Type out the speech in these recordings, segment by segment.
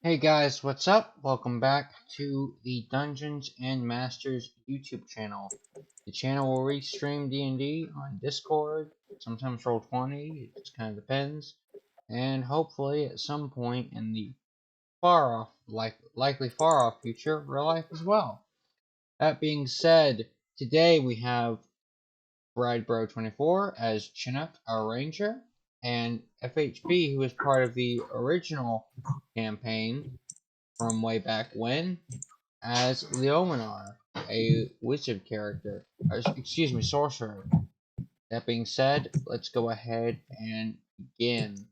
Hey guys, what's up? Welcome back to the Dungeons and Masters YouTube channel. The channel where we stream D&D on Discord, sometimes Roll20, it just kind of depends, and hopefully at some point in the far off, likely far off future, real life as well. That being said, today we have Bridebro24 as Chinook, our ranger, and FHB, who is part of the original campaign from way back when, as Leominar, a wizard character. Excuse me, sorcerer. That being said, let's go ahead and begin.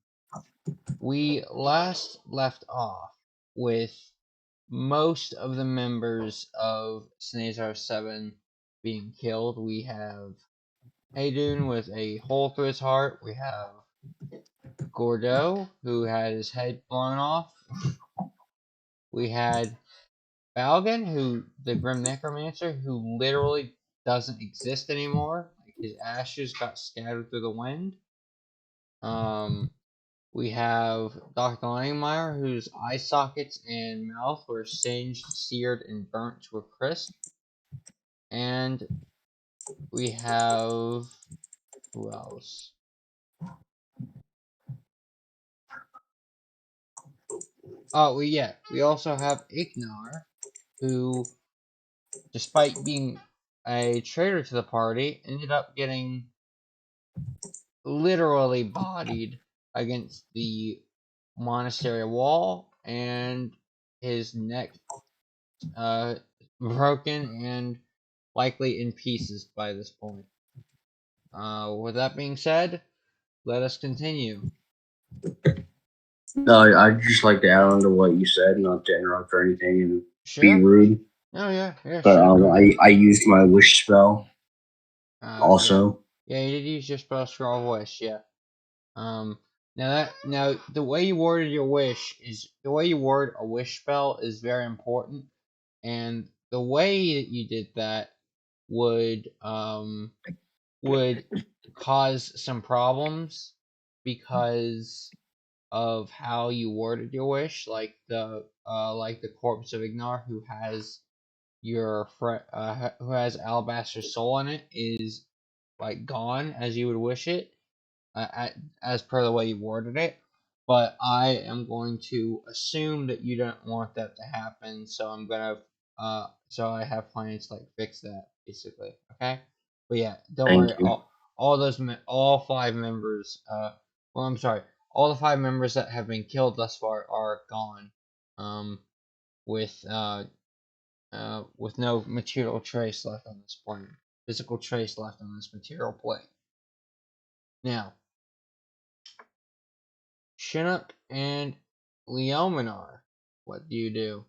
We last left off with most of the members of Snaezar 7 being killed. We have Haydoon with a hole through his heart. We have Gordo, who had his head blown off. We had Balgan, who the Grim Necromancer, who literally doesn't exist anymore. Like, his ashes got scattered through the wind. We have Dr. Leominar, whose eye sockets and mouth were singed, seared, and burnt to a crisp. And we have who else? Oh, we also have Ignar, who, despite being a traitor to the party, ended up getting literally bodied against the monastery wall, and his neck broken and likely in pieces by this point. With that being said, let us continue. No, I'd just like to add on to what you said, not to interrupt or anything and be Sure. rude. Oh yeah, But sure. I used my wish spell Yeah, also. yeah, you did use your spell scroll wish, yeah. Now the way you worded your wish is the way you word a wish spell is very important, and the way that you did that would would cause some problems because of how you worded your wish, like the corpse of Ignar, who has who has Alabaster Soul in it, is like gone as you would wish it, as per the way you worded it. But I am going to assume that you don't want that to happen, so so I have plans to like fix that basically. Okay, but yeah, don't Thank worry. you. All five members. Well, I'm sorry. All the five members that have been killed thus far are gone. Um, with with no material trace left on this plane. Physical trace left on this material plane. Now, Chinook and Leominar, what do you do?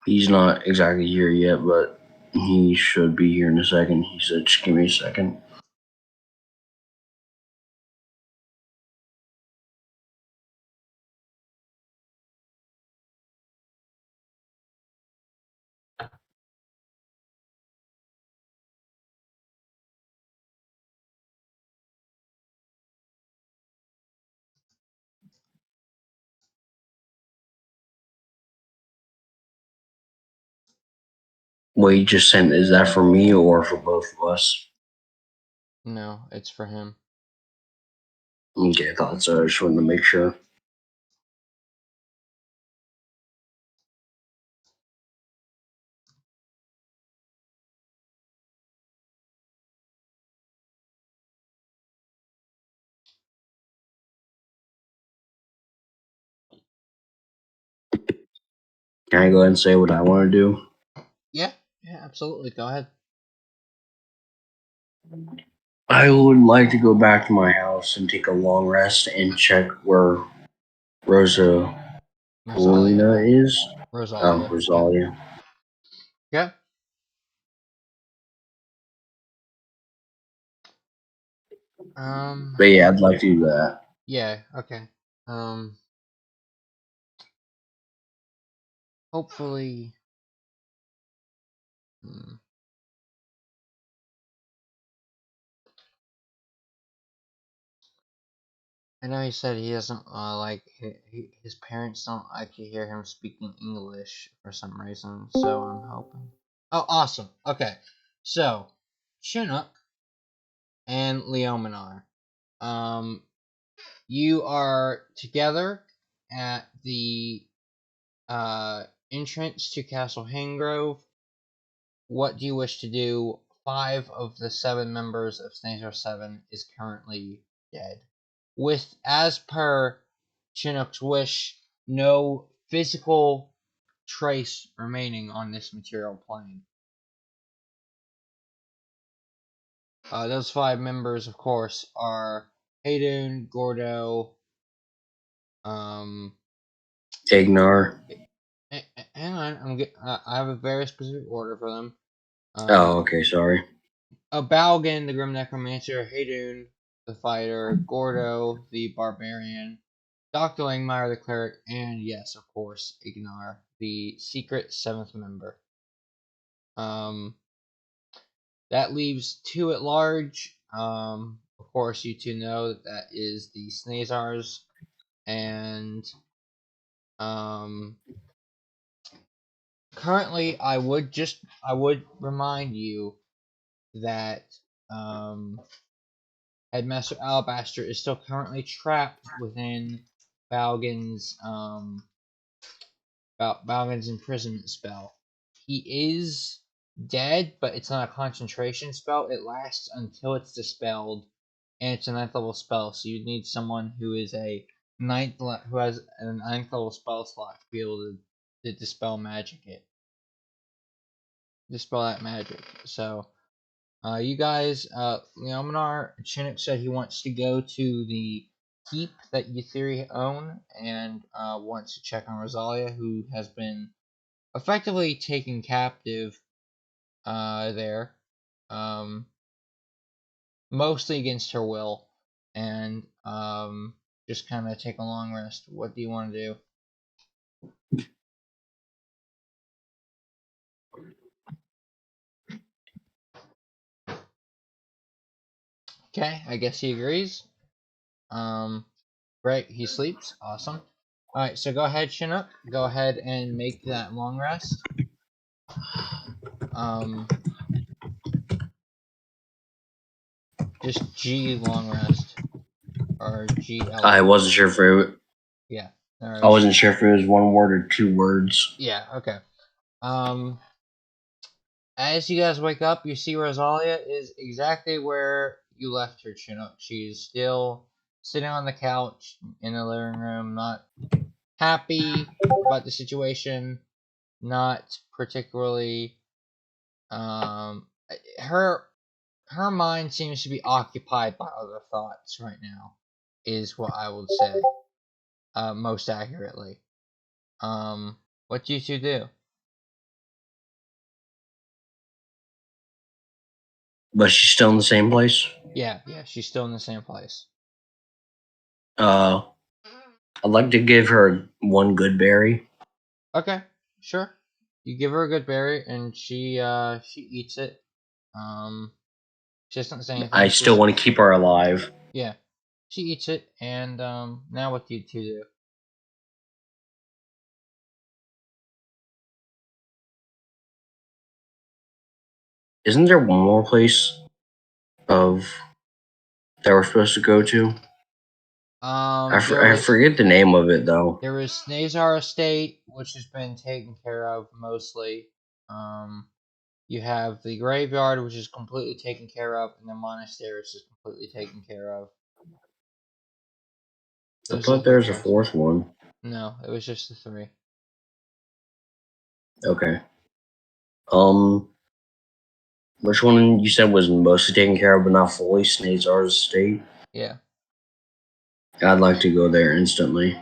He's not exactly here yet, but he should be here in a second. He said, just give me a second. What he just sent, is that for me or for both of us? No, it's for him. Okay, I thought so. I just wanted to make sure. Can I go ahead and say what I want to do? Yeah, absolutely. Go ahead. I would like to go back to my house and take a long rest and check where Rosalia Rosalia. is. Rosalia. Yeah. Rosalia. Yeah. But yeah, I'd like to do that. Yeah. Okay. Um. Hopefully. Hmm, I know he said he doesn't like his parents don't like to hear him speaking English for some reason, so I'm hoping. Oh, awesome. Okay, so Chinook and Leominar, um, you are together at the entrance to Castle Hangrove. What do you wish to do? 5 of the 7 members of Snaezar 7 is currently dead. With, as per Chinook's wish, no physical trace remaining on this material plane. Those 5 members, of course, are Hayden, Gordo, um, Ignar. hang on, I have a very specific order for them. Oh, okay, sorry. Balgan, the Grim Necromancer, Haydoon, the Fighter, Gordo, the Barbarian, Dr. Langmire, the Cleric, and yes, of course, Ignar, the secret 7th member. That leaves 2 at large. Of course, you 2 know that is the Snaezars, and currently, I would remind you that Headmaster Alabaster is still currently trapped within Balgan's Balgan's imprisonment spell. He is dead, but it's not a concentration spell. It lasts until it's dispelled, and it's a 9th level spell. So you need someone who is who has a 9th level spell slot to be able to dispel that magic. So you guys, Leominar, Chinook said he wants to go to the keep that Irithrieal own and wants to check on Rosalia, who has been effectively taken captive there, mostly against her will, and just kind of take a long rest. What do you want to do? Okay, I guess he agrees. Great, he sleeps. Awesome. Alright, so go ahead, Chinook. Go ahead and make that long rest. Just G long rest. Or GL. I wasn't sure if it. Yeah. I wasn't sure if it was 1 word or 2 words. Yeah, okay. As you guys wake up, you see Rosalia is exactly where you left her, Chinook. She's still sitting on the couch in the living room, not happy about the situation, not particularly her mind seems to be occupied by other thoughts right now, is what I would say, most accurately. What do you 2 do? But she's still in the same place? Yeah, she's still in the same place. I'd like to give her 1 good berry. Okay, sure. You give her a good berry, and she eats it. She doesn't say anything. I still want to keep her alive. Yeah, she eats it, and now what do you 2 do? Isn't there one more place of that we're supposed to go to? I forget the name of it though. There is Snaezar Estate, which has been taken care of mostly. You have the graveyard, which is completely taken care of, and the monastery, which is completely taken care of. I thought there was a 4th one. No, it was just the 3. Okay. Which one you said was mostly taken care of but not fully? Snaezar's Estate? Yeah. I'd like to go there instantly.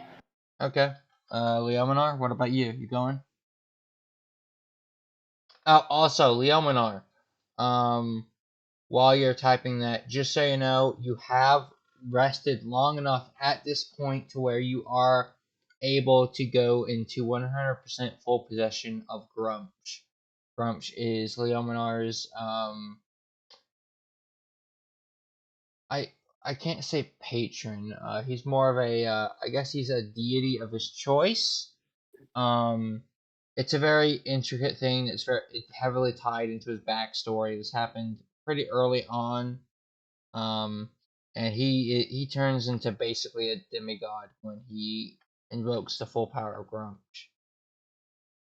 Okay. Leominar, what about you? You going? Oh, also, Leominar. While you're typing that, just so you know, you have rested long enough at this point to where you are able to go into 100% full possession of Grumsh. Grumsh is Leominar's, I I can't say patron. He's more of a, I guess he's a deity of his choice. It's a very intricate thing that's it's heavily tied into his backstory. This happened pretty early on. And he turns into basically a demigod when he invokes the full power of Grunge.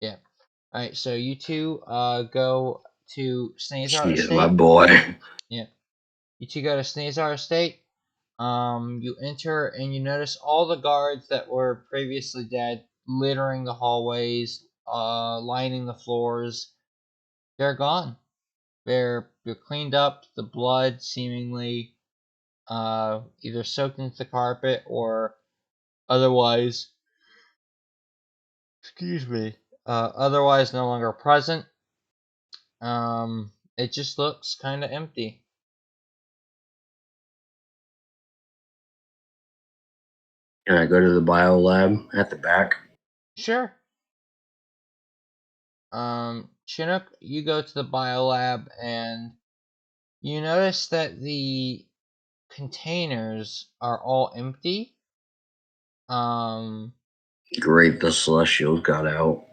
Yeah. All right. So you two go to Snaezar He's Estate. my boy. Yeah. You two go to Snaezar Estate. You enter and you notice all the guards that were previously dead littering the hallways, lining the floors. They're gone. They're cleaned up. The blood seemingly either soaked into the carpet or otherwise, excuse me, otherwise no longer present. It just looks kind of empty. Can I go to the bio lab at the back? Sure. Chinook, you go to the biolab and you notice that the containers are all empty. Great, the Celestials got out.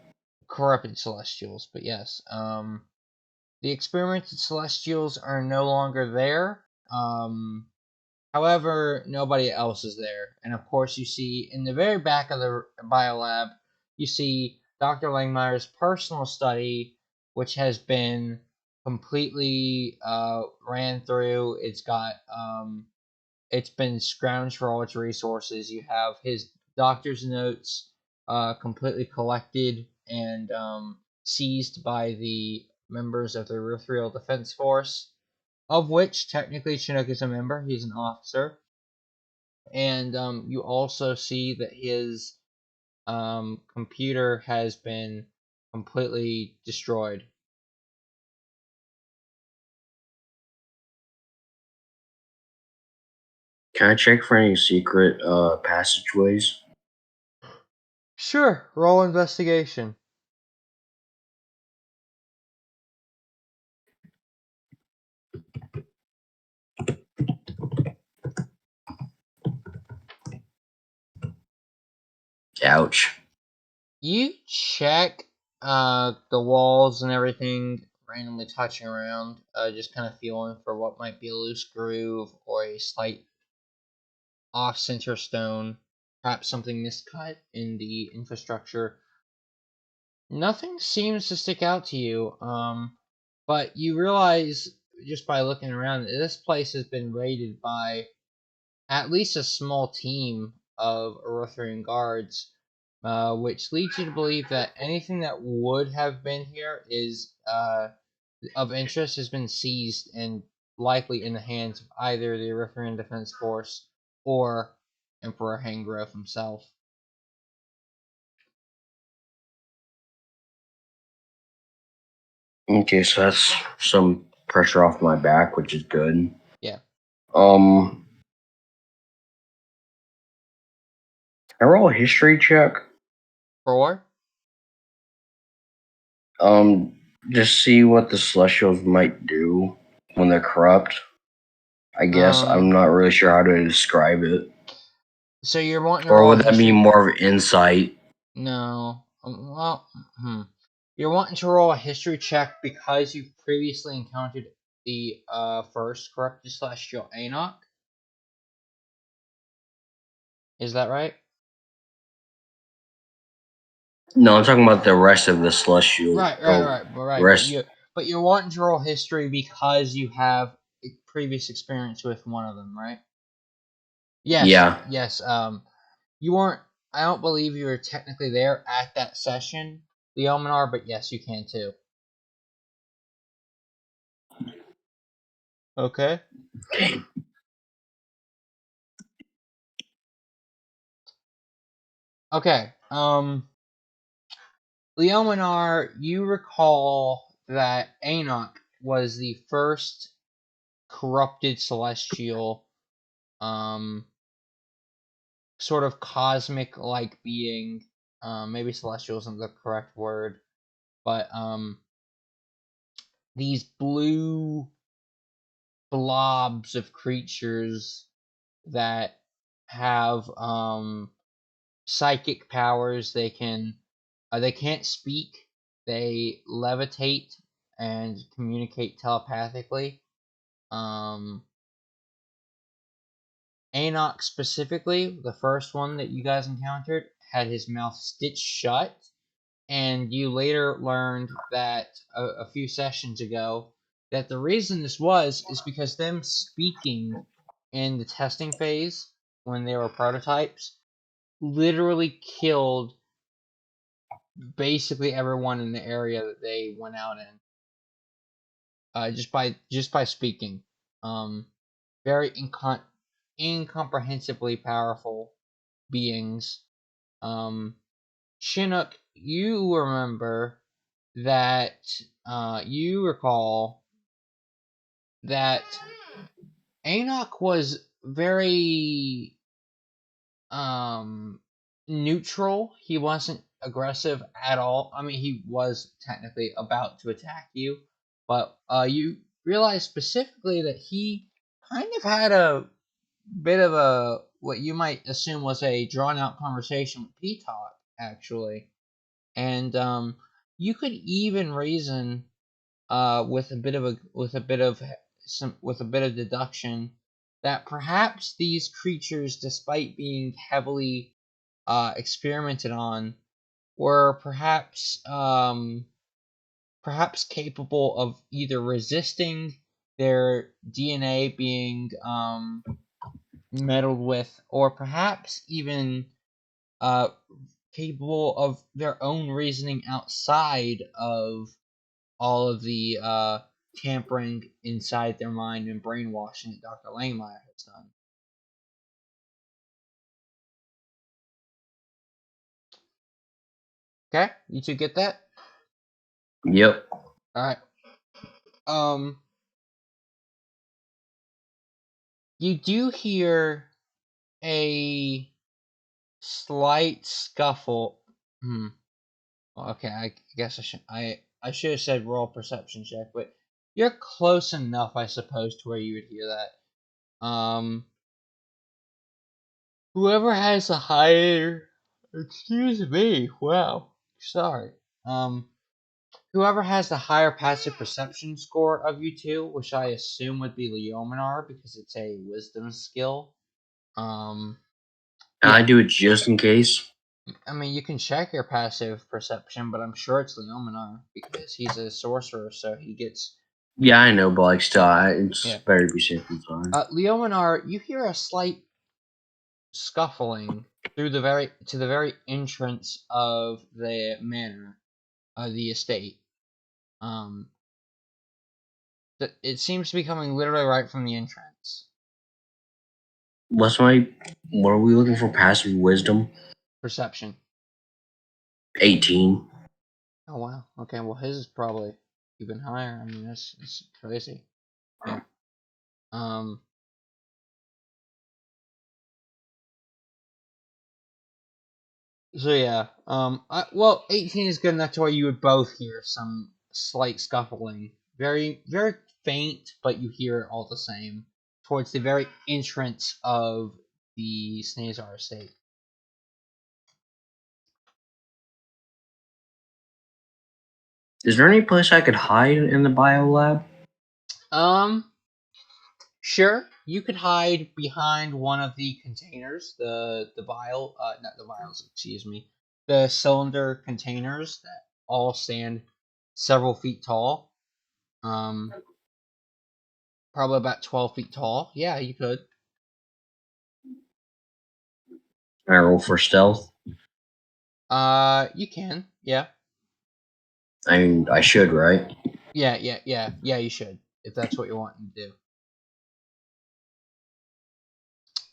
Corrupted celestials, but yes. The experimented celestials are no longer there. However, nobody else is there. And of course, you see in the very back of the biolab, you see Dr. Langmire's personal study, which has been completely ran through. It's been scrounged for all its resources. You have his doctor's notes completely collected and seized by the members of the Irithrieal Defense Force, of which technically Chinook is a member. He's an officer. And you also see that his computer has been completely destroyed. Can I check for any secret passageways? Sure, roll investigation. Ouch. You check the walls and everything, randomly touching around, just kind of feeling for what might be a loose groove or a slight off-center stone, perhaps something miscut in the infrastructure. Nothing seems to stick out to you, but you realize just by looking around that this place has been raided by at least a small team of Irithriean guards, which leads you to believe that anything that would have been here is of interest has been seized and likely in the hands of either the Irithriean Defense Force or Emperor Hangrove himself. Okay, so that's some pressure off my back, which is good. Yeah. Can I roll a history check? For? Just see what the Celestials might do when they're corrupt. I guess I'm not really sure how to describe it. So you're wanting to Or roll a would that be history? more of insight? No. You're wanting to roll a history check because you've previously encountered the first corrupted celestial Enoch. Is that right? No, I'm talking about the rest of the Celestial. Right. But you're wanting to roll history because you have previous experience with one of them, right? Yes. Yeah. Yes. You weren't. I don't believe you were technically there at that session, Leominar, but yes, you can too. Okay. Okay. Leominar, you recall that Enoch was the first corrupted celestial, sort of cosmic like being. Maybe celestial isn't the correct word, but these blue blobs of creatures that have psychic powers. They can't speak. They levitate and communicate telepathically. Enoch specifically, the first one that you guys encountered, had his mouth stitched shut, and you later learned that a few sessions ago that the reason this is because them speaking in the testing phase when they were prototypes literally killed basically everyone in the area that they went out in, just by speaking. Very incomprehensibly powerful beings. Chinook, you remember that you recall that Enoch was very neutral. He wasn't aggressive at all. I mean, he was technically about to attack you, but you realize specifically that he kind of had a bit of a what you might assume was a drawn out conversation with P-Talk, actually. And you could even reason with a bit of deduction that perhaps these creatures, despite being heavily experimented on, were perhaps capable of either resisting their DNA being meddled with, or perhaps even capable of their own reasoning outside of all of the tampering inside their mind and brainwashing that Dr. Leominar has done. Okay, you two get that? Yep. Alright. You do hear a slight scuffle. Okay, I guess I should have said roll perception check, but you're close enough, I suppose, to where you would hear that. Whoever has a higher, excuse me, wow, sorry. Whoever has the higher passive perception score of you two, which I assume would be Leominar because it's a wisdom skill. Yeah. I do it just in case. I mean, you can check your passive perception, but I'm sure it's Leominar because he's a sorcerer, so he gets. Yeah, I know, but like still, it's better to be safe than sorry. Leominar, you hear a slight scuffling to the very entrance of the manor, the estate. It seems to be coming literally right from the entrance. What are we looking for? Passive wisdom? Perception. 18. Oh wow. Okay, well his is probably even higher. I mean that's crazy. Yeah. So yeah. Well 18 is good enough to where you would both hear some slight scuffling. Very very faint, but you hear it all the same. Towards the very entrance of the Snaezar estate. Is there any place I could hide in the biolab? Sure. You could hide behind one of the containers, not the vials, excuse me, the cylinder containers that all stand several feet tall. Probably about 12 feet tall. Yeah, you could. Can I roll for stealth? You can. Yeah. I mean, I should, right? Yeah, you should, if that's what you're wanting to do.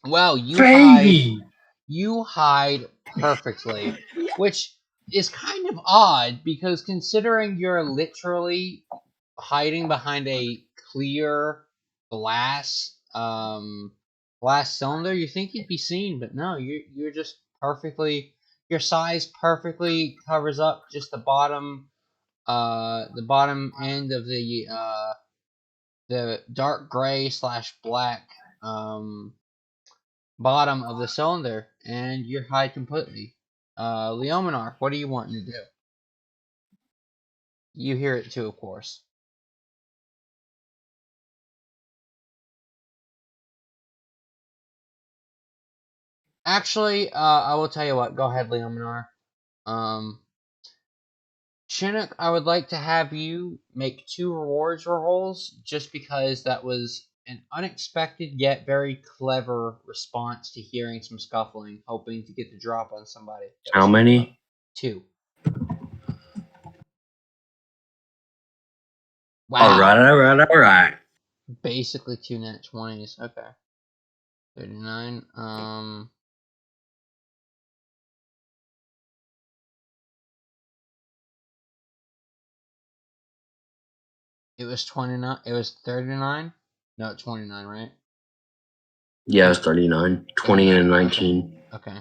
Well, you hide perfectly, which is kind of odd because considering you're literally hiding behind a clear glass glass cylinder, you think you'd be seen, but no, you're just perfectly, your size perfectly covers up just the bottom end of the dark gray / black bottom of the cylinder, and you're hide completely. Leominar, what are you wanting to do? You hear it too, of course. Actually, I will tell you what. Go ahead, Leominar. Chinook, I would like to have you make 2 rewards rolls, just because that was an unexpected yet very clever response to hearing some scuffling, hoping to get the drop on somebody. How many? 2. Wow. All right. Basically 2 net 20s. Okay. 39. It was 29. It was 39. No, 29, right? Yeah, it's 39. 20 39. And 19. Okay.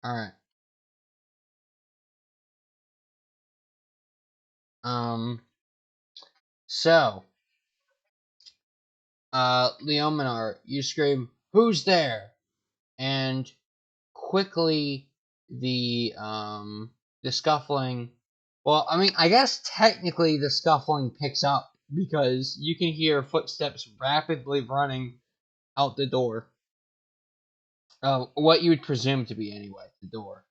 All right. So, Leominar, you scream, "Who's there?" And quickly the scuffling. Well, I mean, I guess technically the scuffling picks up because you can hear footsteps rapidly running out the door. What you would presume to be anyway, the door.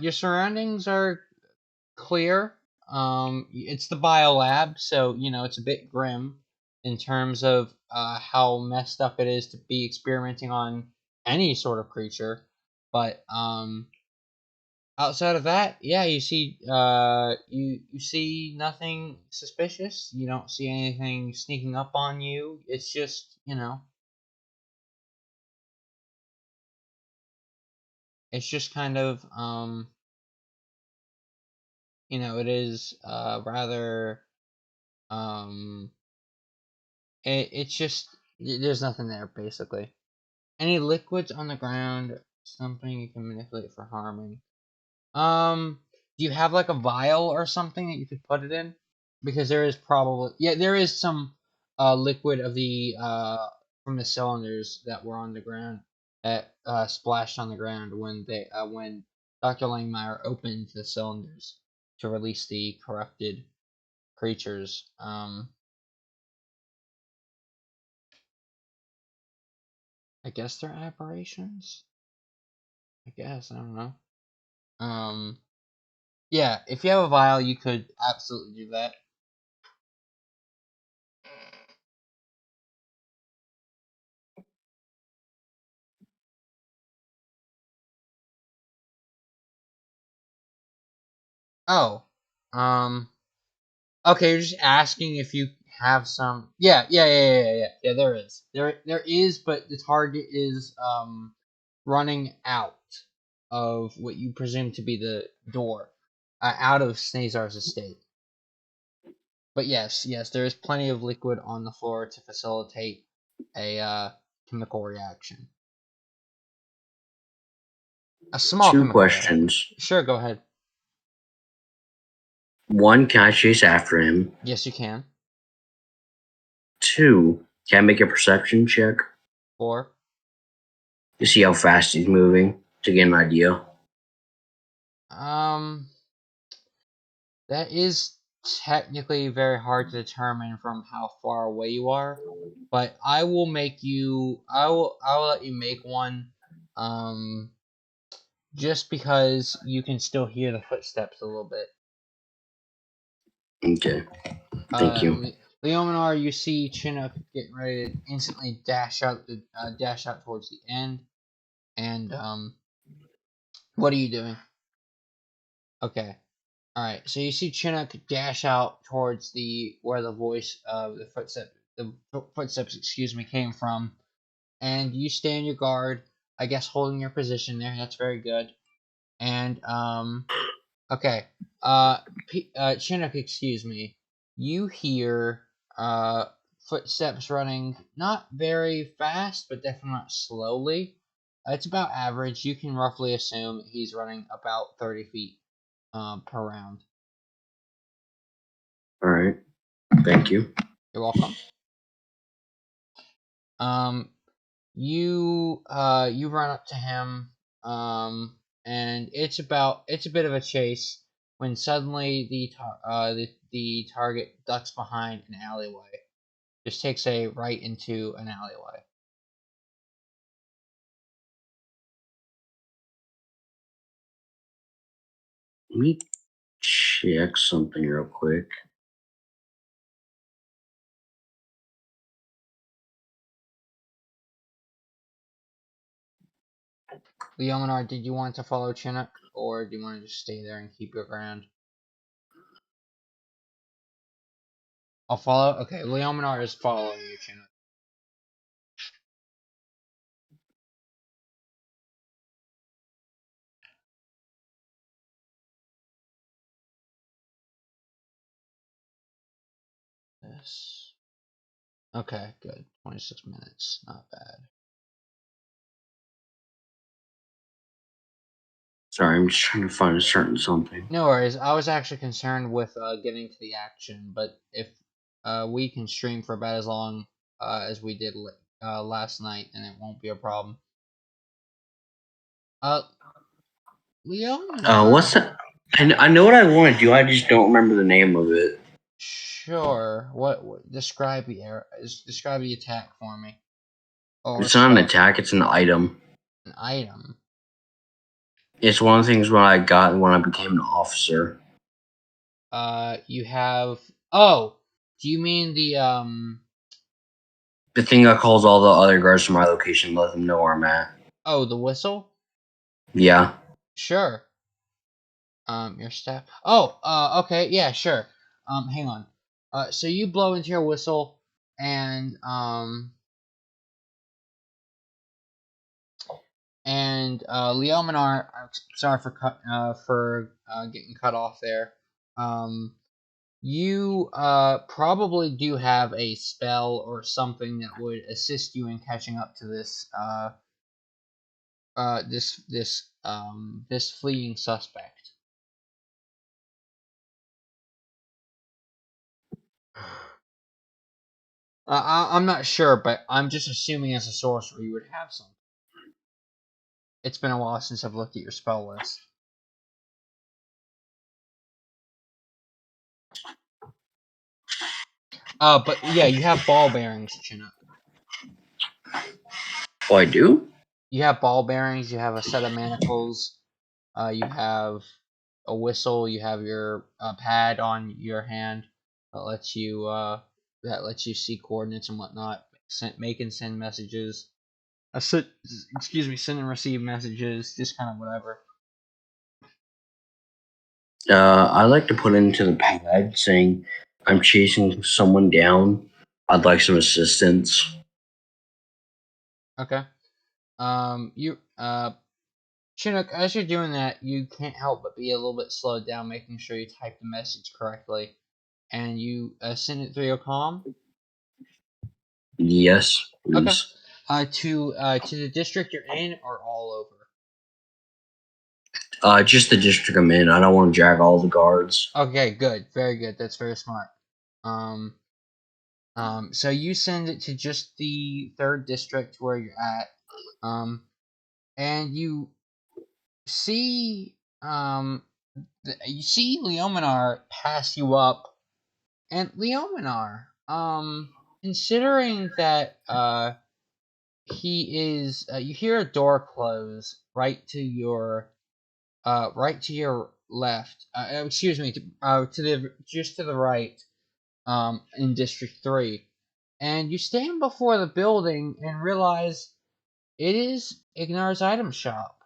Your surroundings are clear. It's the biolab, so you know it's a bit grim in terms of how messed up it is to be experimenting on any sort of creature. But outside of that, yeah, you see you see nothing suspicious. You don't see anything sneaking up on you. It's just, you know, it's just kind of you know, it is rather it's just there's nothing there basically. Any liquids on the ground, something you can manipulate for harming. Do you have like a vial or something that you could put it in? Because there is probably, yeah, there is some liquid of the from the cylinders that were on the ground that splashed on the ground when Dr. Langmeyer opened the cylinders to release the corrupted creatures. I guess they're aberrations. I guess I don't know. Yeah, if you have a vial, you could absolutely do that. Oh, um, okay. You're just asking if you have some. Yeah. There is. There is, but the target is running out of what you presume to be the door, out of Snaezar's estate. But yes, there is plenty of liquid on the floor to facilitate a chemical reaction. A small 2 chemical questions. reaction. Sure, go ahead. 1, can I chase after him? Yes, you can. 2, can I make a perception check? 4. To see how fast he's moving, to get an idea. That is technically very hard to determine from how far away you are, but I will make you. I will let you make one. Just because you can still hear the footsteps a little bit. Okay. Thank you. Leominar, you see Chinook getting ready to instantly dash out towards the end, and what are you doing? Okay. All right, so you see Chinook dash out towards where the voice of the footsteps, excuse me, came from, and you stand your guard. I guess holding your position there. That's very good. And Okay. Chinook, excuse me. You hear footsteps running, not very fast, but definitely not slowly. It's about average. You can roughly assume he's running about 30 feet per round. All right. Thank you. You're welcome. You run up to him, and it's a bit of a chase when suddenly the target ducks behind an alleyway. Just takes a right into an alleyway. Let me check something real quick. Leominar, did you want to follow Chinook, or do you want to just stay there and keep your ground? I'll follow. Okay, Leominar is following you, Chinook. This. Okay, good. 26 minutes. Not bad. Sorry, I'm just trying to find a certain something. No worries. I was actually concerned with getting to the action, but if we can stream for about as long as we did last night, then it won't be a problem. Leominar. What's that? I know what I want to do. I just don't remember the name of it. Sure. What describe describe the attack for me, or It's not an spell. attack. It's an item. An item. It's one of the things when I got when I became an officer. You have. Oh, do you mean The thing that calls all the other guards from my location, let them know where I'm at. Oh, the whistle? Yeah. Sure. Your staff. Oh, okay, yeah, sure. Hang on. So you blow into your whistle, and Leominar. Sorry for getting cut off there. You probably do have a spell or something that would assist you in catching up to this fleeing suspect. I'm not sure, but I'm just assuming as a sorcerer you would have something. It's been a while since I've looked at your spell list. But yeah, you have ball bearings, Chinook. Oh, I do? You have ball bearings, you have a set of manacles, you have a whistle, you have your pad on your hand that lets you see coordinates and whatnot, make and send messages. Send and receive messages, just kind of whatever. I like to put into the pad saying I'm chasing someone down. I'd like some assistance. Okay. Chinook, as you're doing that, you can't help but be a little bit slowed down, making sure you type the message correctly, and you send it through your comm. Yes, Okay. please. To the district you're in, or all over. Just the district I'm in. I don't want to drag all the guards. Okay, good, very good. That's very smart. Um, so you send it to just the 3rd district where you're at, and you see, you see Leominar pass you up, and Leominar, considering that, he is, you hear a door close right to your left. Excuse me, to the right, in District 3. And you stand before the building and realize it is Ignar's item shop.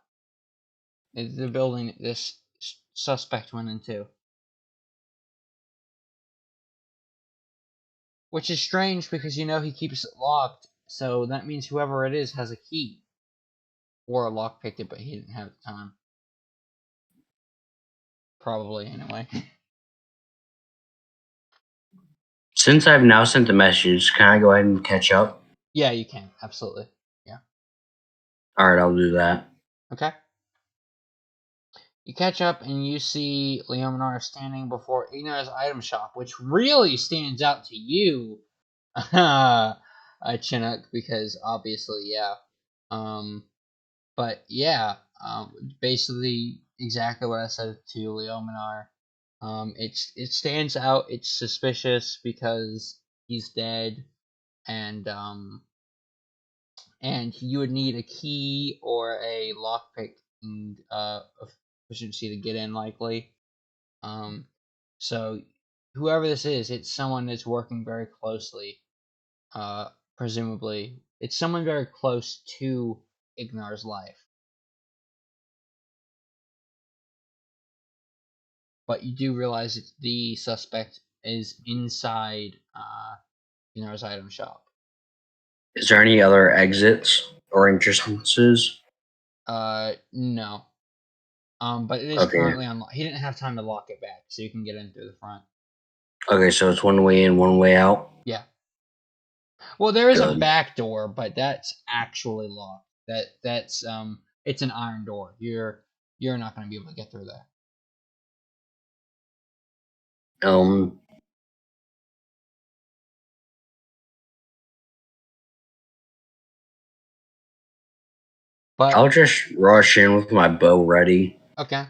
It's the building this suspect went into. Which is strange because you know he keeps it locked, so that means whoever it is has a key. Or a lock picked it, but he didn't have the time. Probably, anyway. Since I've now sent the message, can I go ahead and catch up? Yeah, you can. Absolutely. Yeah. Alright, I'll do that. Okay. You catch up and you see Leominar standing before Ignar's item shop, which really stands out to you, Chinook, because obviously, yeah. But yeah, basically exactly what I said to Leominar. It stands out. It's suspicious because he's dead, and you would need a key or a lockpick and efficiency to get in, likely. So whoever this is, it's someone that's working very closely. Presumably, it's someone very close to Ignar's life. But you do realize that the suspect is inside Ignar's item shop. Is there any other exits or entrances? No. But it is currently unlocked. He didn't have time to lock it back, so you can get in through the front. Okay, so it's one way in, one way out? Yeah. Well, there is a back door, but that's actually locked. That's it's an iron door. You're not going to be able to get through there. But I'll just rush in with my bow ready. Okay.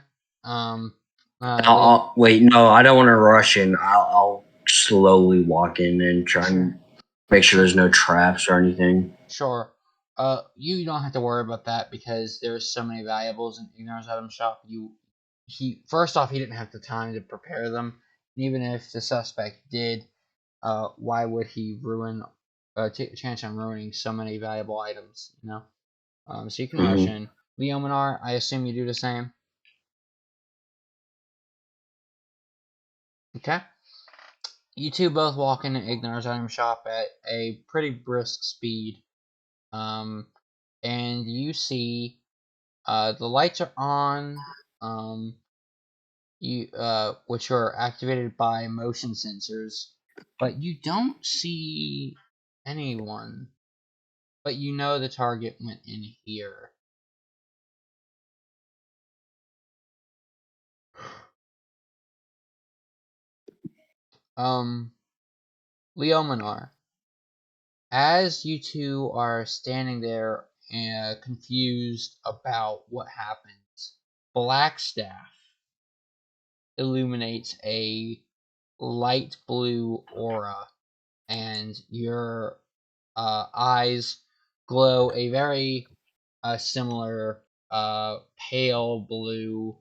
I'll wait. No, I don't want to rush in. I'll slowly walk in and try and make sure there's no traps or anything. Sure. You don't have to worry about that because there's so many valuables in Ignar's item shop. First off, he didn't have the time to prepare them. And even if the suspect did, why would he take a chance on ruining so many valuable items? You know. So you can rush in. Leominar, I assume you do the same. Okay. You two both walk into Ignar's item shop at a pretty brisk speed. And you see the lights are on, which are activated by motion sensors, but you don't see anyone. But you know the target went in here. Leominar, as you two are standing there confused about what happens, Blackstaff illuminates a light blue aura, and your eyes glow a very similar pale blue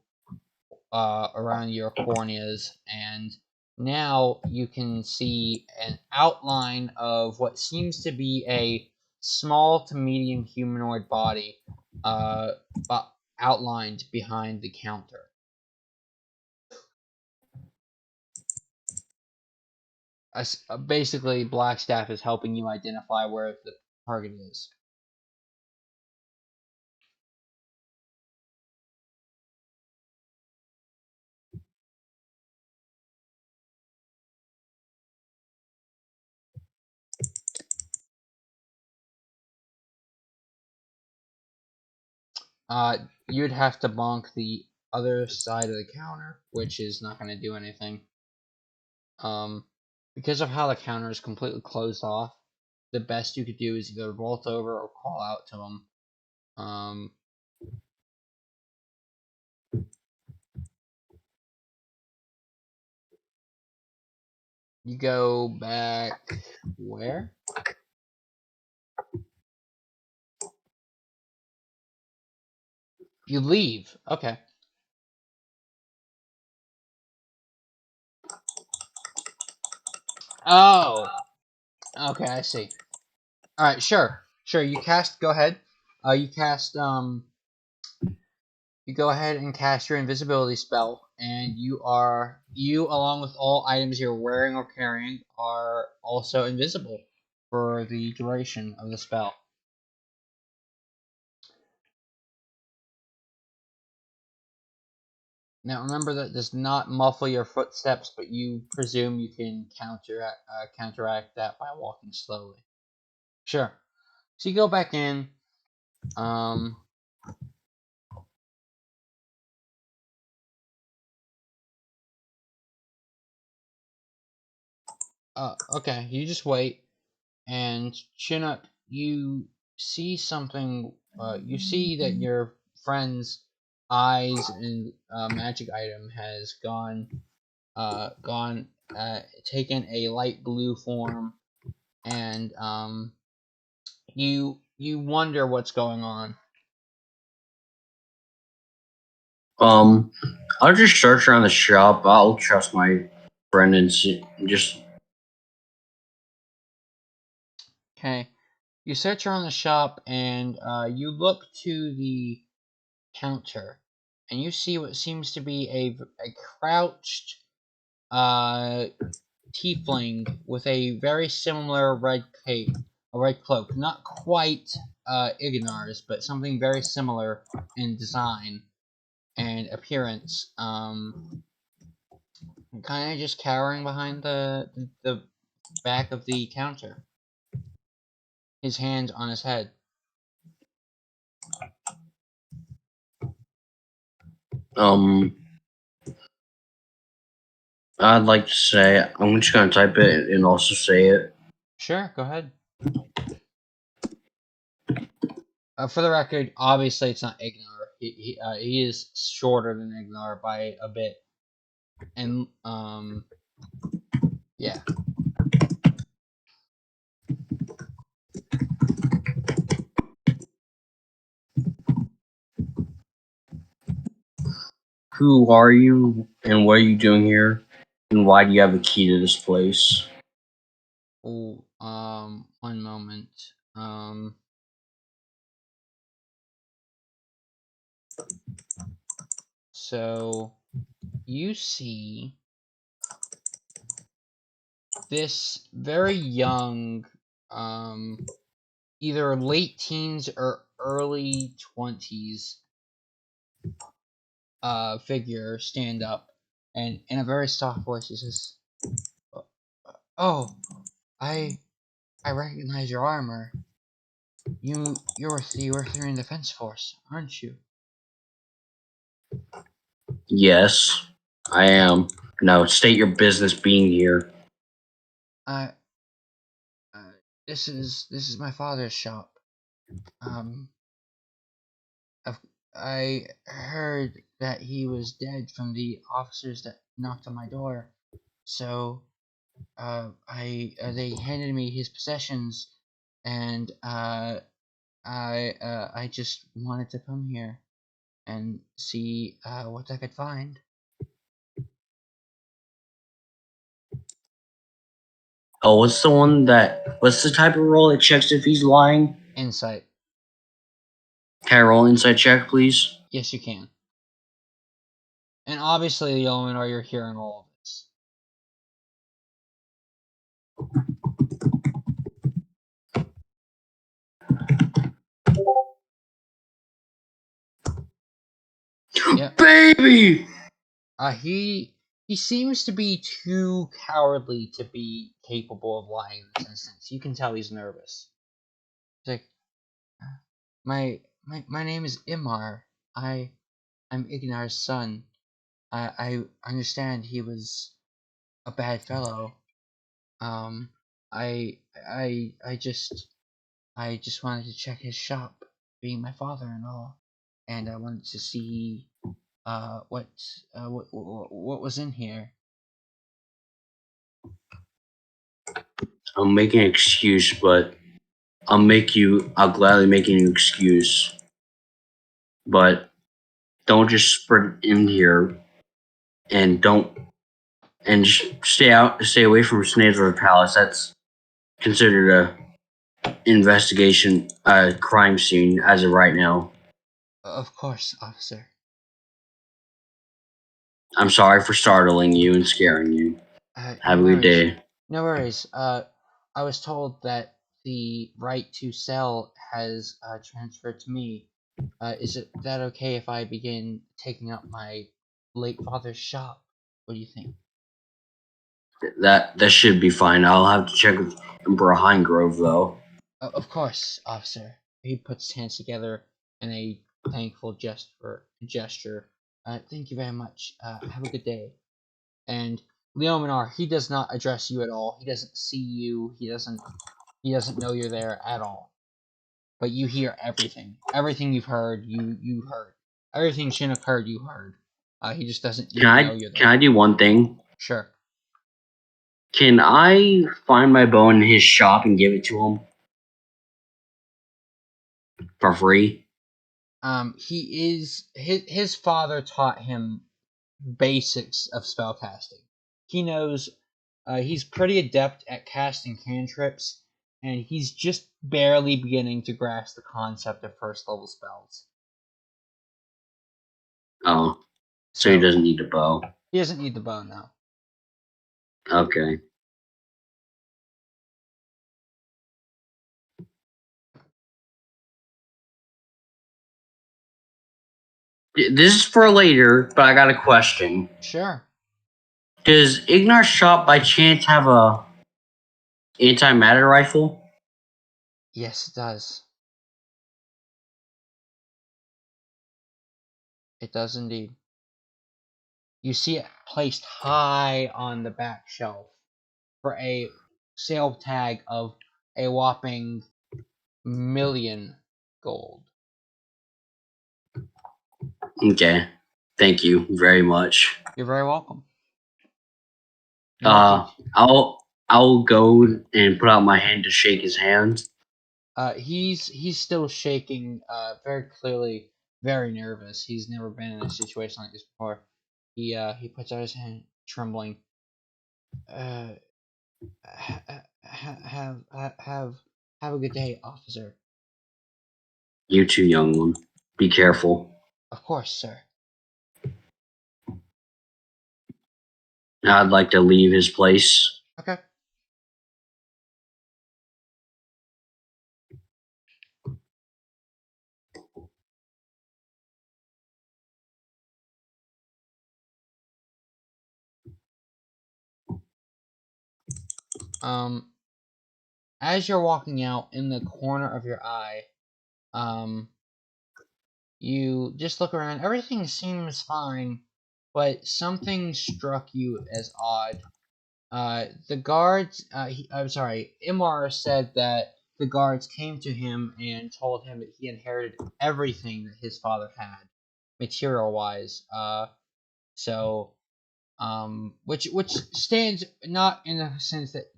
around your corneas, and now you can see an outline of what seems to be a small to medium humanoid body outlined behind the counter. Basically, Blackstaff is helping you identify where the target is. You'd have to bonk the other side of the counter, which is not going to do anything. Because of how the counter is completely closed off, the best you could do is either vault over or call out to them. You go back where? You leave. Okay. Oh. Okay, I see. All right, sure. You cast. Go ahead. You cast. You go ahead and cast your invisibility spell, and you along with all items you're wearing or carrying are also invisible for the duration of the spell. Now remember that does not muffle your footsteps, but you presume you can counteract that by walking slowly. Sure. So you go back in. Okay, you just wait, and Chinook, you see something. You see that your friend's eyes and magic item has taken a light blue form, and you wonder what's going on. I'll just search around the shop. I'll trust my friend and just. Okay, you search around the shop, and you look to the counter, and you see what seems to be a crouched tiefling with a very similar red cape, a red cloak. Not quite Ignar's, but something very similar in design and appearance. Kind of just cowering behind the back of the counter, his hands on his head. I'd like to say I'm just gonna type it and also say it. Sure, go ahead. For the record, obviously it's not Ignar. He is shorter than Ignar by a bit, and yeah. Who are you and what are you doing here? And why do you have a key to this place? Oh, one moment. So you see this very young, either late teens or early 20s, figure stand up, and in a very soft voice he says, "Oh, I recognize your armor. You're with the Irithrieal Defense Force, aren't you?" Yes, I am. Now state your business being here. I this is my father's shop. Um, I heard that he was dead from the officers that knocked on my door, so they handed me his possessions, and I just wanted to come here and see what I could find. Oh, what's the one that? What's the type of roll that checks if he's lying? Insight. Can I roll an insight check, please? Yes, you can. And obviously, Leominar, you're hearing all of this. Yep. Baby! He seems to be too cowardly to be capable of lying in this instance. You can tell he's nervous. He's like, my name is Imar. I'm Ignar's son. I understand he was a bad fellow. I just wanted to check his shop, being my father-in-law, and I wanted to see what was in here. I'll make an excuse, but I'll gladly make an excuse. But don't just sprint in here and stay away from Snaezar Palace. That's considered a investigation, crime scene as of right now. Of course, officer. I'm sorry for startling you and scaring you. Have No a good worries. day. No worries. I was told that the right to sell has transferred to me. Is it that okay if I begin taking up my late father's shop. What do you think? That should be fine. I'll have to check with Emperor Hinegrove though. Of course, officer. He puts his hands together in a thankful gesture. Thank you very much. Have a good day. And Leominar, he does not address you at all. He doesn't see you. He doesn't know you're there at all. But you hear everything. Everything you've heard, you heard. Everything Chinook heard, you heard. He just doesn't even know you're there. Can I do one thing? Sure. Can I find my bow in his shop and give it to him for free? He is his father taught him basics of spellcasting. He knows he's pretty adept at casting cantrips, and he's just barely beginning to grasp the concept of first level spells. Oh, so he doesn't need a bow. He doesn't need the bow now. Okay. This is for later, but I got a question. Sure. Does Ignar's shop by chance have a antimatter rifle? Yes, it does. It does indeed. You see it placed high on the back shelf for a sale tag of a whopping 1,000,000 gold. Okay. Thank you very much. You're very welcome. I'll go and put out my hand to shake his hand. He's still shaking, very clearly, very nervous. He's never been in a situation like this before. He puts out his hand, trembling. Have a good day, officer. You too, young one. Be careful. Of course, sir. I'd like to leave his place. Okay. As you're walking out, in the corner of your eye, you just look around. Everything seems fine, but something struck you as odd. The guards, I'm sorry, Imar said that the guards came to him and told him that he inherited everything that his father had, material-wise. Which stands not in the sense that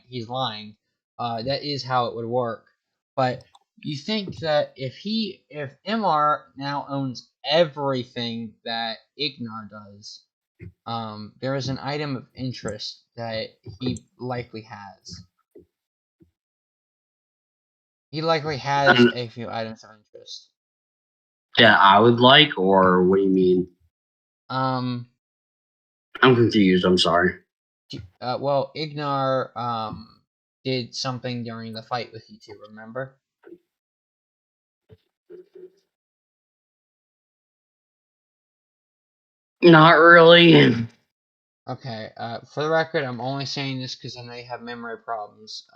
he's lying. That is how it would work. But you think that if Imar now owns everything that Ignar does, there is an item of interest that he likely has. He likely has a few items of interest. Yeah, I would like, or what do you mean? I'm confused. I'm sorry. Well, Ignar did something during the fight with you two. Remember? Not really. Okay. For the record, I'm only saying this because I know you have memory problems.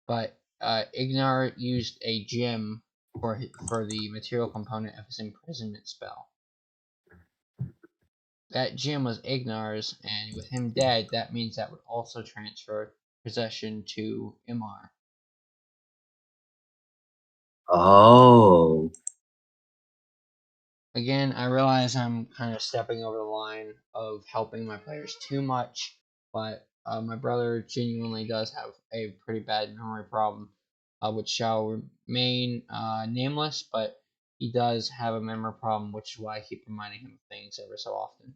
But Ignar used a gem for the material component of his imprisonment spell. That gem was Ignar's, and with him dead, that means that would also transfer possession to Imar. Oh. Again, I realize I'm kind of stepping over the line of helping my players too much, but my brother genuinely does have a pretty bad memory problem, which shall remain nameless, but he does have a memory problem, which is why I keep reminding him of things ever so often.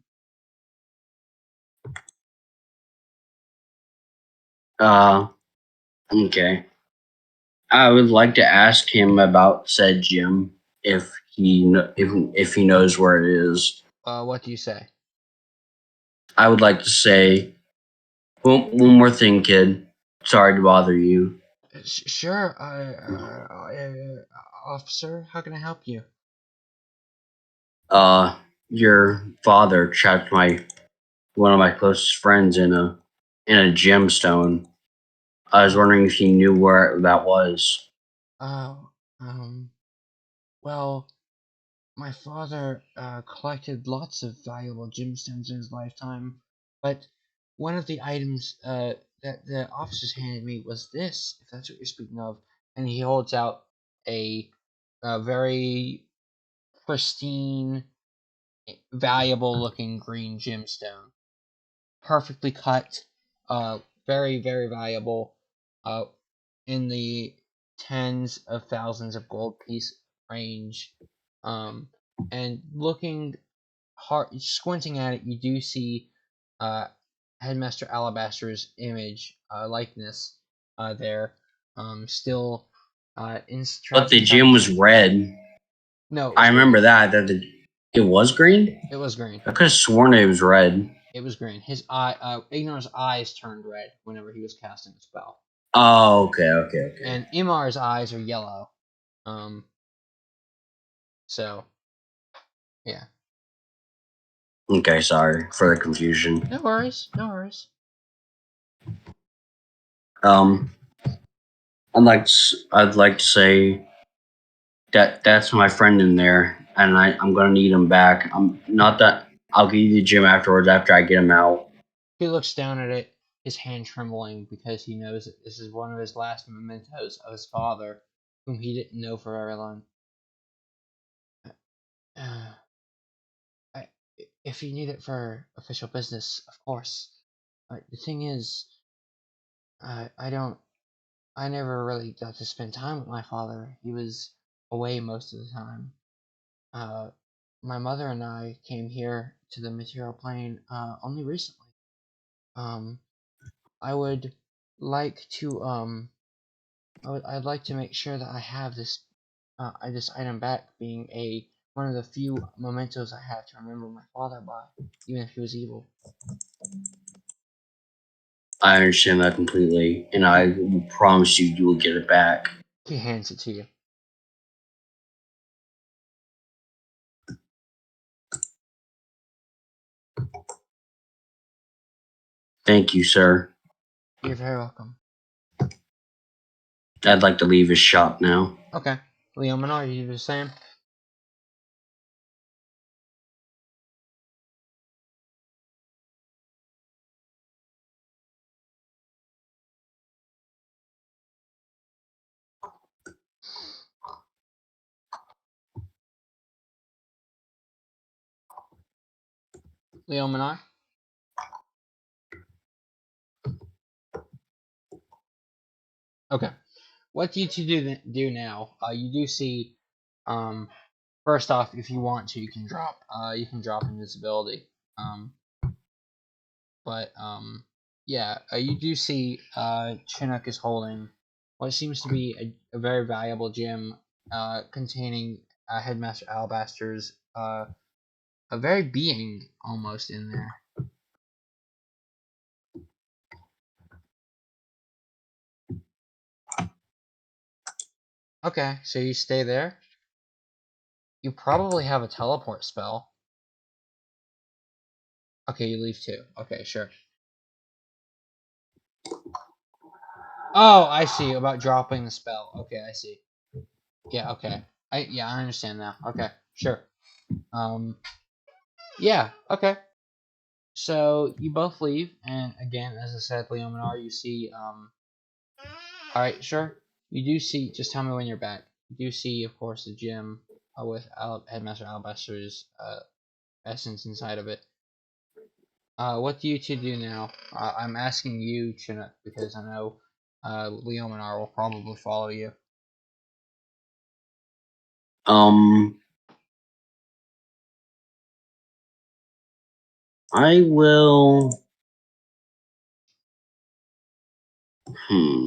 Okay. I would like to ask him about said gym if he knows where it is. What do you say? I would like to say one more thing, kid. Sorry to bother you. Sure, officer. How can I help you? your father trapped one of my closest friends in a gemstone. I was wondering if you knew where that was. Oh, well, my father collected lots of valuable gemstones in his lifetime, but one of the items that the officers handed me was this, if that's what you're speaking of. And he holds out a very pristine, valuable looking green gemstone. Perfectly cut, very, very valuable, uh, in the tens of thousands of gold piece range. And looking hard, squinting at it, you do see uh, Headmaster Alabaster's image, likeness, there, still But trapped the inside gem the was gem. red. No, it I was green. remember that. It was green? It was green. I could have sworn it was red. It was green. His Ignor's eyes turned red whenever he was casting a spell. Oh, okay. And Imar's eyes are yellow. Um, so, yeah. Okay, sorry for the confusion. No worries, no worries. I'd like to say that's my friend in there, and I'm gonna need him back. I'm not that. I'll give you the gym afterwards after I get him out. He looks down at it, his hand trembling because he knows that this is one of his last mementos of his father, whom he didn't know for very long. Uh, I, if you need it for official business, of course. The thing is, I don't. I never really got to spend time with my father. He was away most of the time. Uh, my mother and I came here to the material plane only recently. Um, I would like to I'd like to make sure that I have this item back, being one of the few mementos I have to remember my father by, even if he was evil. I understand that completely, and I promise you will get it back. He hands it to you. Thank you, sir. You're very welcome. I'd like to leave his shop now. Okay, Leominar, you do the same. Leominar. Okay. What do you two do now? You do see, first off, if you want to, you can drop invisibility. Um, but yeah, you do see Chinook is holding what seems to be a very valuable gem, containing Headmaster Alabaster's a very being almost in there. Okay, so you stay there. You probably have a teleport spell. Okay, you leave too. Okay, sure. Oh, I see. About dropping the spell. Okay, I see. Yeah, okay. I understand now. Okay, sure. Um yeah, okay. So you both leave, and again, as I said, Leominar, you see alright, sure. You do see, just tell me when you're back. You do see, of course, the gym with Headmaster Alabaster's essence inside of it. What do you two do now? I'm asking you, Chinook, because I know Leominar will probably follow you. I will. Hmm.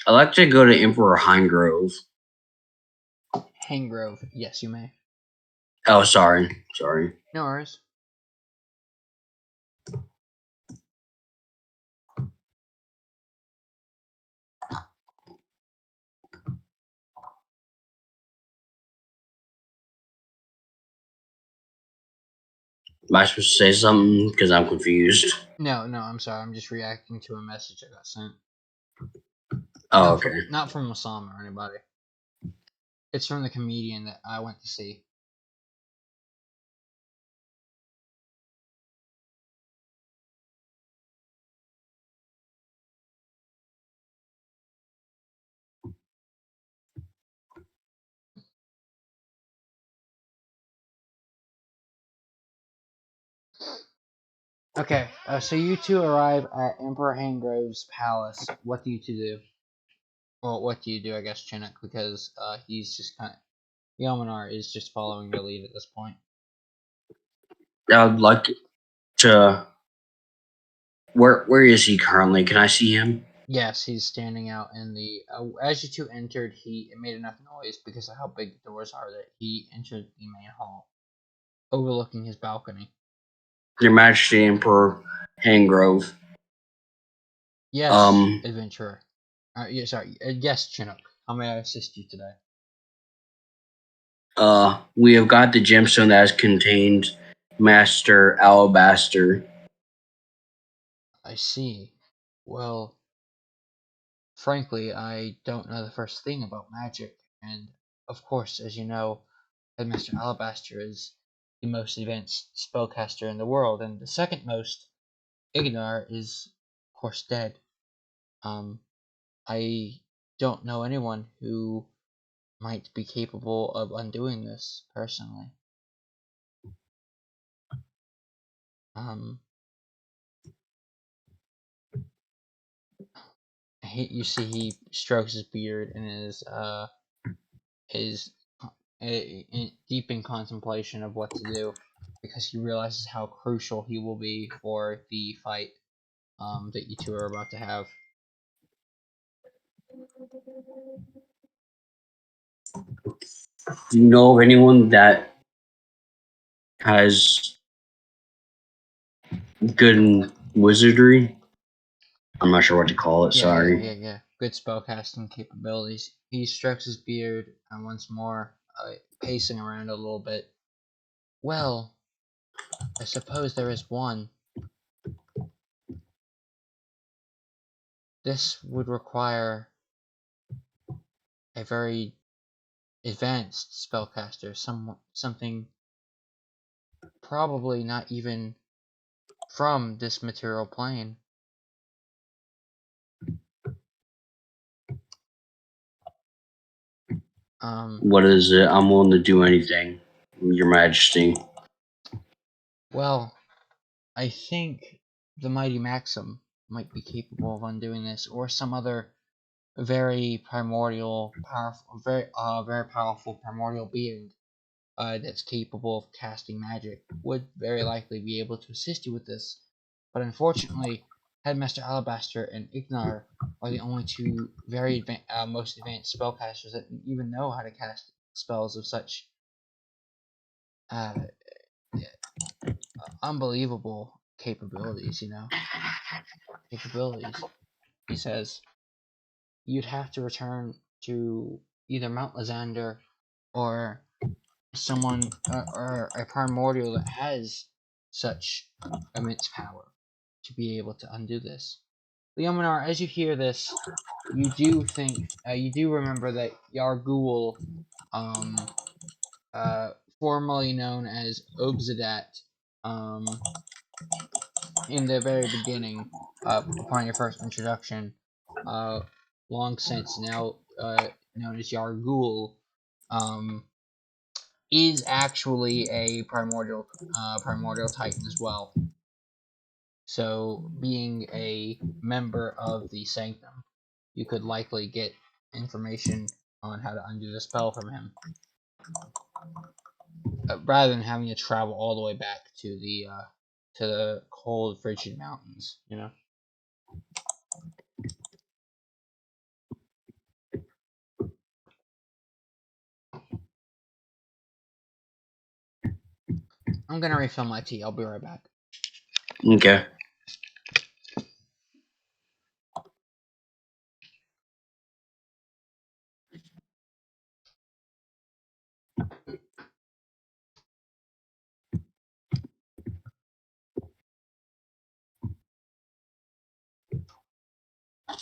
I'd like to go to Emperor Hinegrove. Hangrove, yes, you may. Oh, sorry. No worries. Am I supposed to say something? Because I'm confused. No, I'm sorry. I'm just reacting to a message I got sent. Oh, okay. Not from Osama or anybody. It's from the comedian that I went to see. Okay, so you two arrive at Emperor Hangrove's palace. What do you two do? Well, what do you do, I guess, Chinook, because he's just kind of... Leominar is just following your lead at this point. I'd like to. Where is he currently? Can I see him? Yes, he's standing out in the... as you two entered, it made enough noise because of how big the doors are that he entered the main hall, overlooking his balcony. Your Majesty, Emperor Hangrove. Yes, adventurer. Yes, Chinook. How may I assist you today? We have got the gemstone that has contained Master Alabaster. I see. Well, frankly, I don't know the first thing about magic, and of course, as you know, Headmaster Alabaster is the most advanced spellcaster in the world, and the second most, Ignar, is of course dead. I don't know anyone who might be capable of undoing this personally. Um, you see, he strokes his beard and is deep in contemplation of what to do because he realizes how crucial he will be for the fight that you two are about to have. Do you know of anyone that has good wizardry? I'm not sure what to call it. Sorry. Yeah. Good spellcasting capabilities. He strokes his beard and once more, pacing around a little bit. Well, I suppose there is one. This would require a very advanced spellcaster, something probably not even from this material plane. What is it? I'm willing to do anything, Your Majesty. Well, I think the mighty Maxim might be capable of undoing this, or some other very primordial, powerful, very powerful primordial being that's capable of casting magic would very likely be able to assist you with this. But unfortunately, Headmaster Alabaster and Ignar are the only two most advanced spellcasters that even know how to cast spells of such uh, unbelievable capabilities. Capabilities. He says you'd have to return to either Mount Lysander or someone or a primordial that has such immense power to be able to undo this. Leominar, as you hear this, you do remember that Yargul, um, formerly known as Obzadat, um, in the very beginning, upon your first introduction, uh, long since now known as Yargul, um, is actually a primordial titan as well. So, being a member of the Sanctum, you could likely get information on how to undo the spell from him, rather than having to travel all the way back to the cold, frigid mountains. I'm gonna refill my tea. I'll be right back. Okay. I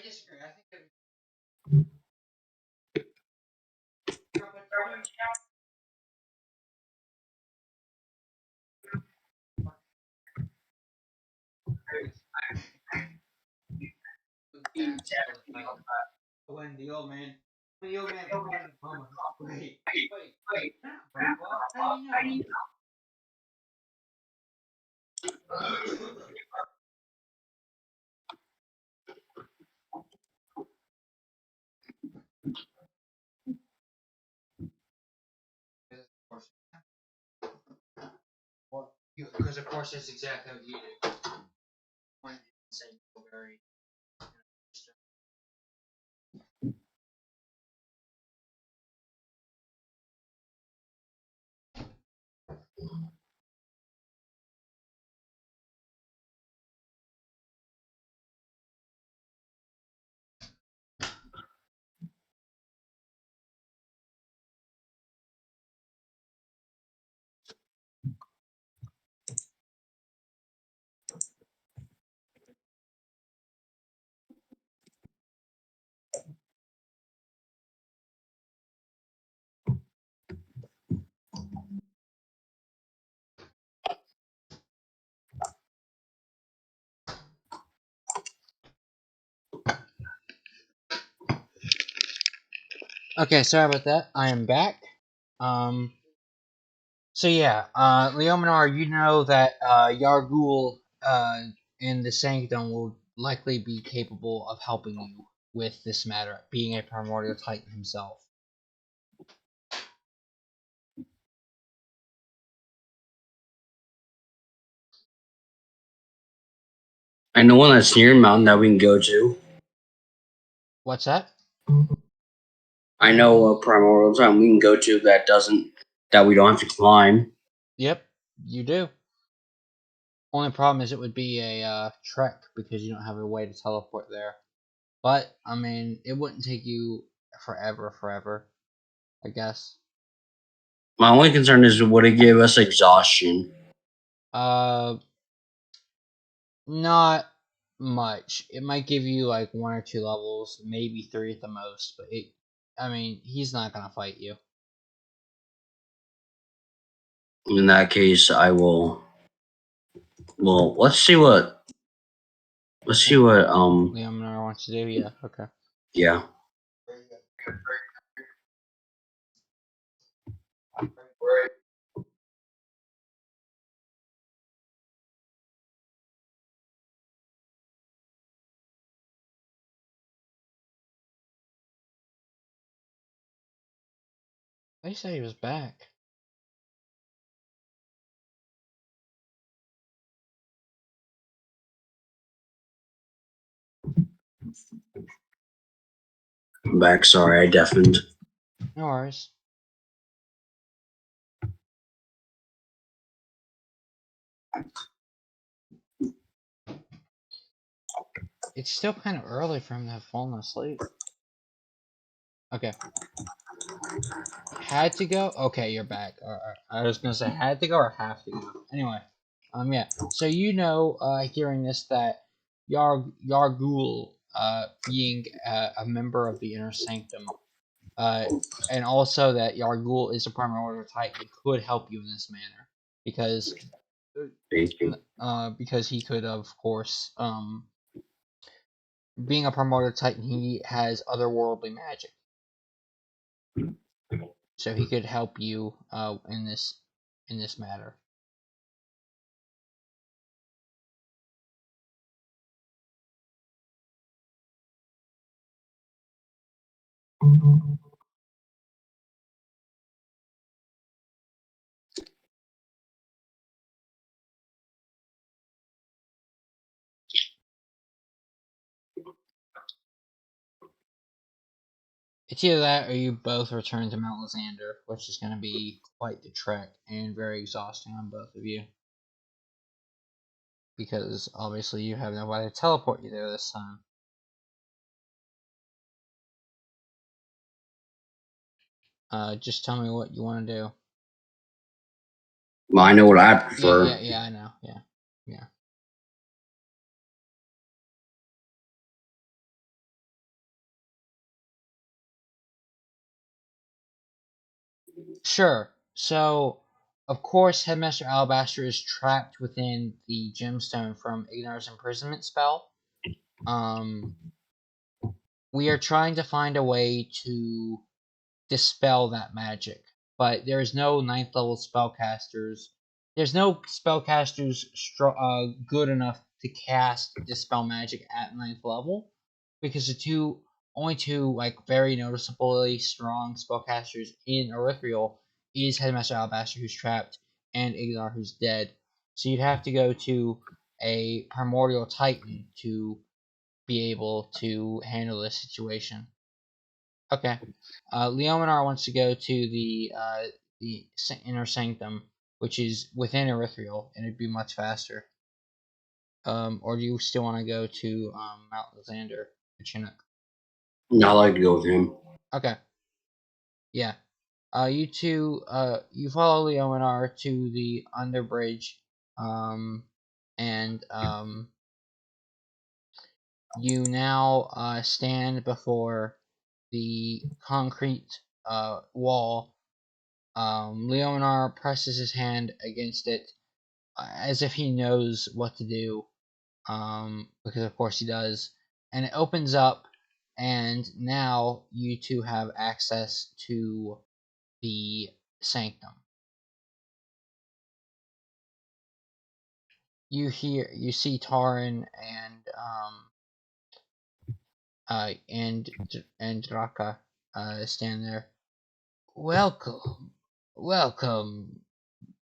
disagree. I think that that's like when the old man put in a moment. Wait, well, how do you know? Because of course that's exactly what you do. When it's a very Okay, sorry about that. I am back. Um, so yeah, Leominar, you know that Yargul in the Sanctum will likely be capable of helping you with this matter, being a primordial titan himself. I know one that's near a mountain that we can go to. What's that? I know a primordial time we can go to that we don't have to climb. Yep, you do. Only problem is it would be a trek because you don't have a way to teleport there. But I mean, it wouldn't take you forever. I guess. My only concern is would it give us exhaustion? Uh, Not much. It might give you like 1 or 2 levels, maybe 3 at the most. But I mean, he's not gonna fight you. In that case, I will. Well, let's see what Leominar wants to do. Yeah. Okay. yeah. They say he was back. I'm back. Sorry, I deafened. No worries. It's still kind of early for him to have fallen asleep. Okay. Had to go? Okay, you're back. Alright. I was gonna say had to go or have to go. Anyway. Yeah. So you know, hearing this that Yargul, being a member of the Inner Sanctum, uh, and also that Yargul is a primary titan could help you in this manner because Thank you. because he could of course being a primordial titan he has otherworldly magic, so he could help you in this matter. It's either that or you both return to Mount Lysander, which is going to be quite the trek and very exhausting on both of you. Because obviously you have nobody to teleport you there this time. Just tell me what you want to do. Well, I know what I prefer. Yeah, I know. Yeah. Sure. So, of course, Headmaster Alabaster is trapped within the gemstone from Ignar's imprisonment spell. We are trying to find a way to dispel that magic, but there's no ninth level spellcasters. There's no spellcasters good enough to cast dispel magic at ninth level, because the only two like very noticeably strong spellcasters in Irithrieal is Headmaster Alabaster, who's trapped, and Ignar, who's dead. So you'd have to go to a primordial titan to be able to handle this situation. Okay. Leominar wants to go to the inner sanctum, which is within Irithrieal, and it'd be much faster. Or do you still want to go to Mount Lysander, Chinook? I like to go with him. Okay. Yeah. You two, you follow Leominar to the underbridge, and you now stand before the concrete wall. Leominar presses his hand against it as if he knows what to do, because of course he does. And it opens up, and now you two have access to the sanctum. You see Taran and Draka stand there. Welcome,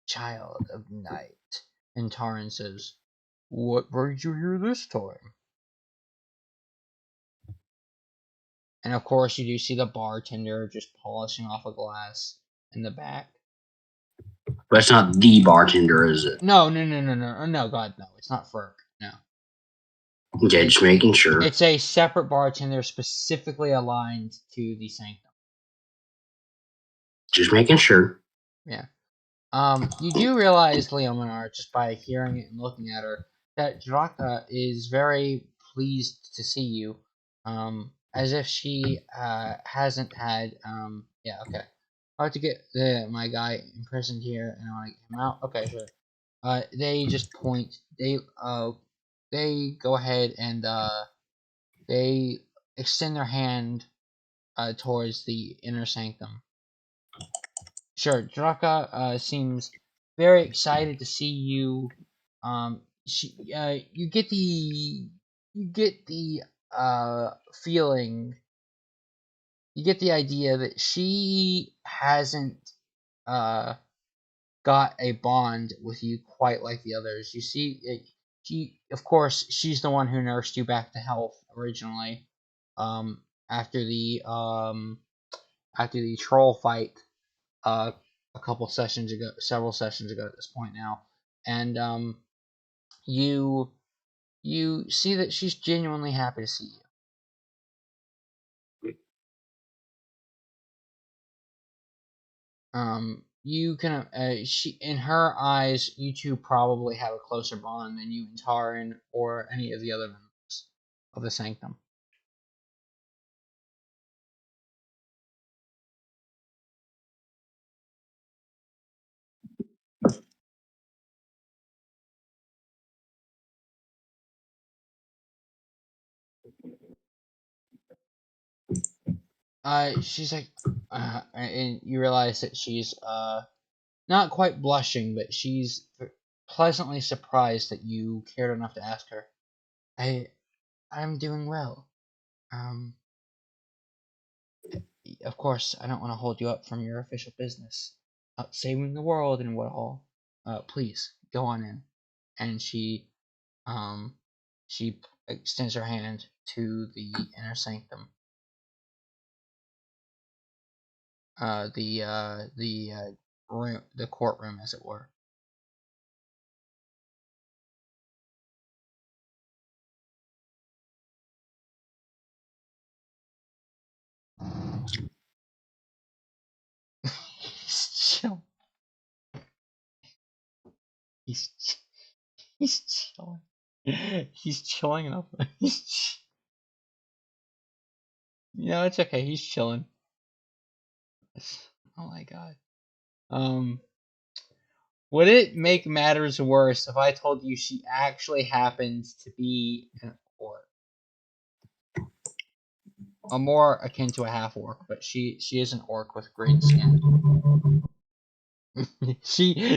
child of night. And Taran says, "What brings you here this time?" And of course, you do see the bartender just polishing off a glass in the back. But it's not the bartender, is it? No, God, no, it's not Ferg. No. Okay, just making sure. It's a separate bartender specifically aligned to the sanctum. Just making sure. Yeah. You do realize, Leominar, just by hearing it and looking at her, that Draka is very pleased to see you. As if she hasn't had yeah, okay. I have to get my guy imprisoned here and I want to get him out. Okay, sure. They just point. They go ahead and they extend their hand towards the inner sanctum. Sure, Draka seems very excited to see you. You get the feeling, you get the idea that she hasn't uh got a bond with you quite like the others. You see, of course, she's the one who nursed you back to health originally. Um, after the um after the troll fight, uh, several sessions ago at this point now, and you see that she's genuinely happy to see you. You can she in her eyes, you two probably have a closer bond than you and Taran or any of the other members of the Sanctum. She's like, and you realize that she's not quite blushing, but she's pleasantly surprised that you cared enough to ask her. I'm doing well. Um, of course, I don't want to hold you up from your official business, saving the world and what all. Please go on in. And um, she extends her hand to the inner sanctum. room, the courtroom, as it were. He's chill. He's he's chilling. He's chilling enough. It's okay. He's chilling. Oh my god. Would it make matters worse if I told you she actually happens to be an orc? More akin to a half orc, but she is an orc with green skin.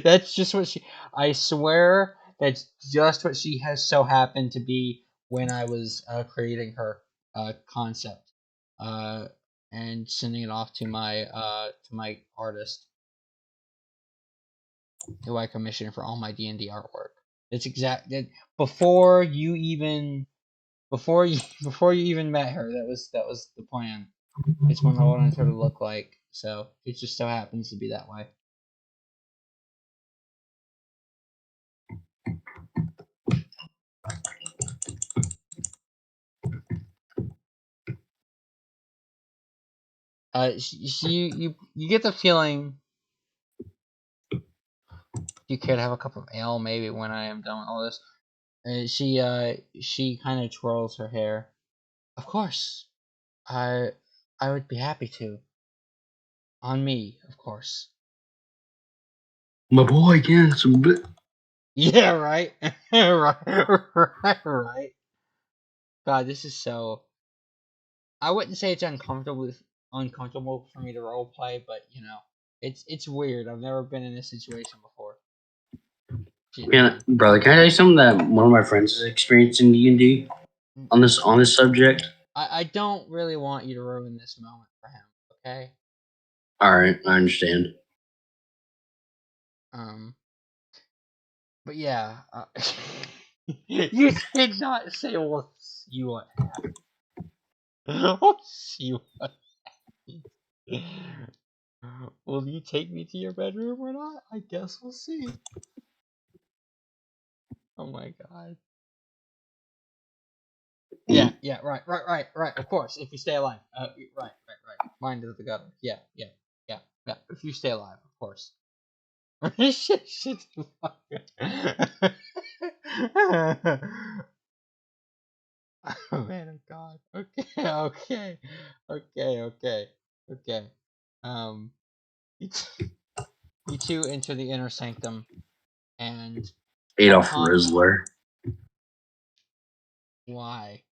That's just what she. I swear that's just what she has so happened to be when I was creating her concept, and sending it off to my artist, who I commissioned for all my D&D artwork. That's exact. That before you even before you before you even met her, that was the plan. It's what I wanted her to look like. So it just so happens to be that way. You get the feeling you care to have a cup of ale maybe when I am done with all this. She kind of twirls her hair. Of course, I I would be happy to. On me, of course. My boy again. Some bit. Yeah, right. right. God, this is so. I wouldn't say it's uncomfortable for me to roleplay, but it's weird. I've never been in this situation before. Man, brother, can I tell you something that one of my friends has experienced in D&D on this subject? I don't really want you to ruin this moment for him, okay? All right, I understand. Um, but yeah, you did not say we'll see what happens. We'll see what happens. Will you take me to your bedroom or not? I guess we'll see. Oh my god. Yeah, right. Of course, if you stay alive. Right. Mind of the gutter. Yeah. If you stay alive, of course. shit. Oh man, oh god. Okay. Um, you, you two enter the inner sanctum, and Adolf upon Rizzler. why?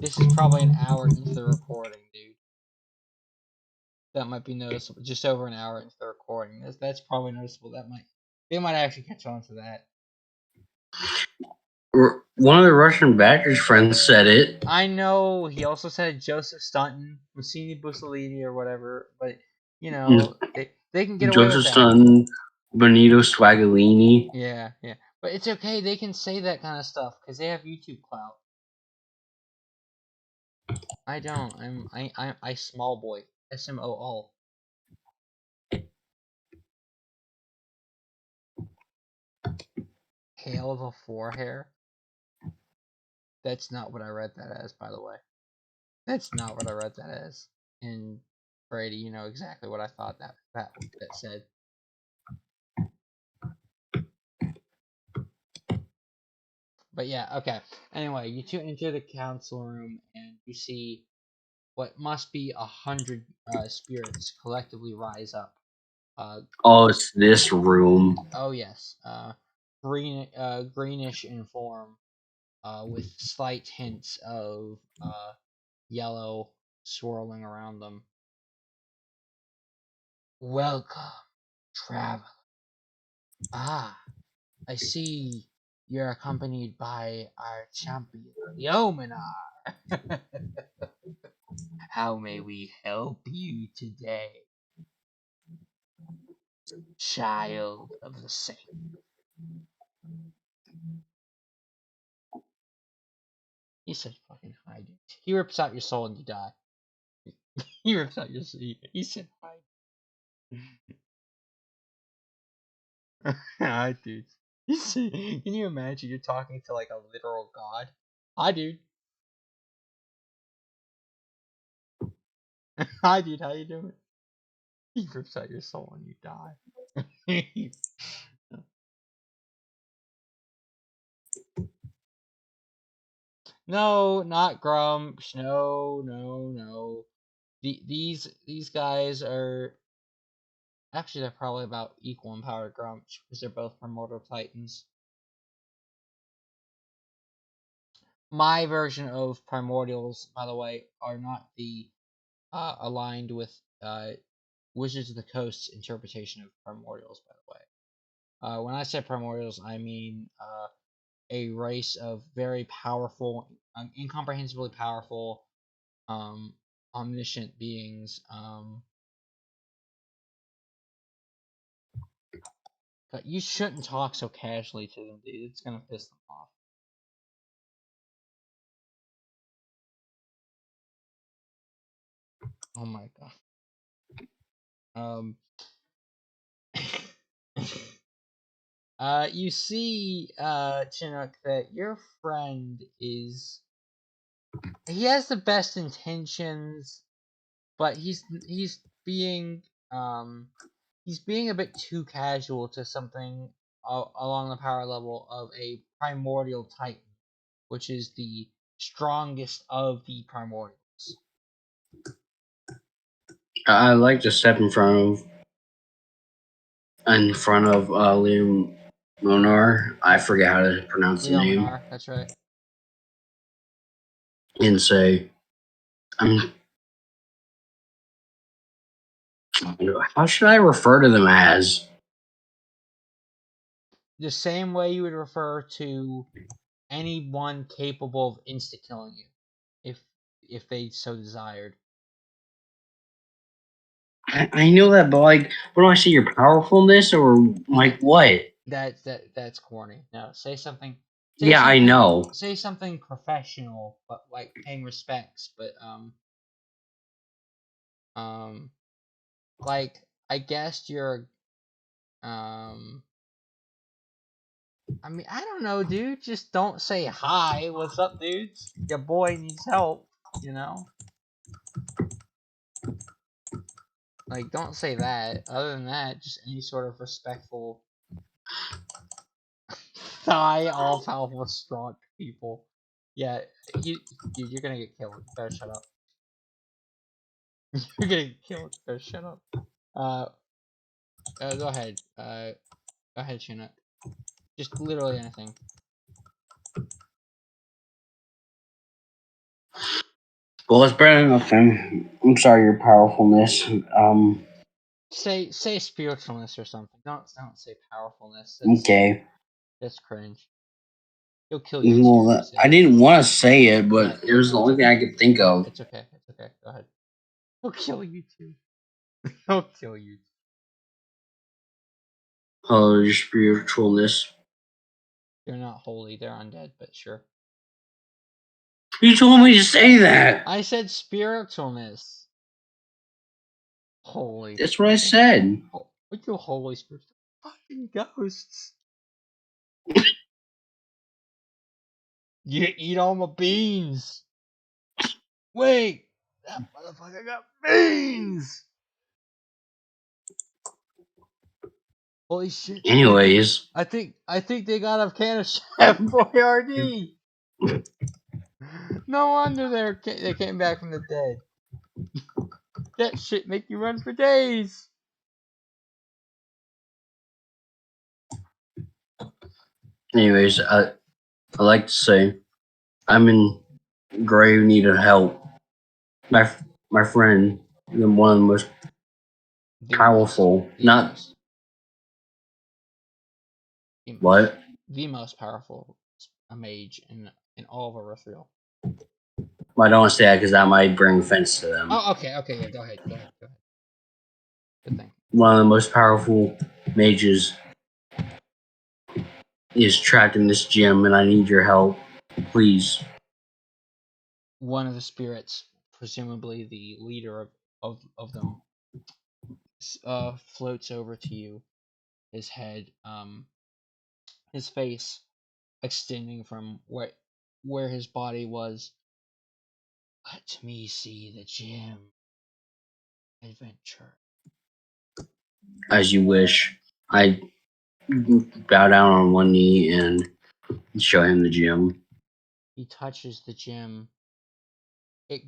This is probably an hour into the recording, dude. That might be noticeable. Just over an hour into the recording. That's probably noticeable. They might actually catch on to that. One of the Russian Badgers friends said it. I know he also said Joseph Staunton, Rossini Bussolini, or whatever, but they can get away with Joseph that. Sutton, Benito Swagolini. Yeah. But it's okay. They can say that kind of stuff because they have YouTube clout. I don't. I small boy. SMOL. Hail of a four hair. That's not what I read that as, by the way. That's not what I read that as. And Brady, you know exactly what I thought that said. But yeah, okay. Anyway, you two enter the council room and you see what must be 100 spirits collectively rise up. Oh, it's this room. Oh yes, greenish in form, with slight hints of yellow swirling around them. Welcome, traveler. Ah, I see you're accompanied by our champion, Leominar. How may we help you today, child of the saint? He said fucking hi, dude. He rips out your soul and you die. He rips out your sleeve. He said hi. Hi, dude. He said, can you imagine you're talking to like a literal god? Hi, dude. Hi, dude. How you doing? He rips out your soul and you die. No, not Grumps. No, no, no. These guys are actually they're probably about equal in power to Grumps because they're both primordial titans. My version of primordials, by the way, are not the aligned with Wizards of the Coast's interpretation of primordials. By the way, when I say primordials, I mean a race of very powerful, incomprehensibly powerful, omniscient beings. But you shouldn't talk so casually to them, dude. It's gonna piss them off. Oh my god. You see, Chinook, that your friend he has the best intentions, but he's being a bit too casual to something along the power level of a primordial titan, which is the strongest of the primordials. I like to step in front of Leominar. I forget how to pronounce the name. Leominar, that's right. And say, how should I refer to them as? The same way you would refer to anyone capable of insta killing you, if they so desired. I know that, but like, what do I say? Your powerfulness or like what? That's corny. No, say something. Yeah, I know. Say something professional, but like paying respects. But like I guess you're I mean, I don't know, dude. Just don't say hi. What's up, dudes? Your boy needs help. You know, like don't say that. Other than that, just any sort of respectful. Hi, all powerful, strong people. Yeah, you're gonna get killed. You better shut up. You're gonna get killed. You better shut up. Uh, go ahead. Go ahead, Chinook. Just literally anything. Well, it's better than nothing. I'm sorry, your powerfulness. Say spiritualness or something. Don't say powerfulness. Okay. That's cringe. He'll kill you too if you Well, say I it. didn't want to say it, but it was the It's only thing okay. I could think of. It's okay. It's okay. Go ahead. He'll kill you too. He'll kill you. Oh, your spiritualness. They're not holy. They're undead. But sure. You told me to say that. I said spiritualness. Holy. That's what I said. What you holy spirits? Fucking ghosts. You eat all my beans. Wait, that motherfucker got beans. Holy shit! Anyways, I think they got a can of Chef Boyardee. No wonder they came back from the dead. That shit make you run for days. I like to say I'm in grave need of help. My friend, one of the most powerful, not what? The most powerful a mage in all of Irithrieal. Well, I don't want to say that because that might bring offense to them. Oh, okay, yeah, go ahead. Good thing. One of the most powerful mages is trapped in this gym, and I need your help, please. One of the spirits, presumably the leader of of them floats over to you. His head, his face extending from where his body was. Let me see the gym. Adventure. As you wish. I bow down on one knee and show him the gym. He touches the gem. It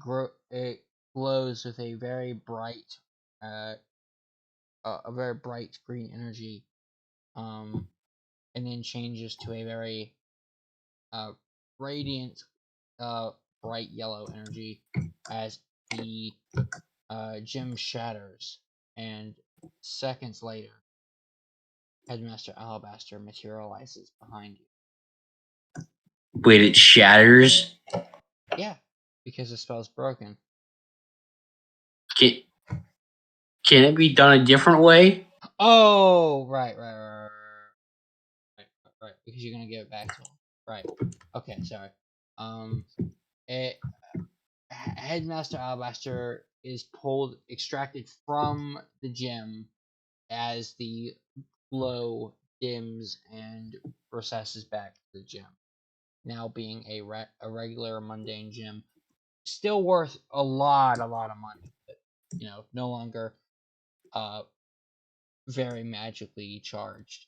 glows with a very bright, a very bright green energy, and then changes to a very radiant, bright yellow energy as the gem shatters, and seconds later, Headmaster Alabaster materializes behind you. Wait, it shatters? Yeah, because the spell's broken. Can, can it be done a different way? Oh, right. Because you're gonna give it back to him. Right. Okay, sorry. It, Headmaster Alabaster is extracted from the gem as the glow dims and recesses back to the gem. Now being a regular mundane gem, still worth a lot of money, but no longer very magically charged.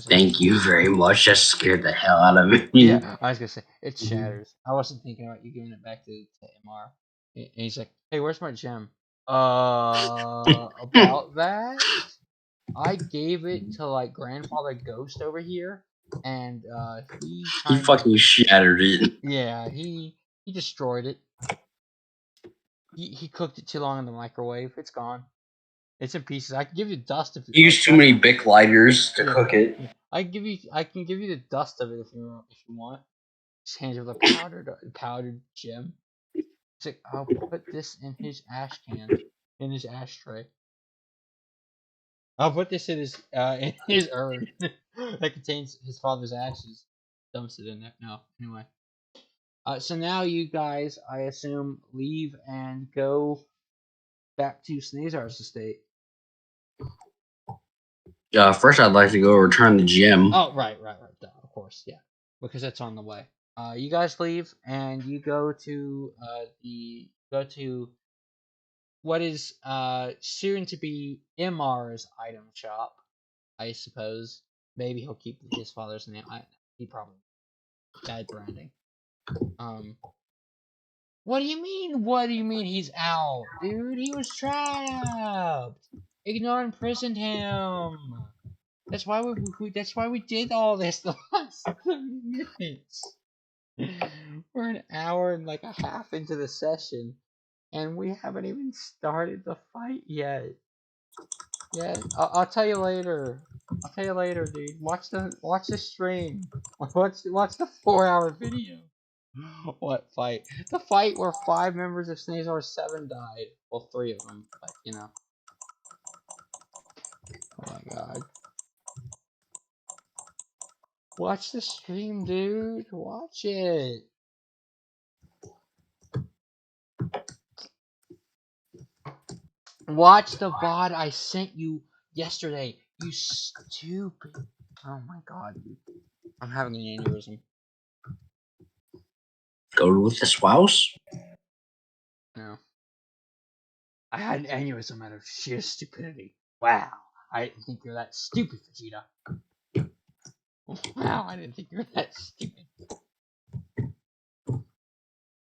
Thank you very much. That scared the hell out of me. Yeah, I was gonna say it shatters. I wasn't thinking about you giving it back to MR. And he's like, "Hey, where's my gem?" About that, I gave it to like Grandfather Ghost over here, and he He kind of fucking shattered it. he destroyed it. He cooked it too long in the microwave. It's gone. It's in pieces. I can give you dust if you He like. used too many Bic lighters to Yeah, cook it. yeah. I can give you the dust of it if you want. Just hands over the powdered gem. It's like, I'll put this in his ash can, in his ashtray. I'll put this in his urn that contains his father's ashes. Dumps it in there. No, anyway. So now you guys, I assume, leave and go back to Snaezar's estate. First, I'd like to go return the gem. Oh, right. Duh, of course, yeah, because that's on the way. You guys leave and you go to what is soon to be MR's item shop, I suppose. Maybe he'll keep his father's name. He probably bad branding. What do you mean? What do you mean he's out, dude? He was trapped. Ignore imprisoned him. That's why we did all this the last 30 minutes. We're an hour and like a half into the session, and we haven't even started the fight yet. Yeah, I'll tell you later. I'll tell you later, dude. Watch the stream. Watch the 4-hour video. What fight? The fight where 5 members of Snaezar 7 died. Well, 3 of them, but Oh my god. Watch the stream, dude. Watch it. Watch the VOD I sent you yesterday. You stupid. Oh my god. I'm having an aneurysm. Go with the spouse? No. I had an aneurysm out of sheer stupidity. Wow. I didn't think you're that stupid, Vegeta. Wow, I didn't think you were that stupid.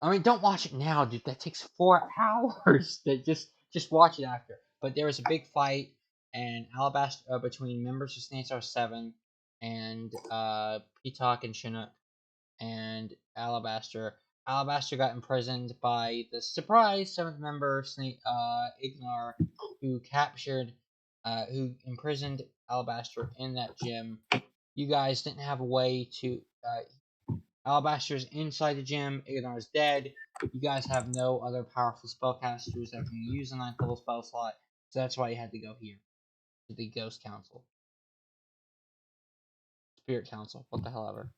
I mean, don't watch it now, dude. That takes 4 hours. Just watch it after. But there was a big fight and Alabaster between members of Snaezar 7 and Peacock and Chinook and Alabaster. Alabaster got imprisoned by the surprise 7th member, Ignar, who imprisoned Alabaster in that gym. You guys didn't have a way to. Alabaster's inside the gym. Ignar's dead. You guys have no other powerful spellcasters that can use the 9th level spell slot, so that's why you had to go here to the Ghost Council, Spirit Council, what the hell ever.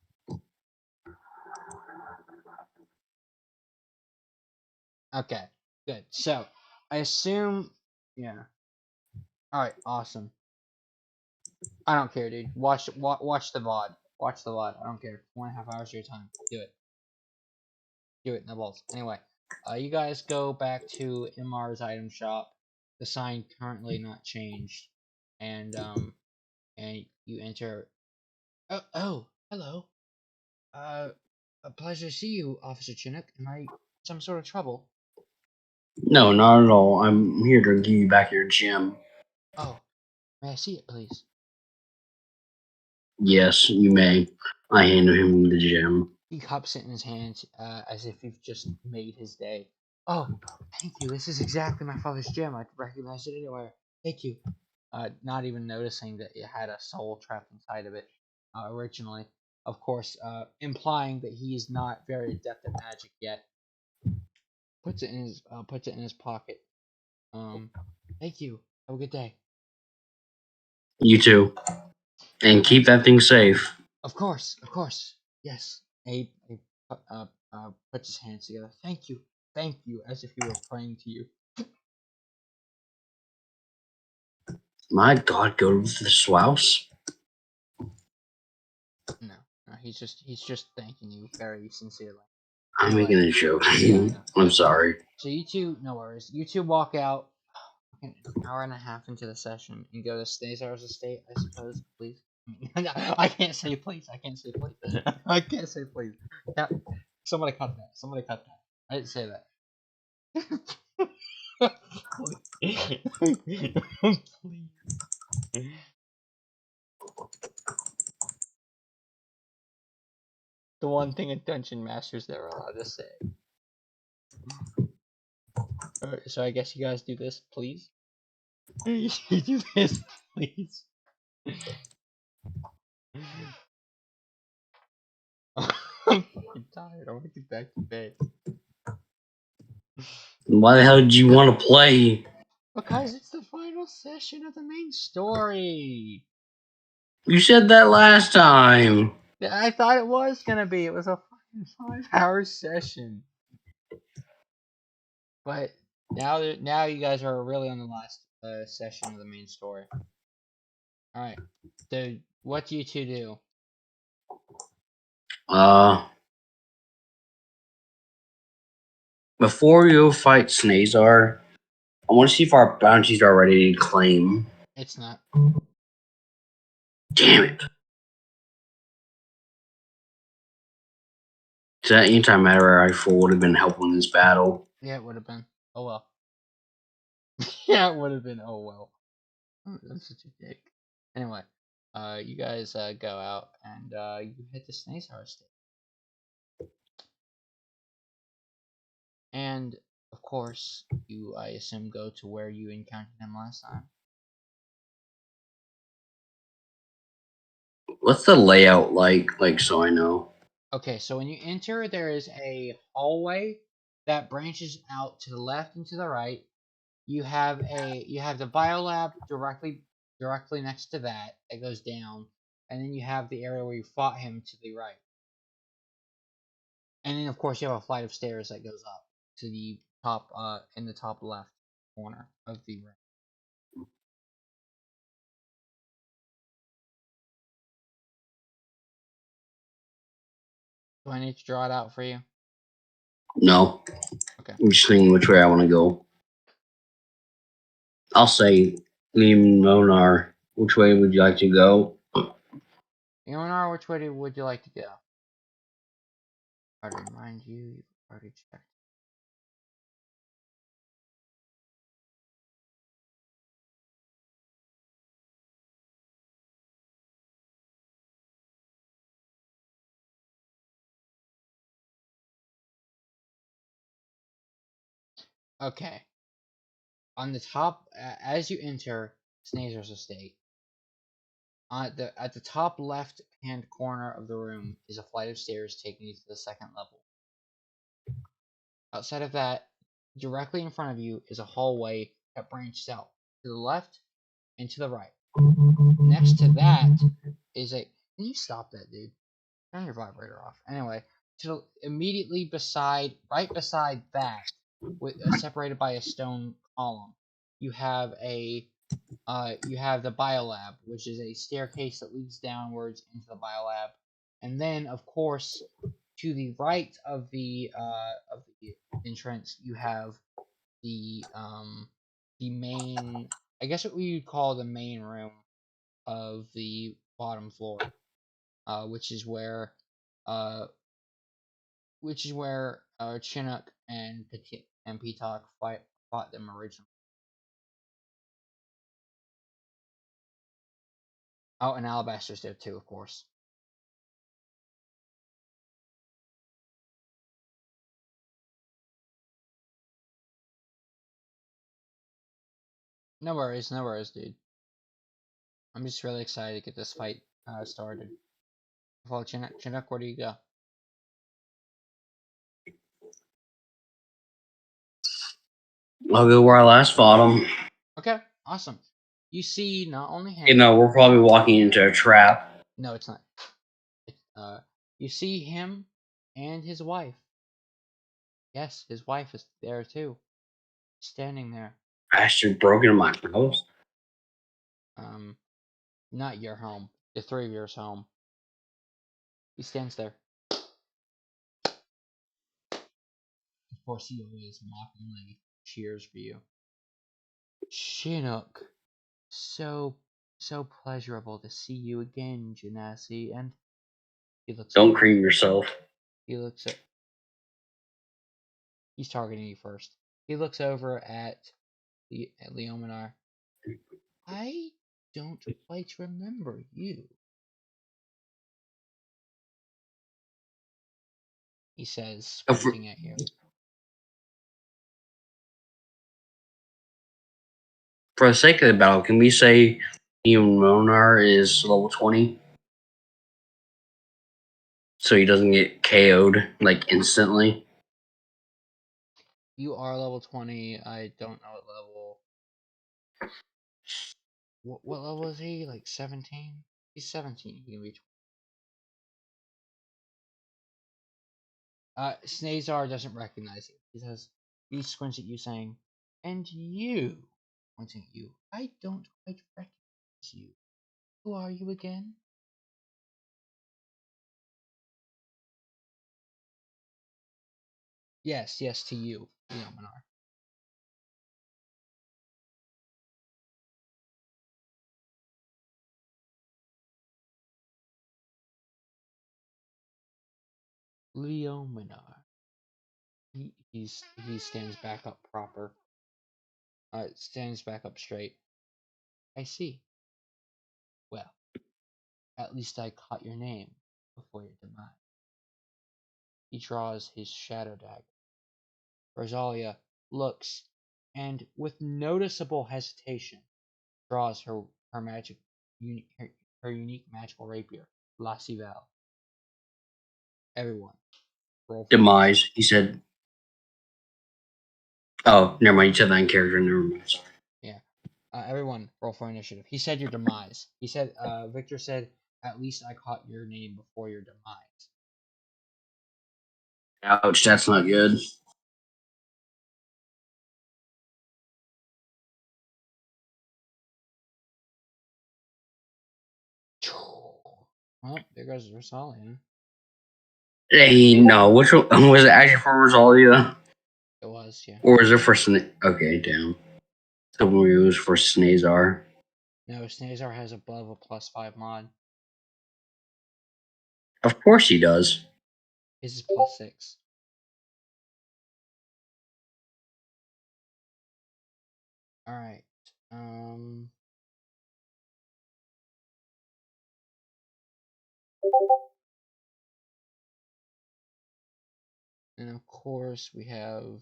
Okay. Good. So, I assume, yeah. All right. Awesome. I don't care, dude. Watch the VOD. Watch the VOD. I don't care. 1.5 hours of your time. Do it. Do it. No balls. Anyway, you guys go back to MR's item shop. The sign currently not changed, and you enter. Oh, hello. A pleasure to see you, Officer Chinook. Am I some sort of trouble? No, not at all. I'm here to give you back your gem. Oh, may I see it, please? Yes, you may. I handed him the gem. He cups it in his hands, as if you've just made his day. Oh, thank you. This is exactly my father's gem. I'd recognize it anywhere. Thank you. Not even noticing that it had a soul trapped inside of it originally. Of course, implying that he is not very adept at magic yet. Puts it in his pocket. Thank you. Have a good day. You too. And keep And that thing safe. of course, yes. Abe puts his hands together. Thank you, as if he were praying to you. My God, go to the Swouse. No, no, he's just thanking you very sincerely. I'm Anyway, making a joke. yeah, I know. I'm So sorry. you two, no worries. You two walk out an hour and a half into the session and go to Snaezar's estate, I suppose. Please. I can't say please. I can't say please. I can't say please. Yeah, somebody cut that. Somebody cut that. I didn't say that. Please. Please. The one thing a dungeon master's never allowed to say. Alright, so I guess you guys do this, please. You do this, please. I'm fucking tired. I want to get back to bed. Why the hell did you want to play? Because it's the final session of the main story. You said that last time. I thought it was gonna be. It was a fucking 5-hour session. But now you guys are really on the last session of the main story. All right. So what do you two do? Before you fight Snaezar, I want to see if our bounties are ready to claim. It's not. Damn it. That antimatter rifle would have been helpful in this battle. Yeah, it would have been. Oh well. Yeah, it would have been. Oh well. Oh, I'm such a dick. Anyway, you guys go out and you head to Snaezar Estate. And of course, you I assume go to where you encountered him last time. What's the layout like? Like, so I know. Okay, so when you enter, there is a hallway that branches out to the left and to the right. You have the biolab directly next to that goes down, and then you have the area where you fought him to the right. And then of course you have a flight of stairs that goes up to the top in the top left corner of the room. Do I need to draw it out for you? No. Okay. I'm just thinking which way I want to go. I'll say, Leominar, which way would you like to go? Irithrieal, which way would you like to go? I to remind you, you've already checked. Okay. On the top, as you enter Snaezar's estate, at the top left hand corner of the room is a flight of stairs taking you to the second level. Outside of that, directly in front of you is a hallway that branches out to the left and to the right. Next to that is a. Can you stop that, dude? Turn your vibrator off. Anyway, immediately right beside that separated by a stone column. You have the biolab, which is a staircase that leads downwards into the biolab, and then, of course, to the right of the entrance, you have the main, I guess what we would call the main room of the bottom floor, which is where Chinook and Peacock fought them originally. Oh, and Alabaster's there too, of course. No worries, dude. I'm just really excited to get this fight started. Well, Chinook, where do you go? I'll go where I last fought him. Okay, awesome. You see not only him. You know, we're probably walking into a trap. No, it's not. You see him and his wife. Yes, his wife is there too, standing there. Bastard broke into my house. Not your home. The three of yours home. He stands there. Of course, he always mockingly cheers for you. Chinook, so pleasurable to see you again, Genasi. And he looks. Don't cream yourself. He looks at. He's targeting you first. He looks over at Leominar. I don't quite remember you, he says, squinting at you. For the sake of the battle, can we say Leominar is level 20? So he doesn't get KO'd, like, instantly? You are level 20. I don't know what level. What level is he? Like 17? He's 17. He can be 20. Snaezar doesn't recognize you. He squints at you, saying, "And you," pointing at you, "I don't quite recognize you. Who are you again?" Yes, to you, Leominar. Leominar. He stands back up proper. Stands back up straight. I see. Well, at least I caught your name before your demise. He draws his shadow dagger. Rosalia looks, and with noticeable hesitation, draws her unique magical rapier, La Civelle. Everyone, roll for Demise, initiative. he said. Oh, never mind. You said that in character. Never mind. Sorry. Yeah. Everyone, roll for initiative. He said your demise. He said, Victor said, at least I caught your name before your demise. Ouch, that's not good. Well, there goes Rosalia. Hey, no. Which one was it? Actually for Rosalia? It was, yeah. Or was it for Okay, damn. The movie was for Snaezar. No, Snaezar has above a +5 mod. Of course he does. His is +6. Alright. And of course we have.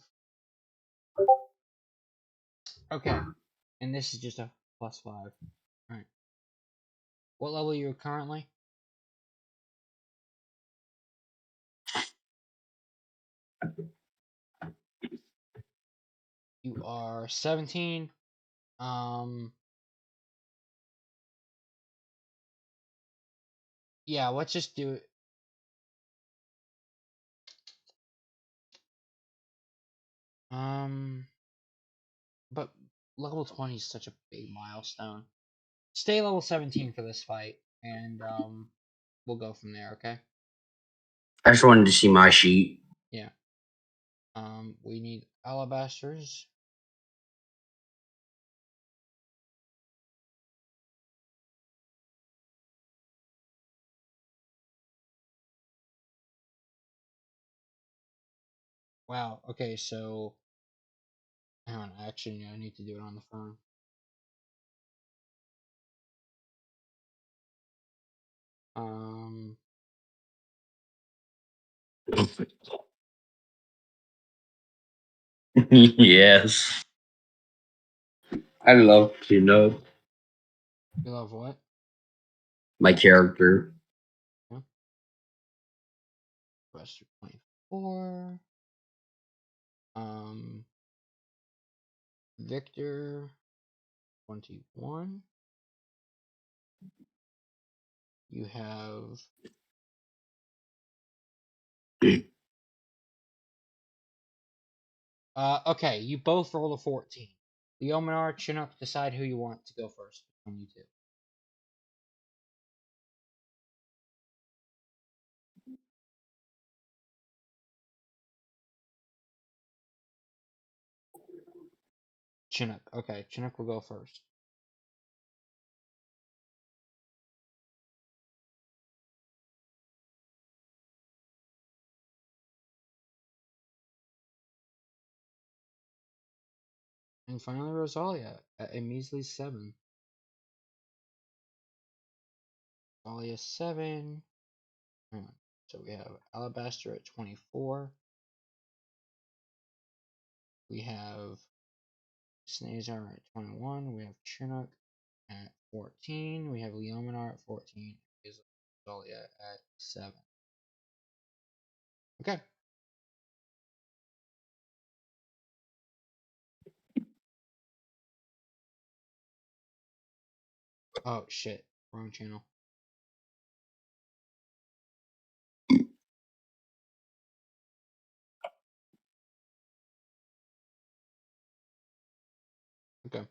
Okay. And this is just a +5. Alright. What level are you currently? You are 17. Yeah, let's just do it. . Um, but level 20 is such a big milestone. Stay level 17 for this fight, and we'll go from there. Okay? I just wanted to see my sheet. Yeah. We need alabasters. Wow. Okay, so hang on. Actually, I need to do it on the phone. Um, Yes. I love Chinook, you love what? my character. Yeah. Buster 24. Um, Victor 21. You have okay, you both roll a 14. Leominar, Chinook, decide who you want to go first between you two. Chinook. Okay, Chinook will go first. And finally, Rosalia at a measly 7. Rosalia 7. Hang on. So we have Alabaster at 24. We have Snaezar at 21. We have Chinook at 14. We have Leominar at 14. Is Rosalia at 7. Okay. Oh shit. Wrong channel. Okay.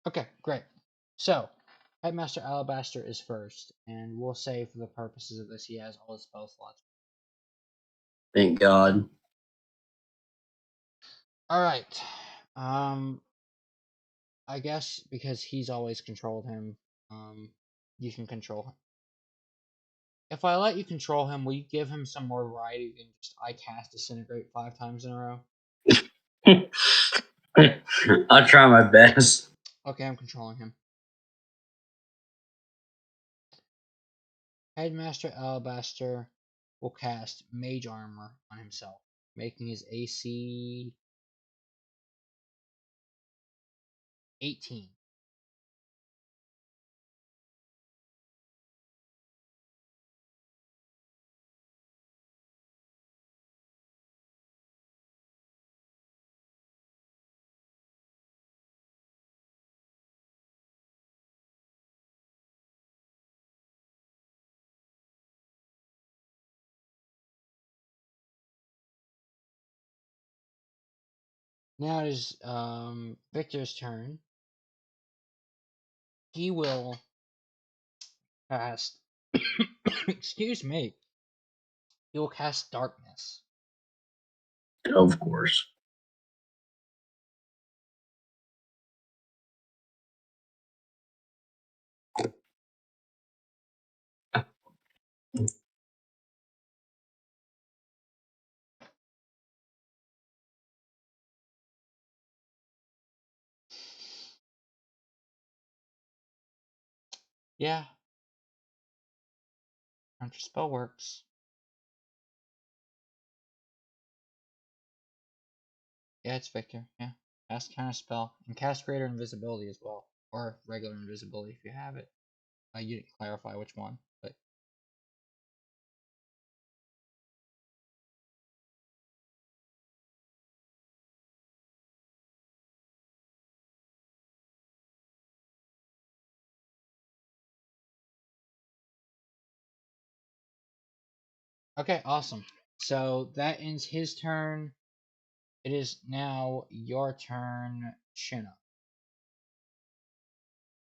Okay, great. So, Headmaster Alabaster is first, and we'll say for the purposes of this, he has all his spell slots. Thank God. Alright. Um, I guess because he's always controlled him, you can control him. If I let you control him, will you give him some more variety than just I cast Disintegrate 5 times in a row? I'll try my best. Okay, I'm controlling him. Headmaster Alabaster will cast Mage Armor on himself, making his AC 18. Now it is Victor's turn. He will cast excuse me. He will cast darkness. Of course. Yeah, counter spell works. Yeah, it's Victor. Yeah. Cast counter spell and cast greater invisibility as well. Or regular invisibility if you have it. You didn't clarify which one, but Okay, awesome. So that ends his turn. It is now your turn, Chinook.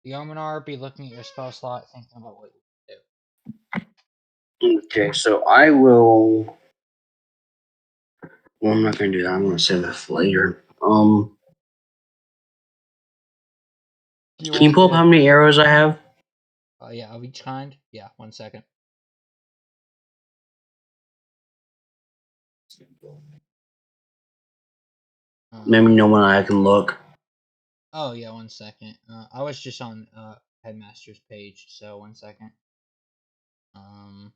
Leominar, be looking at your spell slot, thinking about what you do. Okay, so I will. Well, I'm not gonna do that. I'm gonna save that for later. Do you Can you want pull up to? how many arrows I have? Yeah, of each kind. Yeah, 1 second. Maybe no Um. one I can look. Oh yeah, 1 second. I was just on Headmaster's page, so 1 second. Um.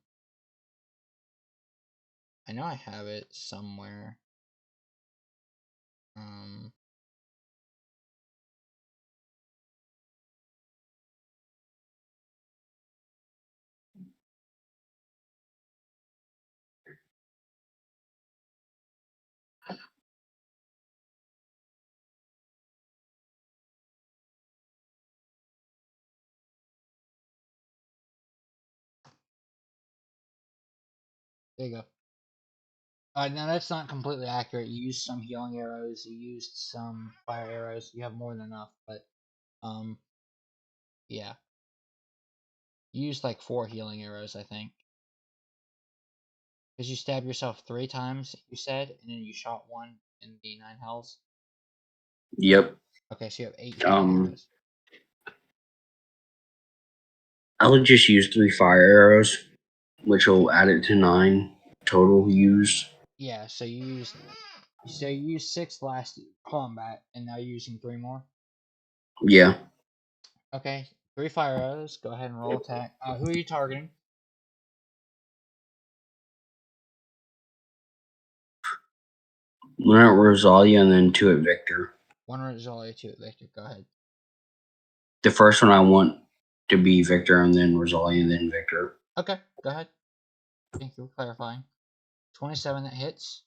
I know I have it somewhere. Um. There you go. Now that's not completely accurate. You used some healing arrows. You used some fire arrows. You have more than enough, but yeah. You used like 4 healing arrows, I think. Because you stabbed yourself 3 times, you said, and then you shot 1 in the 9 hells. Yep. Okay, so you have 8 healing arrows. I would just use 3 fire arrows, which will add it to 9 total used. Yeah, so you used 6 last combat, and now you're using 3 more. Yeah. Okay, 3 fire arrows. Go ahead and roll attack. Who are you targeting? One at Rosalia and then 2 at Victor. 1 Rosalia, 2 at Victor. Go ahead. The first one I want to be Victor and then Rosalia and then Victor. Okay, go ahead. Thank you for clarifying. 27 that hits.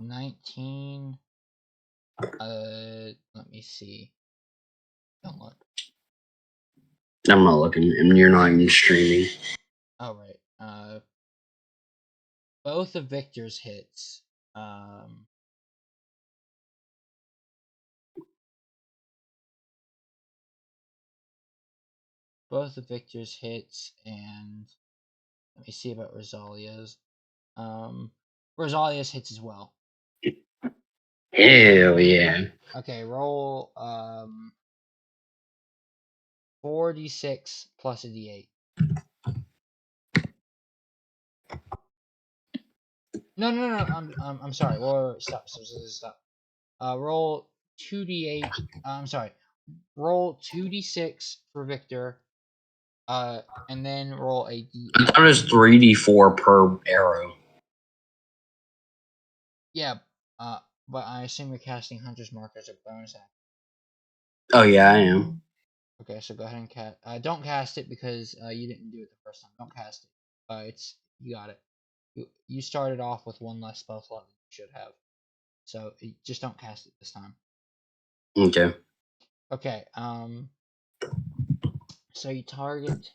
19. Let me see. Don't look. I'm not looking, and you're not even streaming. Oh right. Both of Victor's hits. Both of Victor's hits, and let me see about Rosalia's. Rosalia's hits as well. Hell yeah. Okay, roll 4d6 plus a d8. No. I'm sorry. Whoa, stop. Roll 2d8. I'm sorry. Roll 2d6 for Victor. And then roll a I d8. thought it was 3d4 per arrow. Yeah. But I assume you're casting Hunter's Mark as a bonus action. Oh yeah, I am. Okay, so go ahead and cast. Don't cast it because you didn't do it the first time. Don't cast it. You got it. You started off with 1 less spell slot than you should have. So just don't cast it this time. Okay. Okay. So you target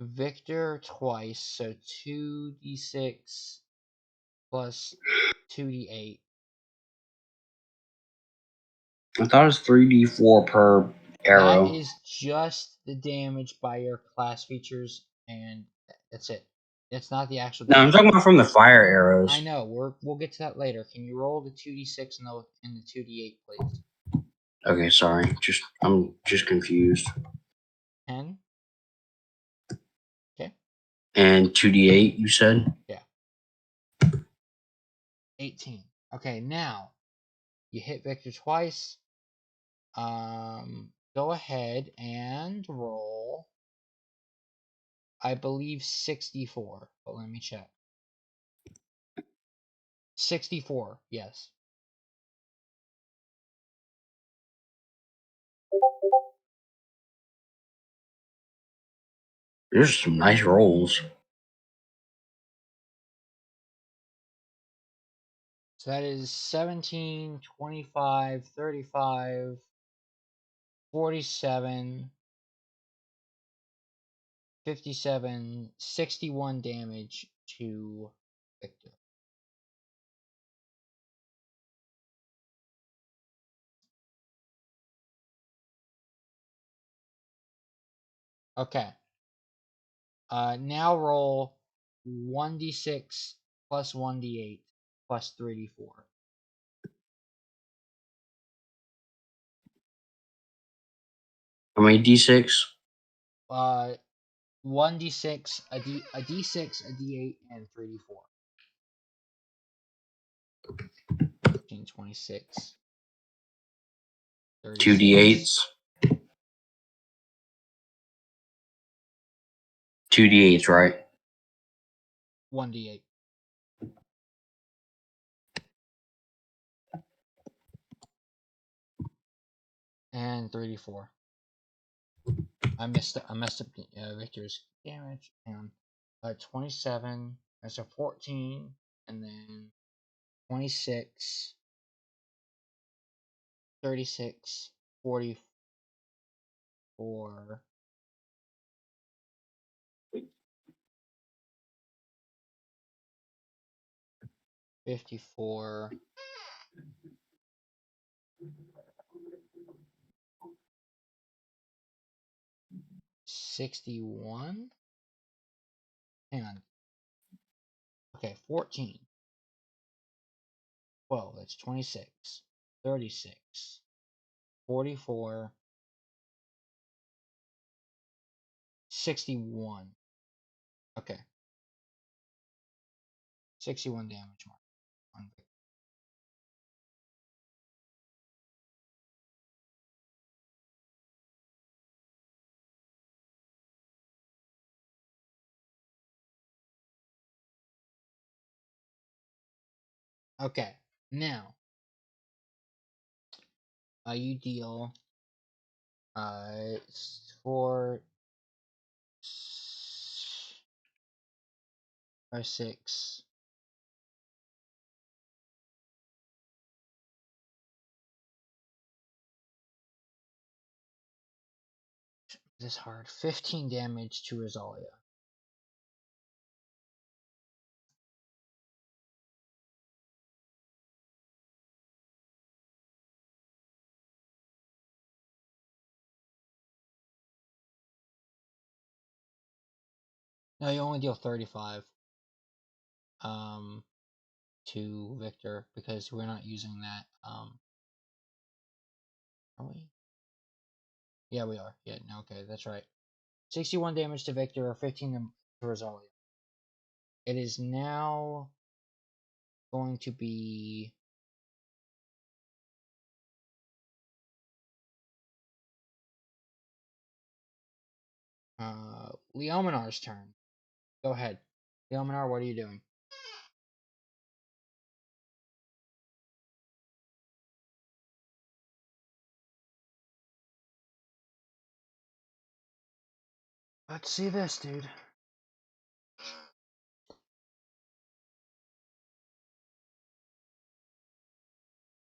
Victor twice. So 2d6 plus 2d8. I thought it was 3d4 per That arrow. is just the damage by your class features, and that's it. It's not the actual No, I'm damage. talking about from the fire arrows. I know. We'll get to that later. Can you roll the 2d6 and the 2d8, please? Okay, sorry. I'm just confused. 10. Okay. And 2d8, you said? Yeah. 18. Okay. Now you hit Victor twice. Go ahead and roll. I believe 64, but let me check. 64. Yes. There's some nice rolls. So that is 17, 25, 35, 47, 57, 61 damage to Victor. Okay. Now roll 1d6 plus 1d8 plus 3d4. How many d6? 1d6, a d6, a d8, and 3d4. 15, 26, 2 36, d8s. 2 d8s, right? 1d8. And 3d4. I messed up Victor's damage. And 27, that's a 14, and then 26, 36, 44, 54, 61. Hang on. Okay, 14. 12, that's 26, 36, 44, 61. Okay. 61 damage mark on Victor. Okay, now you deal 4, 5, 6. This is hard. 15 damage to Rosalia. No, you only deal 35 to Victor because we're not using that. Are we? Yeah, we are. Yeah, no, okay, that's right. 61 damage to Victor, or 15 to Rosalia. It is now going to be Leominar's turn. Go ahead. Leominar, what are you doing? Let's see this, dude.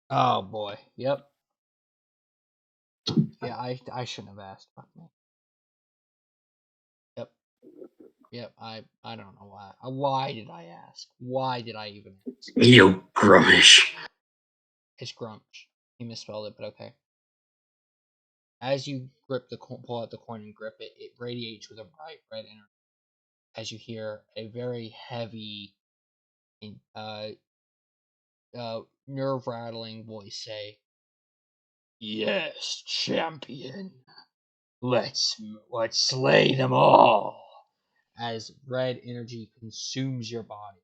Oh boy. Yep. Yeah, I shouldn't have asked. Fuck me. Yep. Yep. I don't know why. Why did I ask? Why did I even ask? You grummish. It's Grumsh. He misspelled it, but okay. As you grip the pull out the coin and grip it, it radiates with a bright red energy. As you hear a very heavy, nerve rattling voice say, "Yes, champion. Let's slay them all." As red energy consumes your body,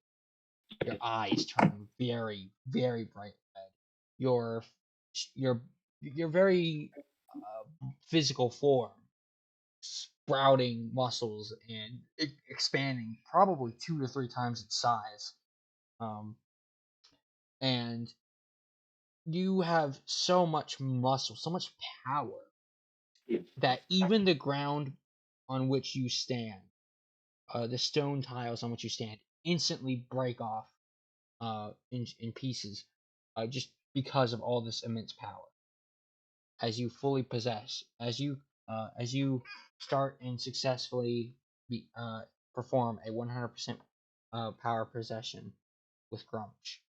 your eyes turn very, very bright red. Your your your very physical form sprouting muscles and expanding probably 2 to 3 times its size. And you have so much muscle, so much power that even the ground on which you stand, the stone tiles on which you stand, instantly break off in pieces, just because of all this immense power. As you fully possess, as you start and successfully perform a 100% power possession with Grumsh.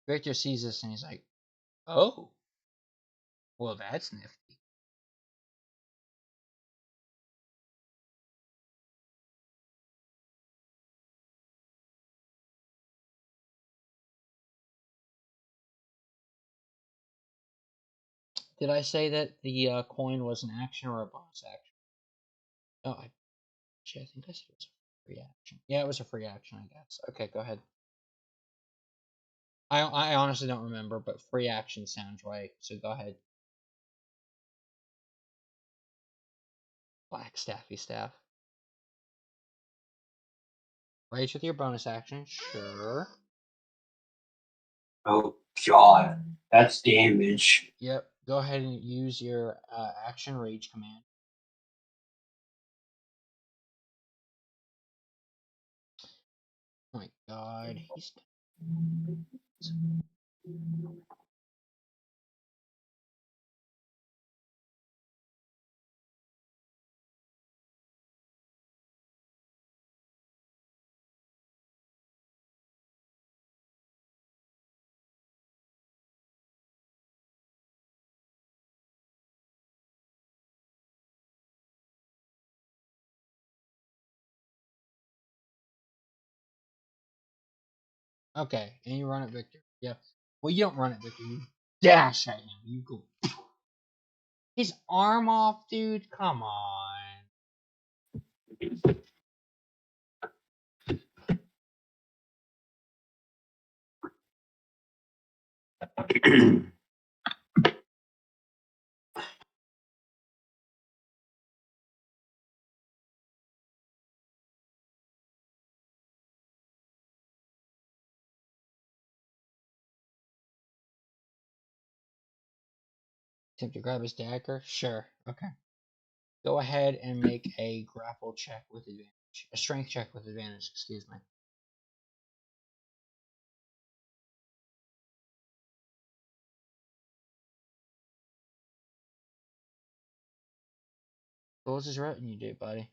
Victor sees this and he's like, "Oh, well, that's nifty." Did I say that the coin was an action or a bonus action? Oh, I think I said it was a free action. Yeah, it was a free action, I guess. Okay, go ahead. I honestly don't remember, but free action sounds right, so go ahead. Black Staffy Staff. Rage with your bonus action, sure. Oh god, that's damage. Yep, go ahead and use your action rage command. Oh my god, he's... Okay, and you run it, Victor. Yeah. Well, you don't run it, Victor. You dash at him. You go... His arm off, dude? Come on. Attempt to grab his dagger? Sure. Okay. Go ahead and make a grapple check with advantage. A strength check with advantage, excuse me. What was his retinue do, buddy?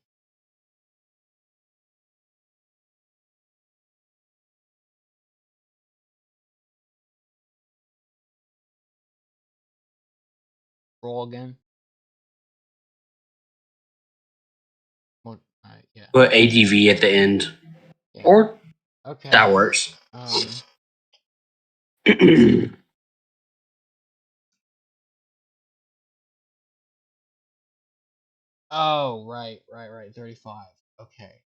Roll again. Well, yeah. Put ADV at the end. Yeah. Or Okay. that works. Oh, right. 35. Okay.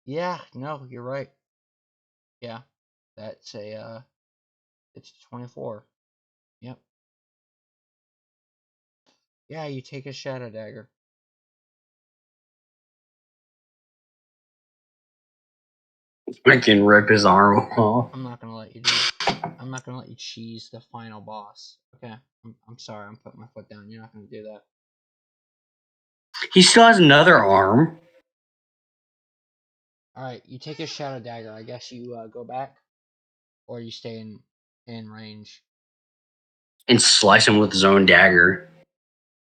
Yeah, no, you're right. Yeah. That's it's 24. Yep. Yeah, you take a shadow dagger. I can rip his arm off. I'm not gonna let you do... I'm not gonna let you cheese the final boss. Okay. I'm sorry, I'm putting my foot down. You're not gonna do that. He still has another arm. Alright, you take a shadow dagger. I guess you go back? Or you stay in range? And slice him with his own dagger.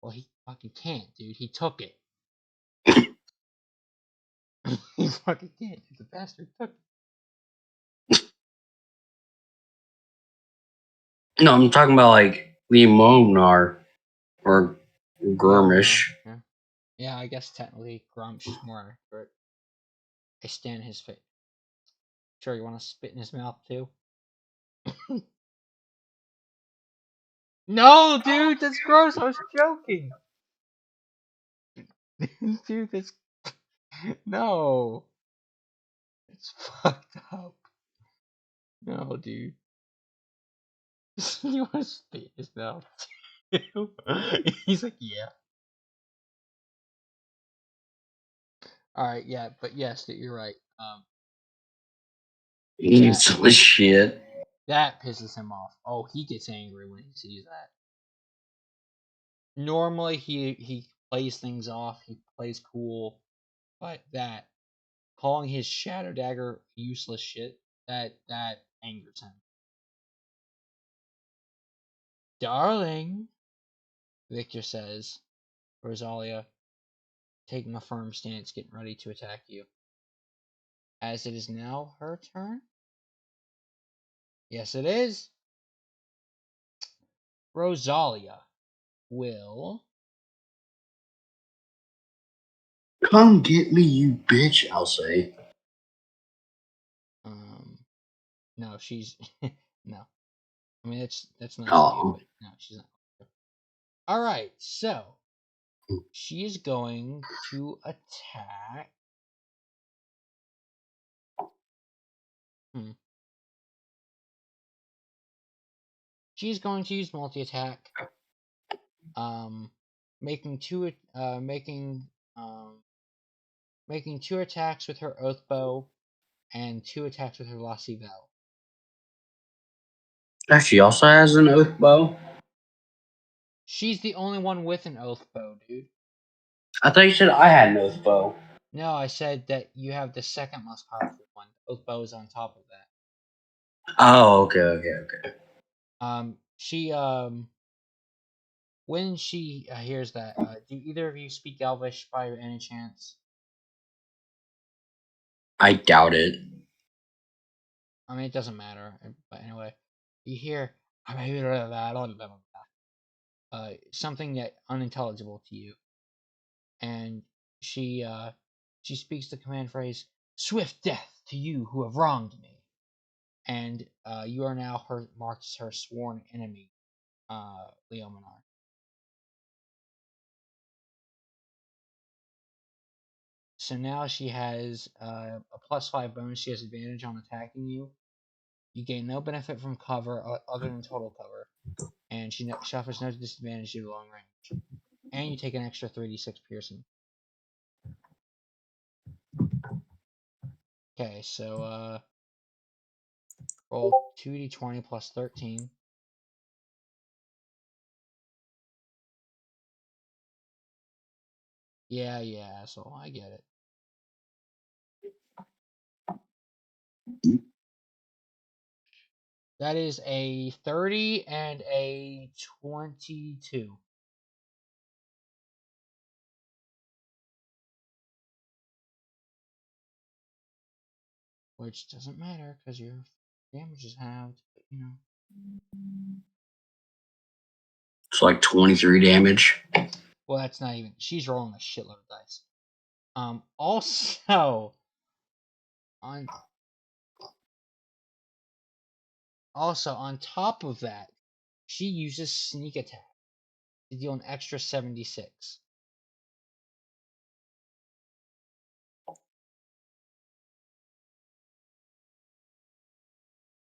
Well, he fucking can't, dude. He took it. He fucking can't. The bastard took it. No, I'm talking about like Leominar or Grimish. Yeah. Yeah, I guess technically Grumsh is more accurate. I stand his fate. Sure, you want to spit in his mouth too? No, dude, that's gross. I was joking. Dude, that's... No. It's fucked up. No, dude. You want to spit in his mouth too? He's like, yeah. Alright, yeah, but yes, you're right. He's full of shit. That pisses him off. Oh, he gets angry when he sees that. Normally he plays things off, he plays cool, but that calling his shadow dagger useless shit, that angers him. Darling, Victor says. Rosalia, taking a firm stance, getting ready to attack you. As it is now her turn. Yes, it is. Rosalia will. Come get me, you bitch, I'll say. No, she's no. I mean, that's nice of you, Oh. but no, she's not. All right, so she is going to attack. She's going to use multi-attack. Making two making 2 attacks with her oath bow and 2 attacks with her lassie bow. She also has an oath bow? She's the only one with an oath bow, dude. I thought you said I had an oath bow. No, I said that you have the second most powerful one. Oath bow is on top of that. Oh, okay. She when she hears that, do either of you speak Elvish by any chance? I doubt it. I mean, it doesn't matter. But anyway, you hear something that unintelligible to you, and she speaks the command phrase, "Swift death to you who have wronged me," and you are now marked as her sworn enemy, Leominar. So now she has a +5 bonus. She has advantage on attacking you. You gain no benefit from cover other than total cover, and she suffers no disadvantage due to long range. And you take an extra 3d6 piercing. Okay, so roll 2d20 plus 13. Yeah, so I get it. That is a 30 and a 22. Which doesn't matter because your damage is halved, but you know. It's like 23 damage. Well, that's not even. She's rolling a shitload of dice. Also on top of that, she uses sneak attack to deal an extra 76.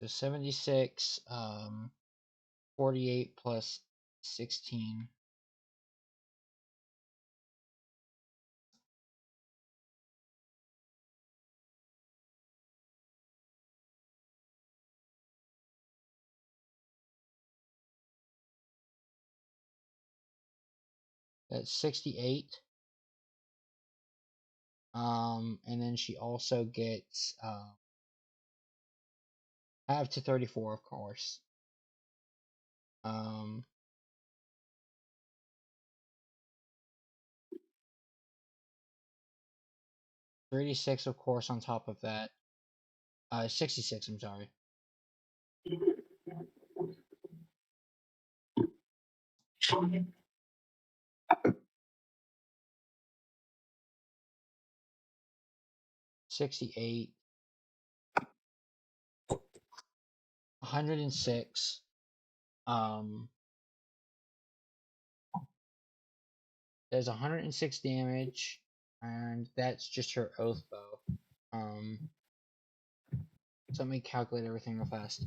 So 76, 48 plus 16. That's 68. And then she also gets half to 34, of course. 36, of course, on top of that. 66, I'm sorry. $68, 106. There's 106 damage, and that's just her oath bow. So let me calculate everything real fast.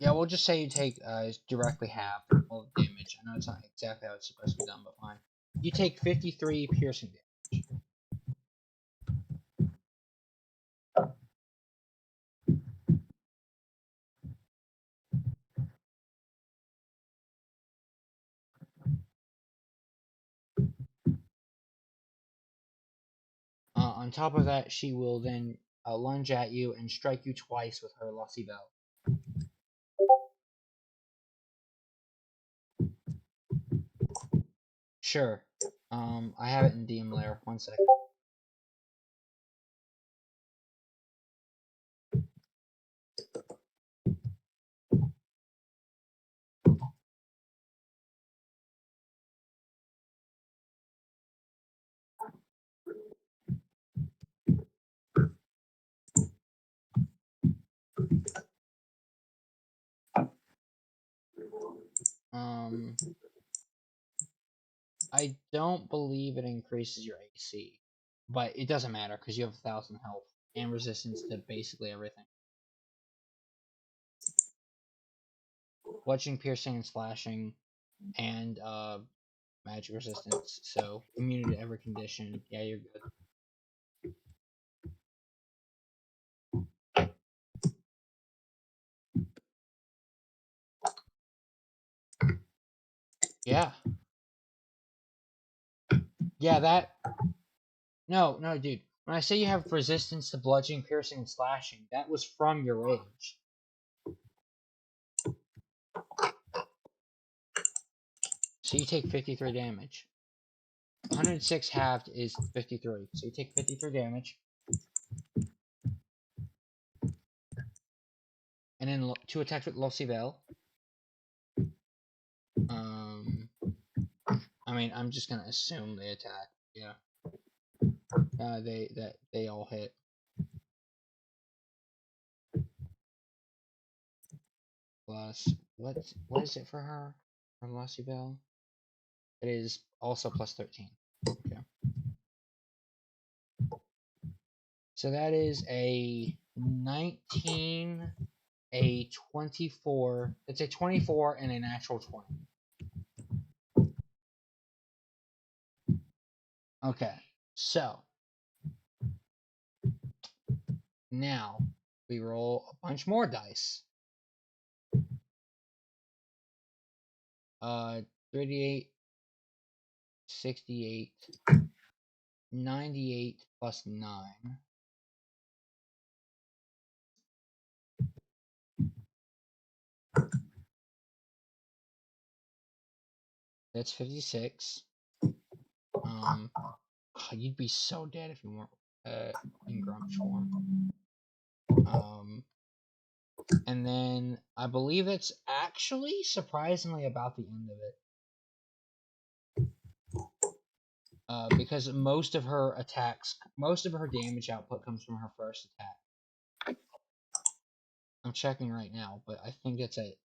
Yeah, we'll just say you take directly half all the damage. I know it's not exactly how it's supposed to be done, but fine. You take 53 piercing damage. On top of that, she will then lunge at you and strike you twice with her Lossy Bell. Sure. I have it in DM layer. 1 second. I don't believe it increases your AC, but it doesn't matter because you have 1,000 health and resistance to basically everything. Bludgeoning, piercing, and slashing, and magic resistance. So immunity to every condition. Yeah, you're good. Yeah. Yeah, that. No, dude. When I say you have resistance to bludgeoning, piercing, and slashing, that was from your rage. So you take 53 damage. 106 halved is 53. So you take 53 damage. And then 2 attacks with Lossy Veil. I mean, I'm just gonna assume they attack. Yeah. They all hit. Plus, what is it for her? For Lossy Veil? It is also plus 13. Okay. So that is a 19, a 24. It's a 24 and a natural 20. Okay, so now we roll a bunch more dice. 38, 68, 98 plus 9. That's 56. You'd be so dead if you weren't in Grumsh form. And then I believe it's actually surprisingly about the end of it. Because most of her damage output comes from her first attack. I'm checking right now, but I think that's it.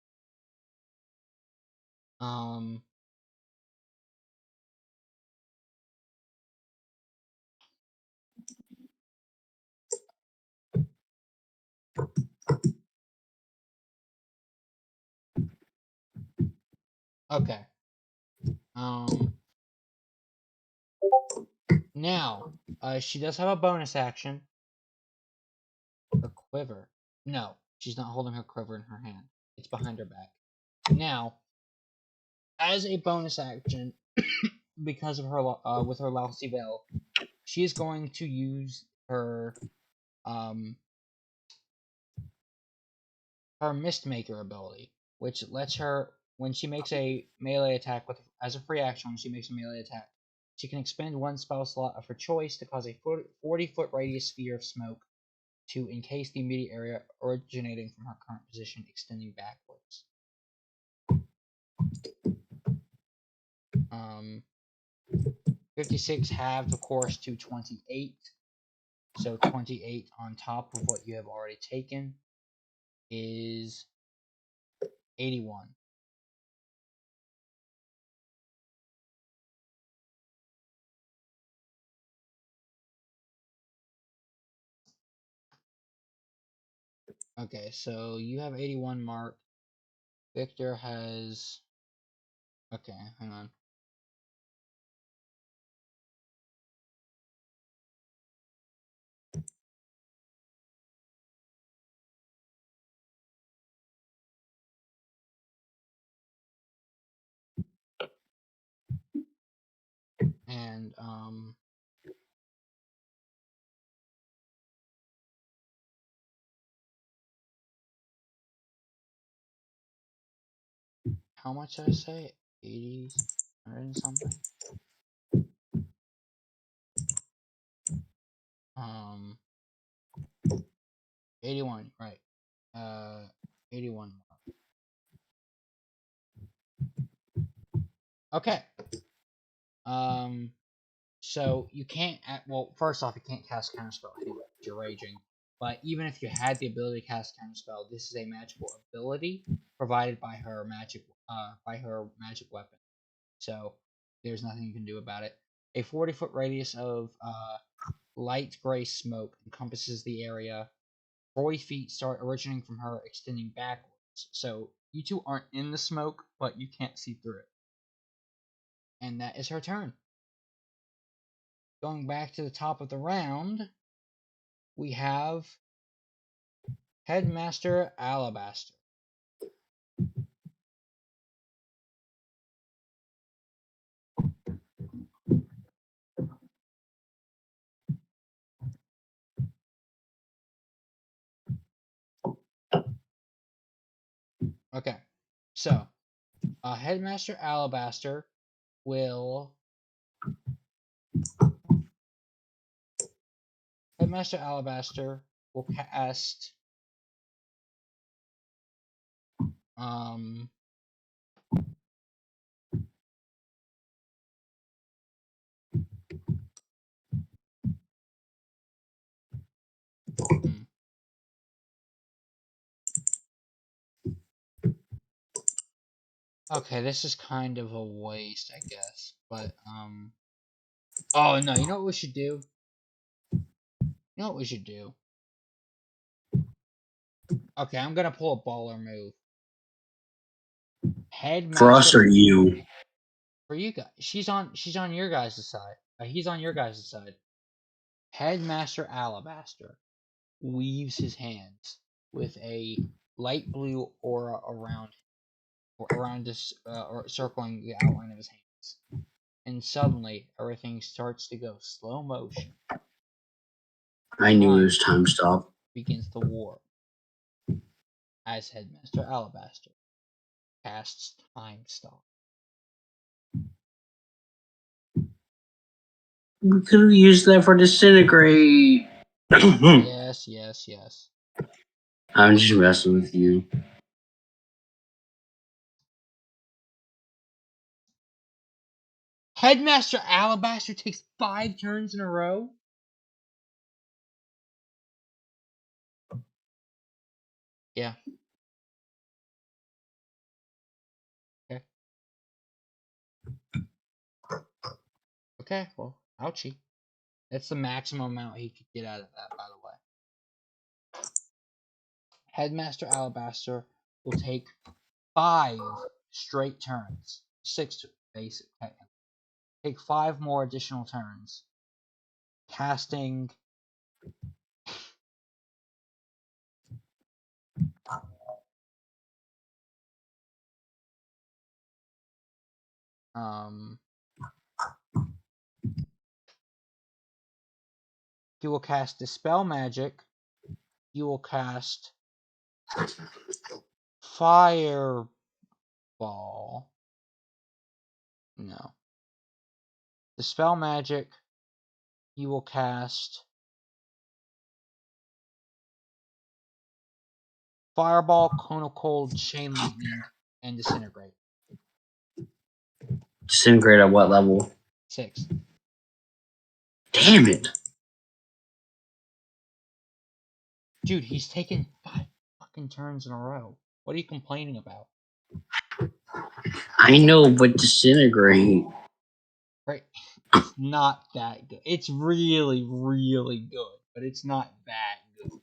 Okay. Now, she does have a bonus action. Her quiver. No, she's not holding her quiver in her hand. It's behind her back. Now, as a bonus action, because of her with her Lousy Veil, she is going to use her her Mistmaker ability, which lets her, when she makes a melee attack as a free action, when she makes a melee attack, she can expend 1 spell slot of her choice to cause a 40-foot radius sphere of smoke to encase the immediate area originating from her current position, extending backwards. 56 halved, of course, to 28. So 28 on top of what you have already taken is 81. Okay, so you have 81 mark. Victor has... Okay, hang on. And, How much did I say? 80, 100 and something? 81, right. 81. Okay. So you can't, well, first off, you can't cast Counterspell if you're raging. But even if you had the ability to cast Counterspell, this is a magical ability provided by her magic weapon. So there's nothing you can do about it. A 40-foot radius of light gray smoke encompasses the area. 40 feet start originating from her, extending backwards. So you two aren't in the smoke, but you can't see through it. And that is her turn. Going back to the top of the round, we have Headmaster Alabaster. Okay, so Headmaster Alabaster will cast okay, this is kind of a waste, I guess. But oh no, you know what we should do? Okay, I'm gonna pull a baller move. For us Headmaster or you? for you guys. She's on your guys' side. He's on your guys' side. Headmaster Alabaster weaves his hands with a light blue aura around this or circling the outline of his hands. And suddenly everything starts to go slow motion. I knew it was time stop. Begins to warp as Headmaster Alabaster casts Time Stop. We could have used that for disintegrate. Yes. I'm just messing with you. Headmaster Alabaster takes 5 turns in a row? Yeah. Okay. Okay, well, ouchie. That's the maximum amount he could get out of that, by the way. Headmaster Alabaster will take 5 straight turns. 6 basic, technically. Take 5 more additional turns. Casting he will cast Dispel Magic. He will cast Fireball. No. Dispel Magic. He will cast Fireball, Cone of Cold, Chain Lightning, and Disintegrate. Disintegrate at what level? 6. Damn it. Dude, he's taken 5 fucking turns in a row. What are you complaining about? I know, but disintegrate. Right? It's not that good. It's really, really good, but it's not that good.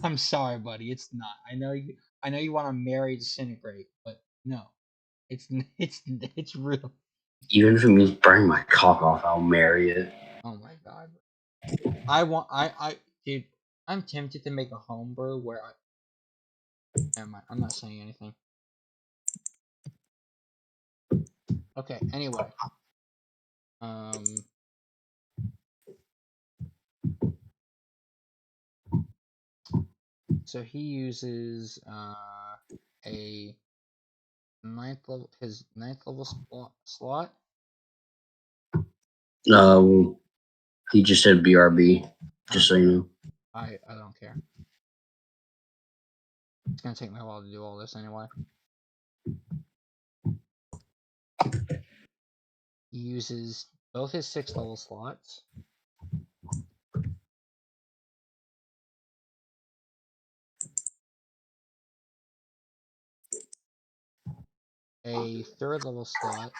I'm sorry, buddy. It's not. I know you want to marry Disintegrate, but no. It's real. Even if it means burning my cock off, I'll marry it. Oh my god. Dude, I'm tempted to make a homebrew where never mind, I'm not saying anything. Okay, anyway. So he uses a his ninth level slot. He just said BRB, just so you know. I don't care. It's gonna take me a while to do all this anyway. He uses both his 6th level slots. A 3rd level slot.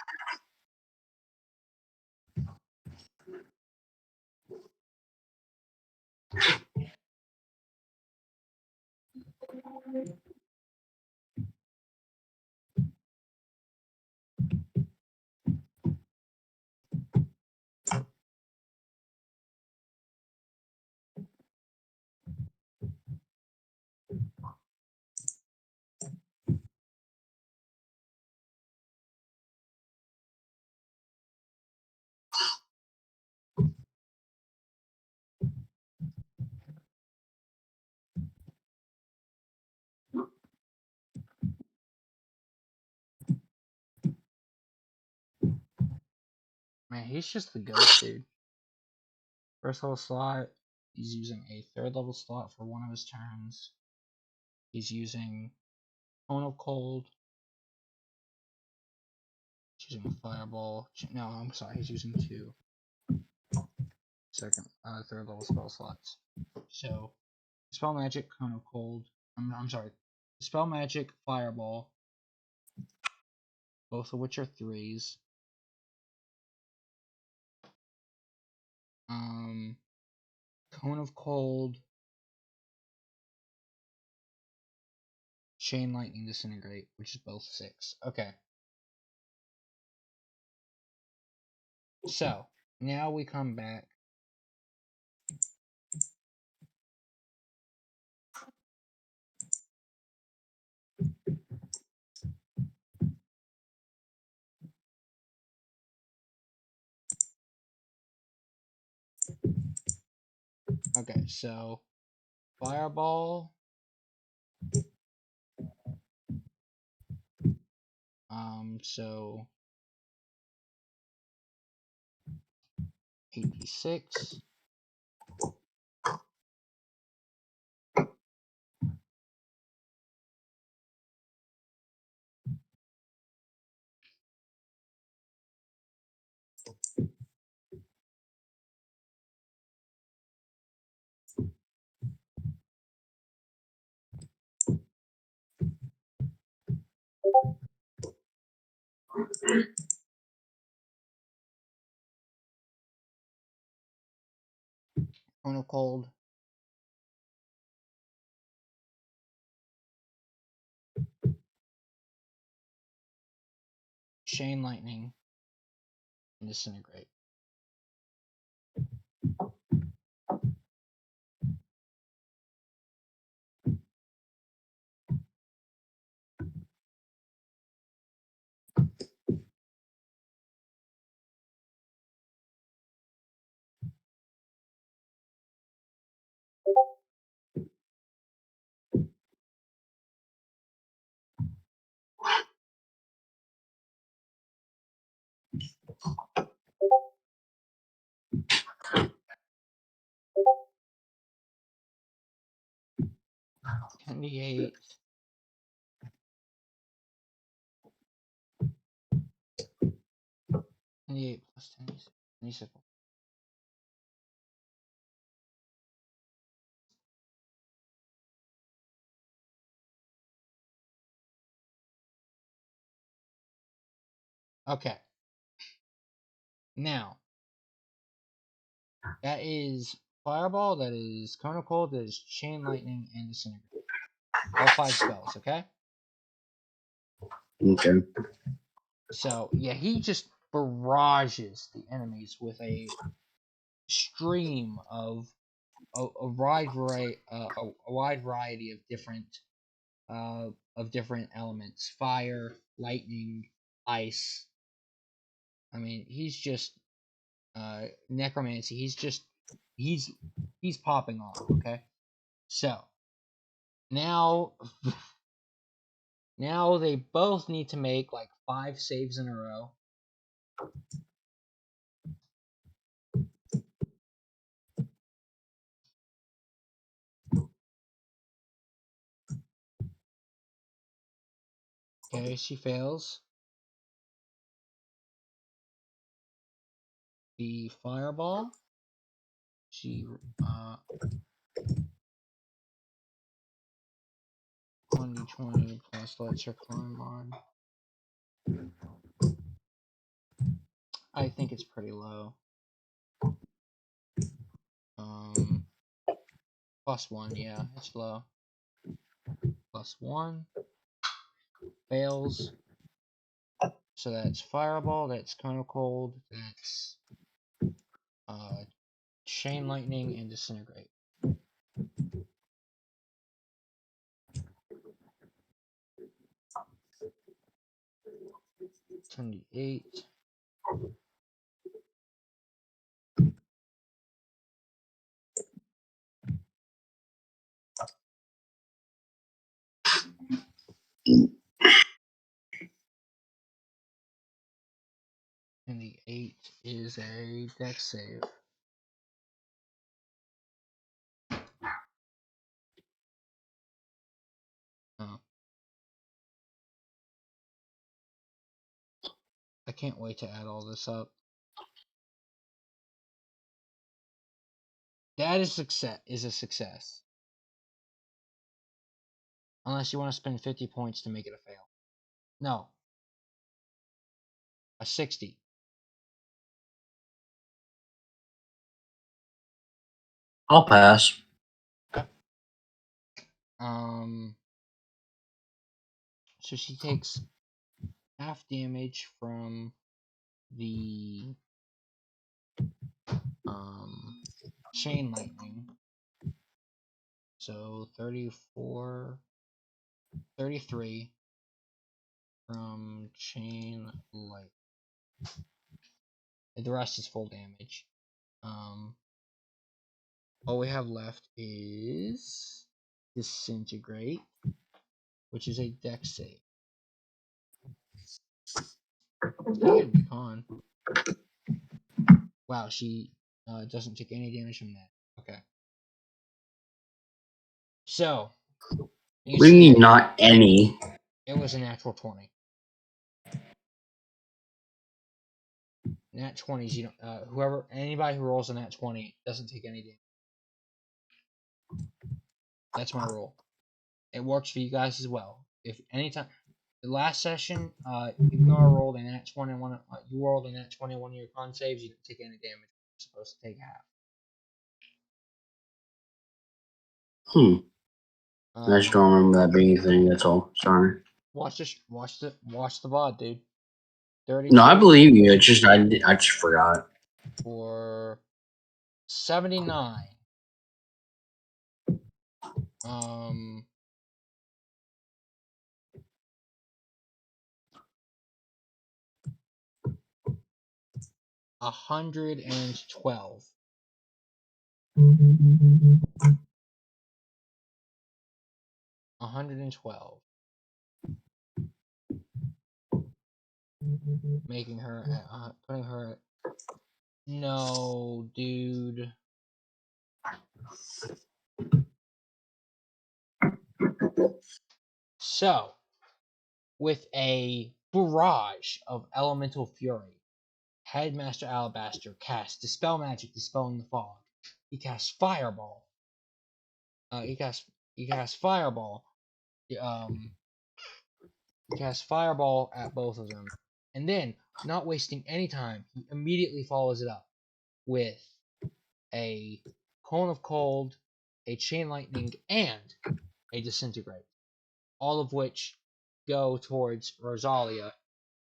Man, he's just the goat, dude. 1st level slot. He's using a 3rd level slot for one of his turns. He's using Cone of Cold. He's using a Fireball. No, I'm sorry. He's using 2 3rd level spell slots. So, Spell Magic, Cone of Cold. I'm sorry. Spell Magic, Fireball. Both of which are 3s. Cone of Cold. Chain Lightning, Disintegrate, which is both 6. Okay. So, now we come back. Okay, so Fireball. So 86. Cone of Cold. Chain Lightning. And Disintegrate. $28. 28 plus 10 is 26. Okay. Now, that is Fireball, that is Cone of Cold, that is Chain Lightning, and Disintegrate. All 5 spells, okay? Okay. So, yeah, he just barrages the enemies with a stream of a wide variety of different elements: fire, lightning, ice. I mean, he's just necromancy. He's popping off. Okay, so Now, now they both need to make like 5 saves in a row. Okay, she fails. The fireball. She 1d20 plus let's her climb on. I think it's pretty low. +1, yeah, it's low. +1. Fails. So that's fireball, that's cone of cold, that's chain lightning and disintegrate. 28. And the 8 is a dex save. Oh. I can't wait to add all this up. That is a success. Unless you want to spend 50 points to make it a fail. No. A 60. I'll pass. So she takes half damage from the chain lightning. So 34, 33 from chain light. The rest is full damage. All we have left is disintegrate, which is a dex save. Can you get a recon? Wow, she doesn't take any damage from that. Okay. So, you What do you see mean, not any? it was a natural 20. Nat 20s, you don't, anybody who rolls a nat 20 doesn't take any damage. That's my rule. It works for you guys as well. If anytime, the last session, if you are rolled a nat 20 on one, you rolled a nat 20 on one of your con saves, you didn't take any damage. You're supposed to take half. I just don't remember that being a thing. That's all. Sorry. Watch the VOD, dude. 32. No, I believe you. It's just I just forgot. For 79. 112. 112. Making her at, putting her at, no, dude. So, with a barrage of elemental fury, Headmaster Alabaster casts Dispel Magic, dispelling the fog. He casts Fireball. He casts Fireball. He casts Fireball at both of them, and then, not wasting any time, he immediately follows it up with a Cone of Cold, a Chain Lightning, and a Disintegrate, all of which go towards Rosalia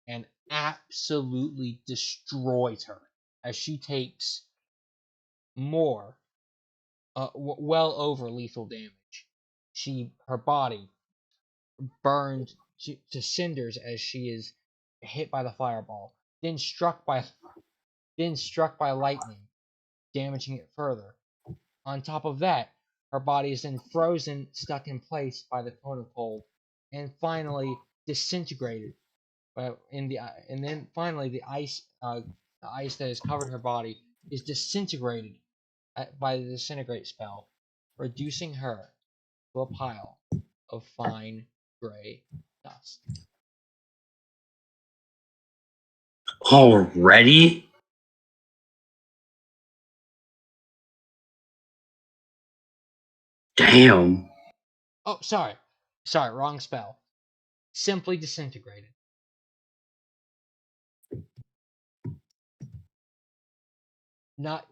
and absolutely destroys her as she takes more, well over lethal damage. Her body burned to cinders as she is hit by the fireball, then struck by lightning, damaging it further. On top of that, Her body is then frozen, stuck in place by the cone of cold, and finally disintegrated. And then finally the ice that has covered her body is disintegrated by the disintegrate spell, reducing her to a pile of fine gray dust. Already? Damn. Oh, sorry, wrong spell. Simply disintegrated. Not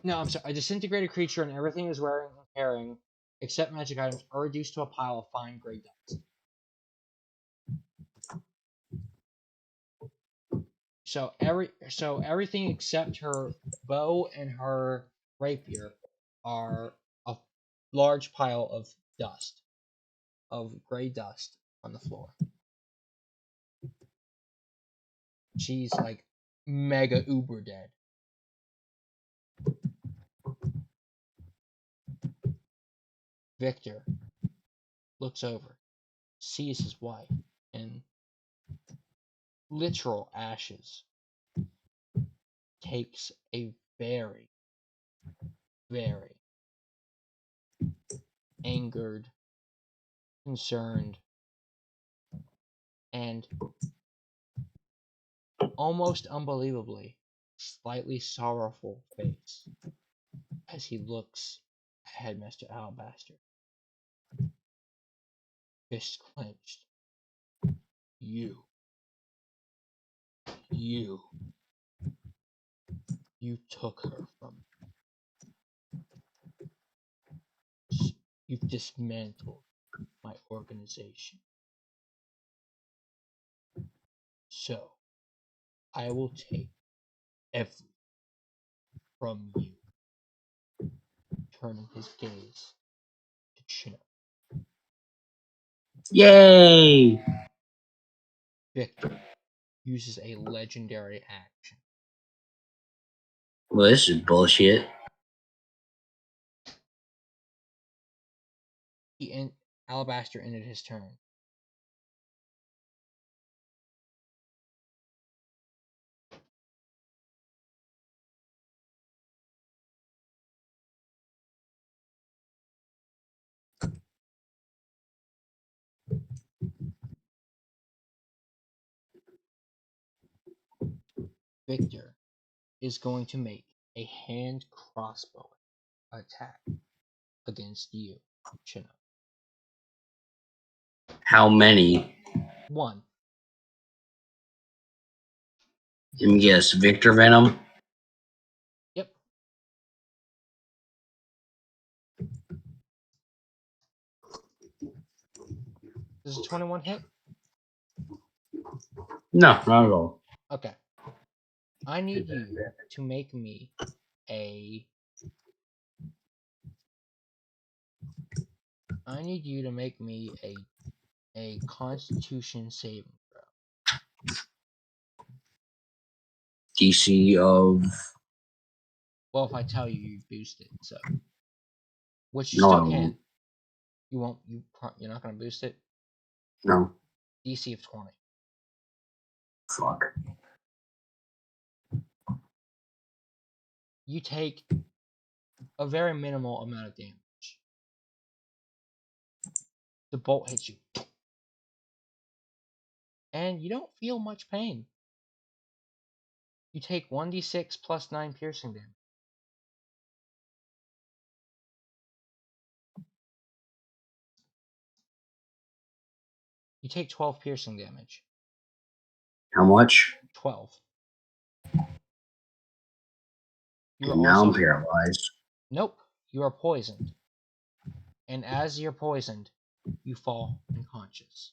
No, I'm sorry. A disintegrated creature and everything is wearing and carrying, except magic items, are reduced to a pile of fine gray dust. So everything except her bow and her rapier are a large pile of dust, of gray dust on the floor. She's like mega uber dead. Victor looks over, sees his wife in literal ashes, takes a very, very angered, concerned, and almost unbelievably slightly sorrowful face as he looks at Headmaster Alabaster. Fists clenched. You. You. You took her from me. You've dismantled my organization. So, I will take everything from you. Turning his gaze to Chinook. Yay! Victor uses a legendary action. Well, this is bullshit. Alabaster ended his turn. Victor is going to make a hand crossbow attack against you, Chinook. How many? 1. Let me guess. Victor Venom? Yep. Does a 21 hit? No, not at all. Okay. I need you to make me a. I need you to make me a Constitution saving throw. DC of. Well, if I tell you, you boost it. So, which you No, I still can. won't. You won't. You're not going to boost it. No. DC of 20. Fuck. You take a very minimal amount of damage. The bolt hits you, and you don't feel much pain. You take 1d6 plus 9 piercing damage. You take 12 piercing damage. How much? 12. You are And now I'm also. paralyzed. Nope. You are poisoned. And as you're poisoned, you fall unconscious.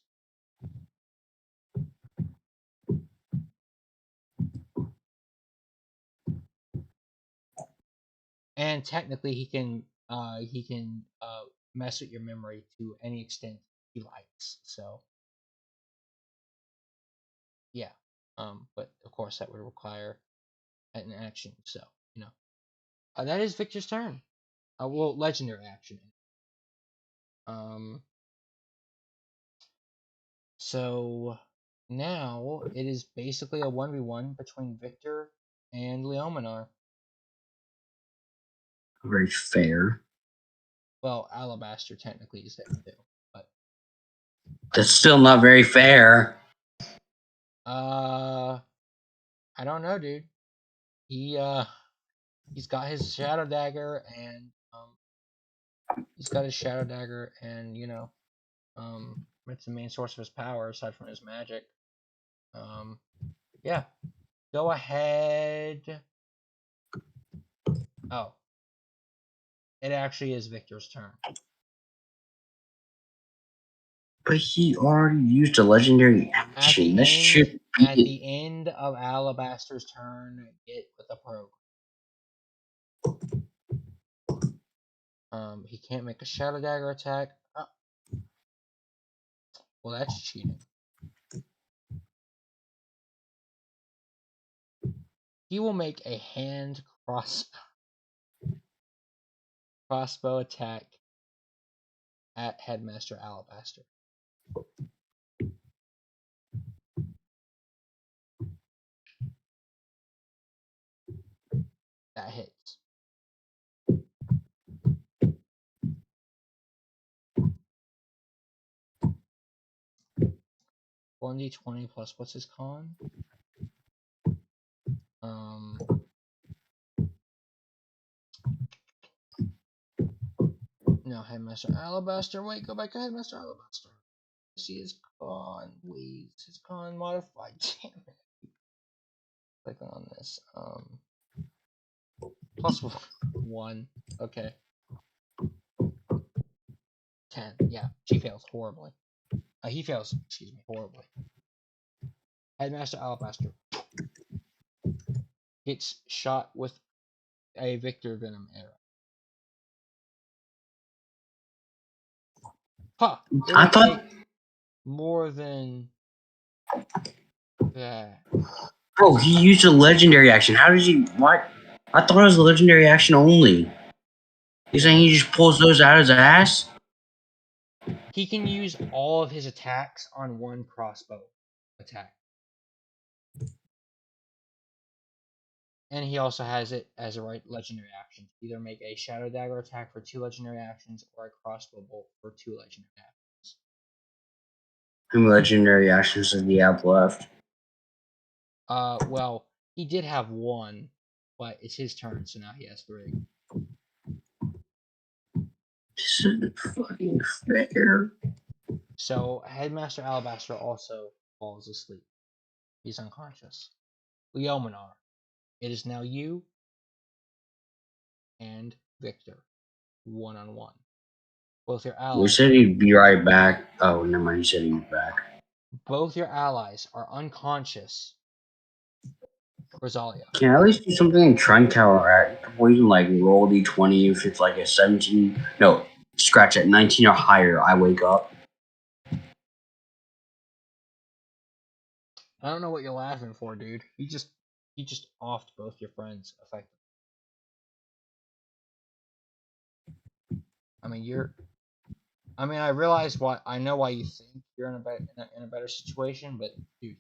And technically, he can mess with your memory to any extent he likes. So, yeah. But of course, that would require an action. So, That is Victor's turn. Well, legendary action. So now it is basically a 1v1 between Victor and Leominar. Very fair. Well, Alabaster technically is there too, but That's still not very fair. I don't know, dude. He's got his shadow dagger and it's the main source of his power aside from his magic. Yeah. Go ahead. Oh. It actually is Victor's turn. But he already used a legendary action. That should be at the end of Alabaster's turn, get with the program. He can't make a Shadow Dagger attack. Oh. Well, that's cheating. He will make a hand crossbow attack at Headmaster Alabaster. That hits. One d20 plus what's his con? No, Headmaster Alabaster. Wait, go back to Headmaster Alabaster. See his con. Please, his con modified. Damn it. Clicking on this. Plus 1. Okay. 10. Yeah, she fails horribly. He fails, excuse me, horribly. Headmaster Alabaster gets shot with a Victor Venom arrow. Huh! I thought more than that. Bro, he used a legendary action. How did he? What? I thought it was a legendary action only. You're saying he just pulls those out of his ass? He can use all of his attacks on one crossbow attack. And he also has it as a legendary action. Either make a Shadow Dagger attack for 2 legendary actions or a crossbow bolt for 2 legendary actions. How many legendary actions does he have left? Well, he did have 1, but it's his turn, so now he has 3. This isn't fucking fair. So Headmaster Alabaster also falls asleep. He's unconscious. Leominar, it is now you and Victor, 1-on-1. Both your allies. We said he'd be right back. Oh, never mind. He said he'd be back. Both your allies are unconscious. Rosalia. Can I at least do something and try and counteract? Or even like roll d20 if it's like a 17. No, scratch at 19 or higher. I wake up. I don't know what you're laughing for, dude. He just offed both your friends effectively. I realize why. I know why you think you're in a better situation, but dude,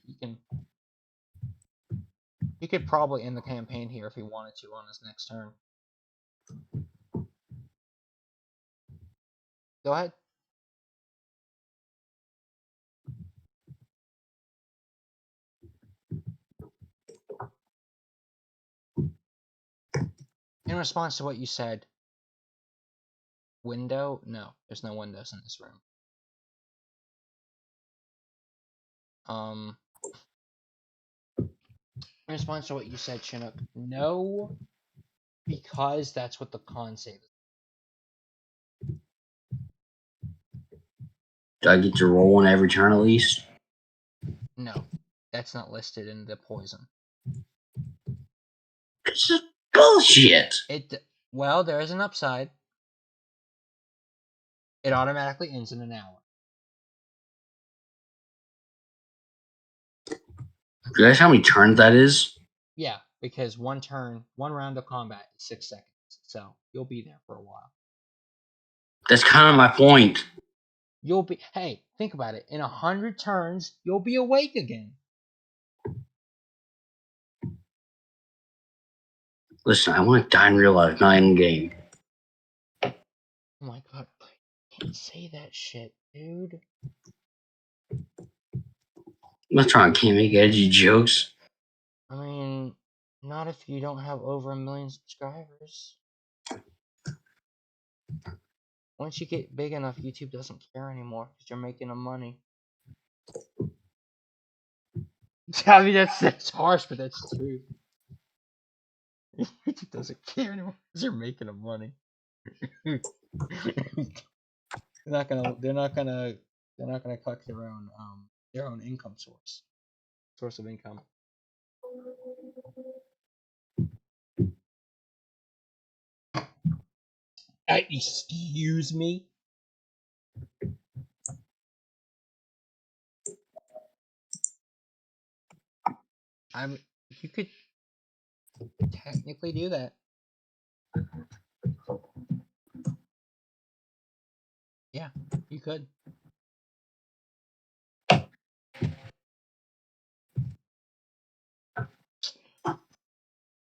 he could probably end the campaign here if he wanted to on his next turn. Go ahead. In response to what you said, window? No, there's no windows in this room. In response to what you said, Chinook, no, because that's what the con save is. Do I get to roll one every turn at least? No, that's not listed in the poison. This is bullshit. Well, there is an upside. It automatically ends in an hour. Do you guys know how many turns that is? Yeah, because one round of combat is 6 seconds. turns, so you'll be there for a while. That's kind of my point. You'll be. Hey, think about it. In 100 turns, you'll be awake again. Listen, I want to die in real life, not in game. Oh my god, I can't say that shit, dude. I'm not trying to make edgy jokes. I mean, not if you don't have over 1 million subscribers. Once you get big enough, YouTube doesn't care anymore because you're making them money. I mean, that's harsh, but that's true. YouTube doesn't care anymore because you're making them money. they're not gonna collect their own income source of income. Excuse me. You could technically do that. Yeah, you could.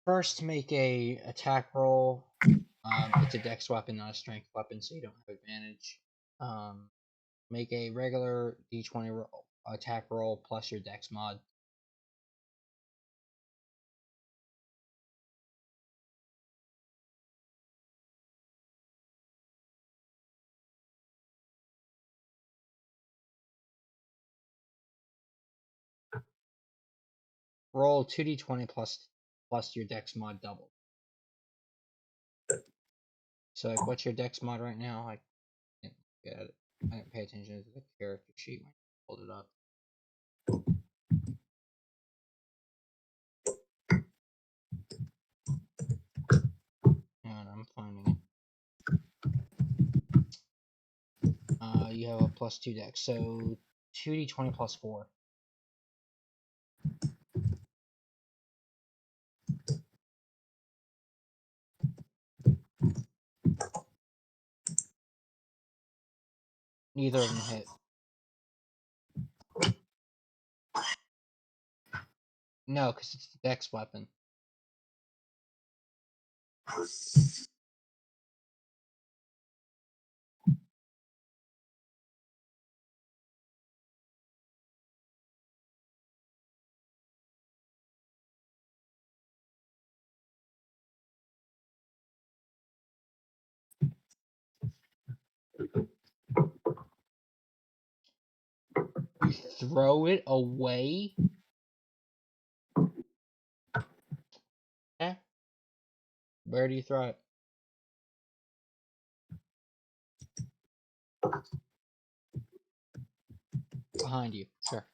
First, make a attack roll. It's a dex weapon, not a strength weapon, so you don't have advantage. Make a regular d20 roll, attack roll plus your dex mod. Roll 2d20 plus your dex mod double. So, like, what's your dex mod right now? I can't get it. I didn't pay attention to the character sheet when I pulled it up. Hang on, I'm finding it. You have a plus 2 dex, so 2d20 plus 4. Neither of them hit. No, because it's a dex weapon. You throw it away? Eh? Where do you throw it? Behind you. Sure.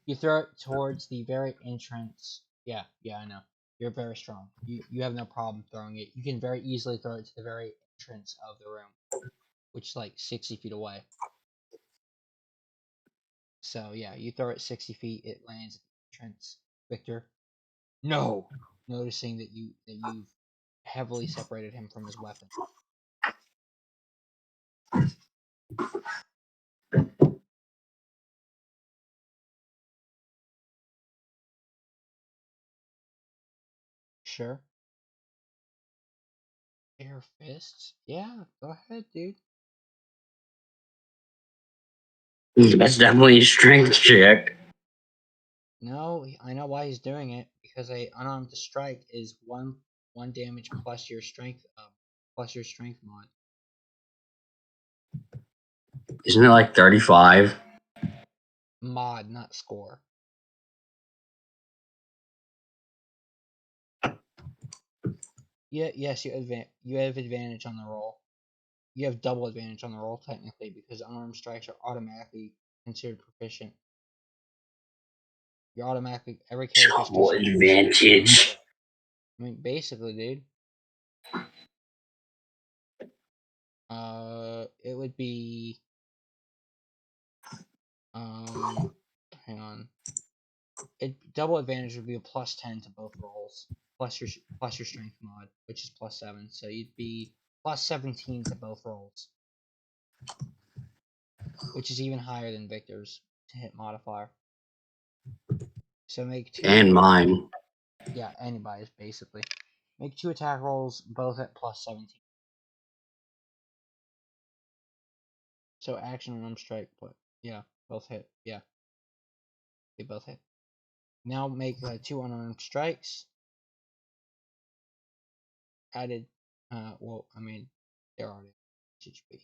You throw it towards the very entrance. Yeah, I know. You're very strong. You have no problem throwing it. You can very easily throw it to the very entrance of the room, which is like 60 feet away. So yeah, you throw it 60 feet, it lands at the entrance. Victor? No! Noticing that you've heavily separated him from his weapon. Sure. Air fists? Yeah, go ahead, dude. That's definitely a strength check. No, I know why he's doing it, because a unarmed strike is one damage plus your strength mod. Isn't it like 35? Mod, not score. Yeah, yes, you have advantage on the roll. You have double advantage on the roll technically because unarmed strikes are automatically considered proficient. You're automatically every character's Double considered advantage. I mean, basically, dude. It would be hang on. Double advantage would be a plus 10 to both rolls. plus your strength mod, which is +7. So you'd be +17 to both rolls, which is even higher than Victor's to hit modifier. So make 2. And mine. Yeah, anybody's basically. Make 2 attack rolls, both at +17. So action and strike, but yeah, both hit. Yeah, they both hit. Now make 2 unarmed strikes. Added, well, I mean, they're already HP.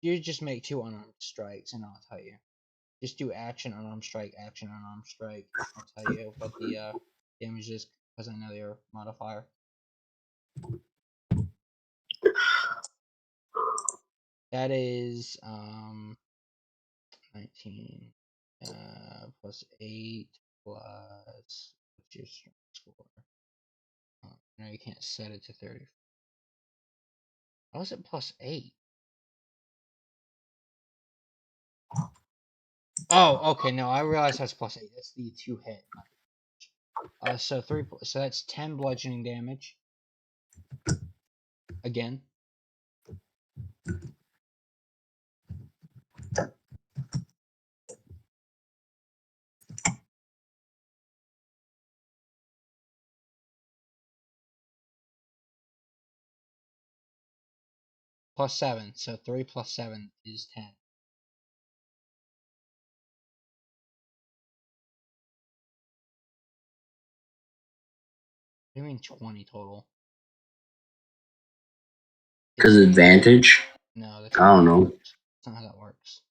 You just make 2 unarmed strikes, and I'll tell you. Just do action, unarmed strike, action, unarmed strike. I'll tell you what the damage is, because I know your modifier. That is 19 plus 8 plus what's your strength score? No, you can't set it to 30. How is it +8? Oh, okay. No, I realize that's +8. That's the 2 hit. So 3. So that's 10 bludgeoning damage. Again. +7. So 3 plus 7 is 10. What do you mean 20 total? Because advantage? No, that's I not don't how that know. works. That's not how that works.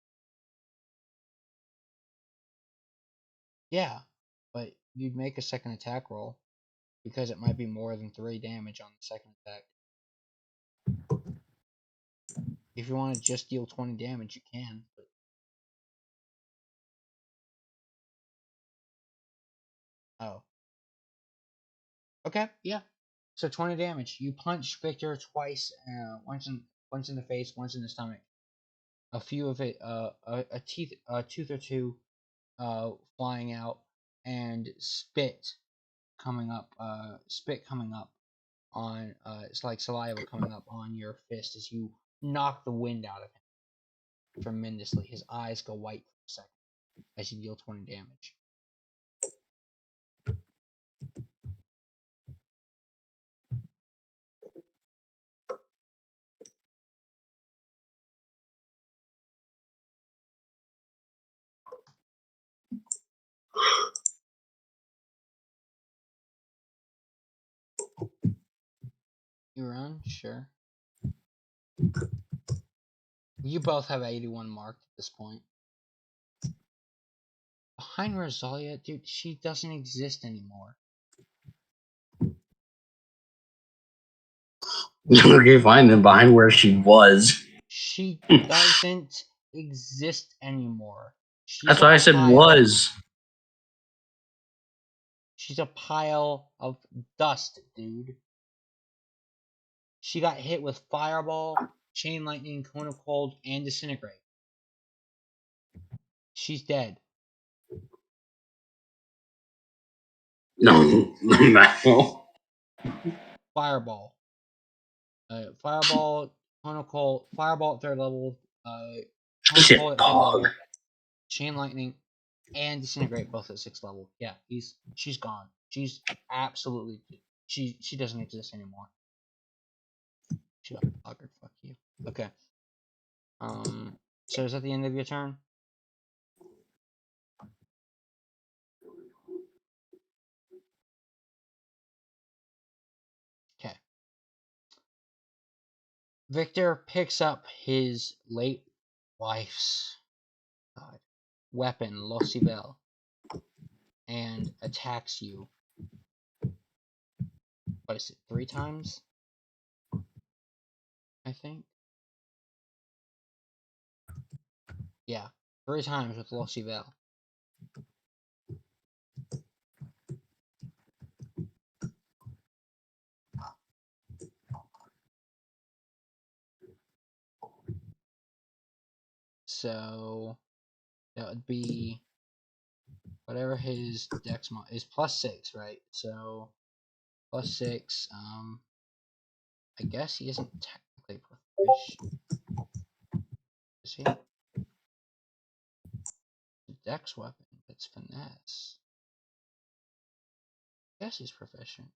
Yeah, but you'd make a second attack roll because it might be more than 3 damage on the second attack. If you want to just deal 20 damage, you can. But... Oh. Okay, yeah. So 20 damage. You punch Victor twice, once in the face, once in the stomach. A few of it, a tooth or two, flying out, and spit coming up, on, it's like saliva coming up on your fist as you knock the wind out of him tremendously. His eyes go white for a second as you deal 20 damage. You run? Sure. You both have 81 marked at this point. Behind Rosalia, dude, she doesn't exist anymore. Okay, fine then. Behind where she was. She doesn't exist anymore. She's That's a why I said pile. was. She's a pile of dust, dude. She got hit with Fireball, Chain Lightning, Cone of Cold, and Disintegrate. She's dead. No, no. Fireball. Fireball, Cone of Cold, Fireball at 3rd level, He Cone of said Cold at 5th pog. level, Chain Lightning, and Disintegrate both at 6th level. Yeah, she's gone. She's absolutely, she doesn't exist anymore. She got buggered. Fuck you. Okay. So is that the end of your turn? Okay. Victor picks up his late wife's weapon, Losivel, and attacks you. What is it? 3 times? I think. Yeah, 3 times with Losivel. So that would be whatever his dex mod is +6, right? So +6. I guess he isn't technically proficient. Is he? The dex weapon, it's finesse. I guess he's proficient.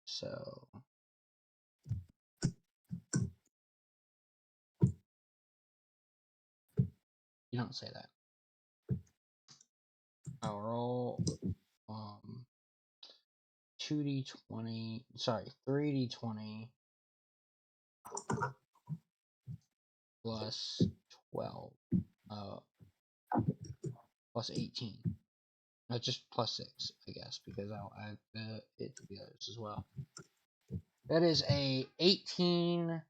So you don't say that. I'll roll 2d20. Sorry, 3d20 plus 12. Plus 18. No, just +6, I guess, because I'll add it to the others as well. That is a 18,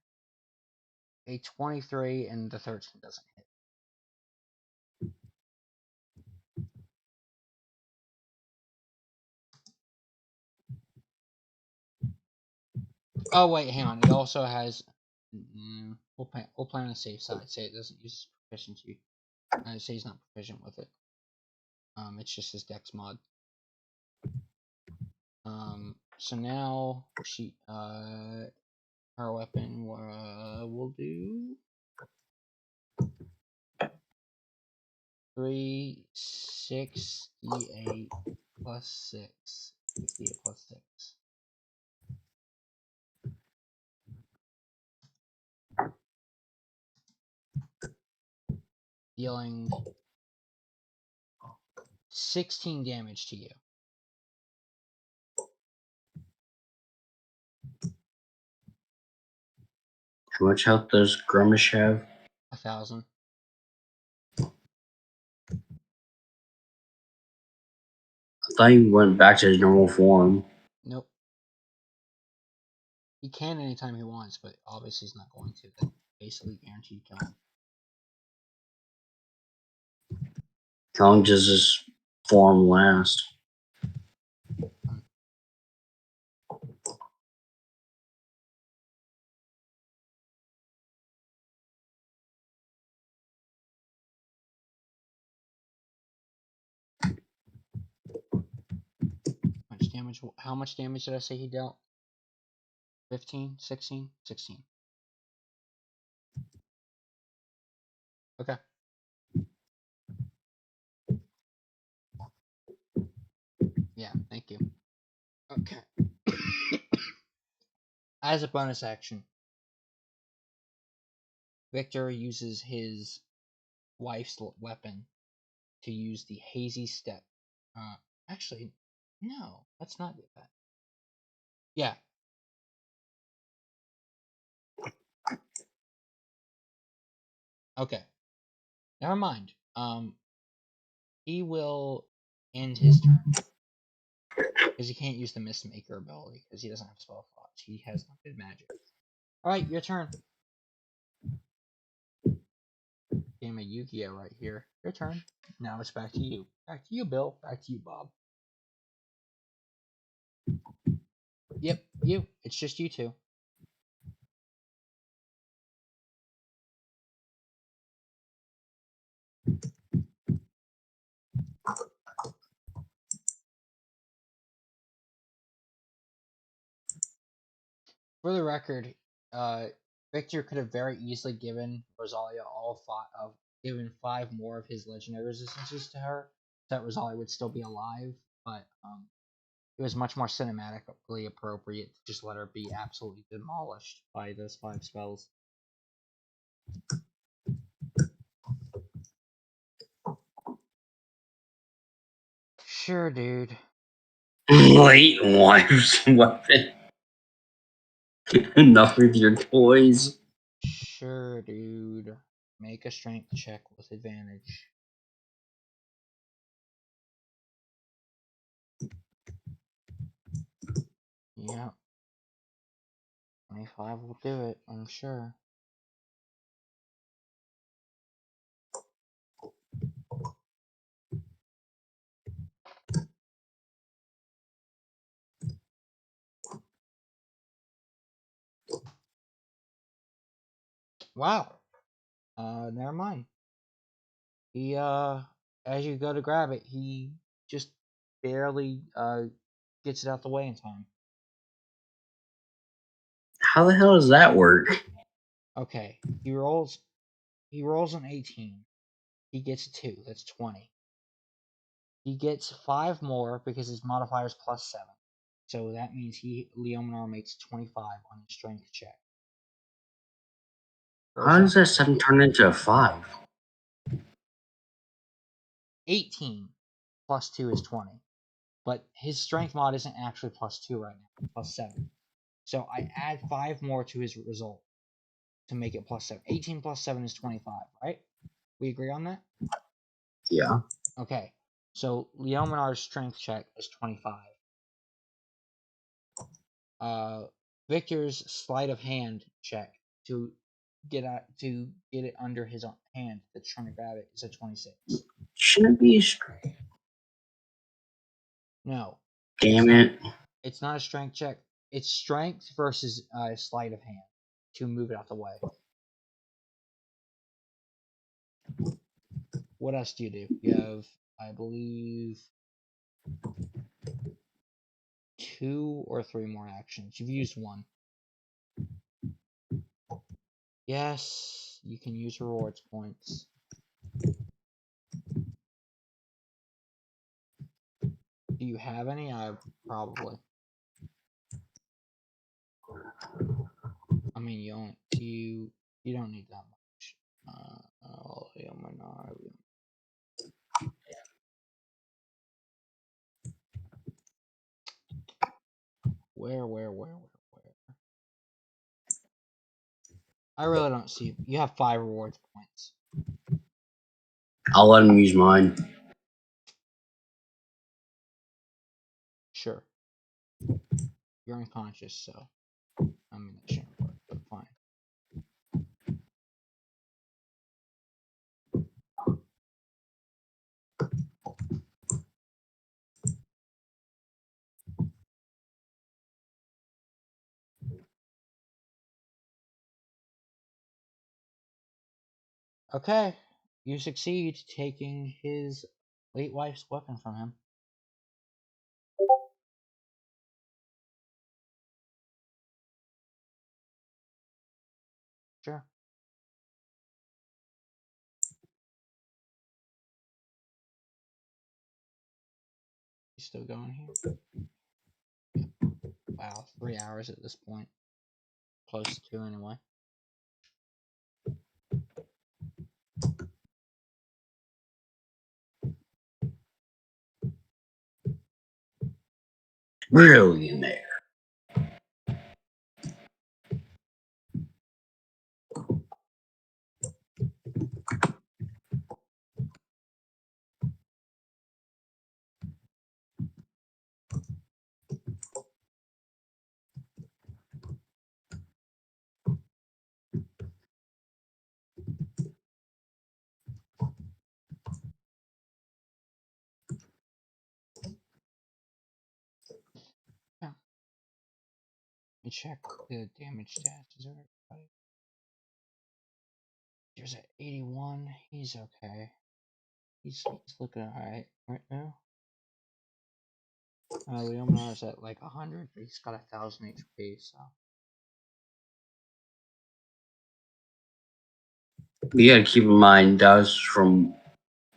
a 23, and the 13 doesn't hit. Oh wait, hang on. It also has. We'll play on the safe side. Say it doesn't use proficiency. Say he's not proficient with it. It's just his dex mod. So now she her weapon will do 368 plus 6. 68 plus 6. Dealing 16 damage to you. How much health does Grummish have? 1,000. I thought he went back to his normal form. Nope. He can anytime he wants, but obviously he's not going to. That's basically guaranteed kill him. How long does his form last? How much damage did I say he dealt? 15? 16? 16. Okay. Yeah, thank you. Okay. As a bonus action, Victor uses his wife's weapon to use the hazy step. Actually, no, let's not do that. Yeah. Okay. Never mind. He will end his turn because he can't use the Mistmaker ability because he doesn't have spell slots. He has limited magic. All right, your turn. Game of Yu-Gi-Oh right here. Your turn. Now it's back to you. Back to you, Bill. Back to you, Bob. Yep, you. It's just you two. For the record, Victor could have very easily given Rosalia given 5 more of his legendary resistances to her, so that Rosalia would still be alive. But it was much more cinematically appropriate to just let her be absolutely demolished by those 5 spells. Sure, dude. Late wife's weapon. Enough with your toys. Sure, dude. Make a strength check with advantage. Yep. 25 will do it, I'm sure. Wow. Never mind. He, as you go to grab it, he just barely, gets it out the way in time. How the hell does that work? Okay, he rolls an 18. He gets a 2, that's 20. He gets 5 more because his modifier is plus 7. So that means Leominar makes 25 on his strength check. How does that 7 turn into a 5? 18 plus 2 is 20. But his strength mod isn't actually plus 2 right now, plus 7. So I add 5 more to his result to make it plus 7. 18 plus 7 is 25, right? We agree on that? Yeah. Okay. So Leominar's strength check is 25. Victor's sleight of hand check to get it under his hand that's trying to grab it is a 26. Shouldn't be. No. Damn it. It's not a strength check. It's strength versus sleight of hand to move it out the way. What else do you do? You have, I believe, 2 or 3 more actions. You've used 1. Yes, you can use rewards points. Do you have any? Probably. I mean, you don't need that much. Leominar. Where? I really don't see. You have 5 rewards points. I'll let him use mine. Sure. You're unconscious, so I mean that shouldn't work, but fine. Okay, you succeed taking his late wife's weapon from him. Sure. You still going here? Wow, 3 hours at this point. Close to anyway. Really in there. Yeah. Let me check the damage stats. Is everybody? There's at 81. He's okay. He's looking alright right now. Leominar's at like 100, but he's got 1,000 HP, so. You gotta keep in mind that was from,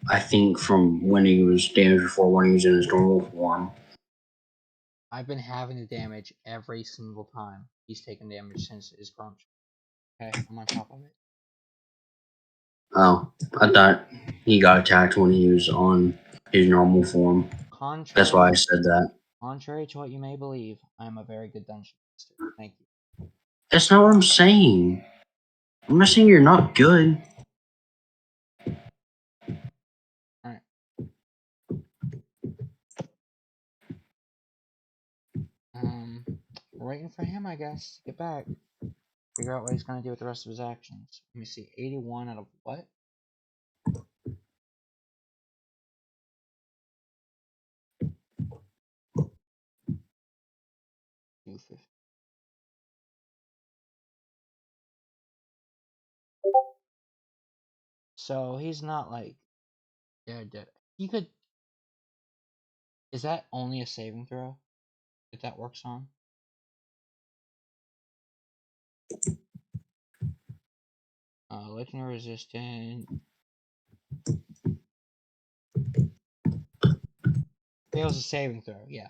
I think, from when he was damaged before, when he was in his normal form. I've been having the damage every single time he's taken damage since his crunch. Okay, I'm on top of it. Oh, I thought he got attacked when he was on his normal form. That's why I said that. Contrary to what you may believe, I am a very good dungeon master. Thank you. That's not what I'm saying. I'm not saying you're not good. Alright. We're waiting for him, I guess, to get back. Figure out what he's gonna do with the rest of his actions. Let me see. 81 out of what? 250. So he's not like dead. He could. Is that only a saving throw that that works on? Legendary resistant. Fails a saving throw. Yeah.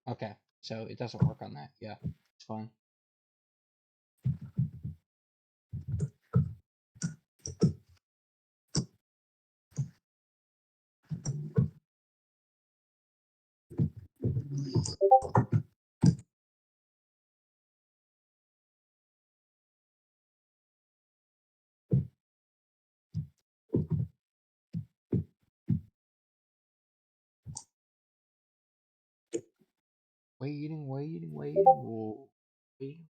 Okay. So it doesn't work on that. Yeah. It's fine. Waiting. Whoa. Waiting.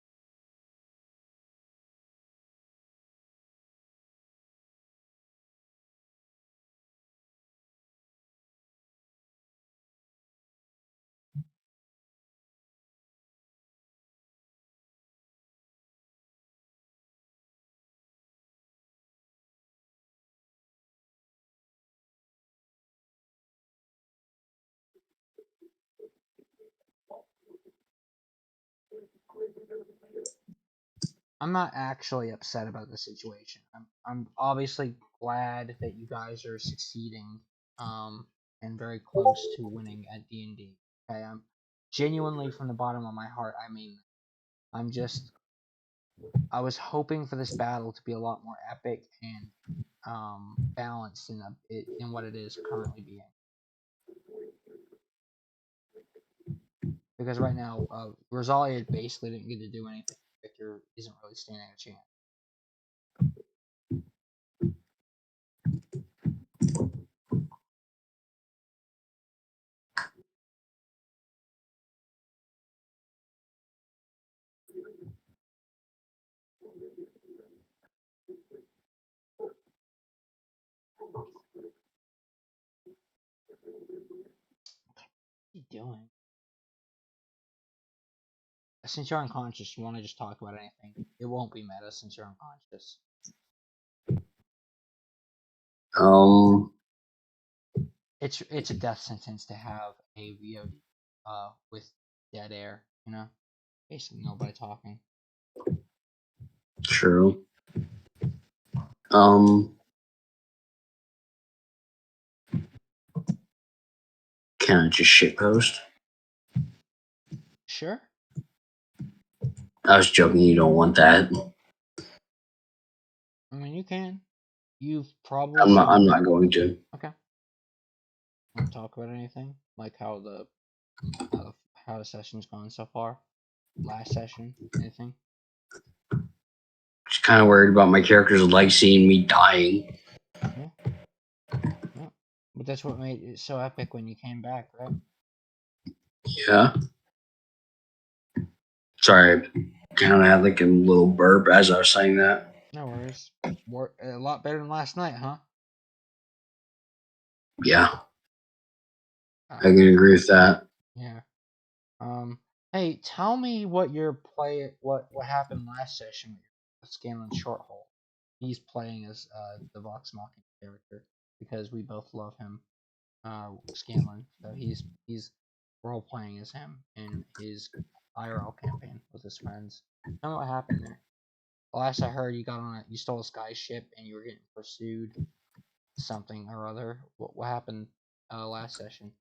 I'm not actually upset about the situation. I'm obviously glad that you guys are succeeding, and very close to winning at D&D. Okay, I'm genuinely from the bottom of my heart. I mean, I'm just I was hoping for this battle to be a lot more epic and balanced in what it is currently being. Because right now, Rosalia basically didn't get to do anything. Victor isn't really standing a chance. What's he doing? Since you're unconscious, you want to just talk about anything. It won't be meta since you're unconscious. Um, It's a death sentence to have a VOD with dead air, you know? Basically nobody talking. true. Um, can I just shitpost? Sure. I was joking. You don't want that. I mean you can. You've probably I'm not. seen I'm not going to. Okay. Want to talk about anything? Like how the session's gone so far? Last session? Anything? Just kind of worried about my character's legacy and me dying. Yeah. Yeah. But that's what made it so epic when you came back, right? Yeah. Sorry, I kind of had like a little burp as I was saying that. No worries. A lot better than last night, huh? Yeah, I Alright. can agree with that. Yeah. Hey, tell me what happened last session with Scanlan Shorthole. He's playing as the Vox Machina character because we both love him, Scanlan. So he's role playing as him in his IRL campaign with his friends. Tell me what happened there. Last I heard, you stole a sky ship and you were getting pursued something or other. What happened last session?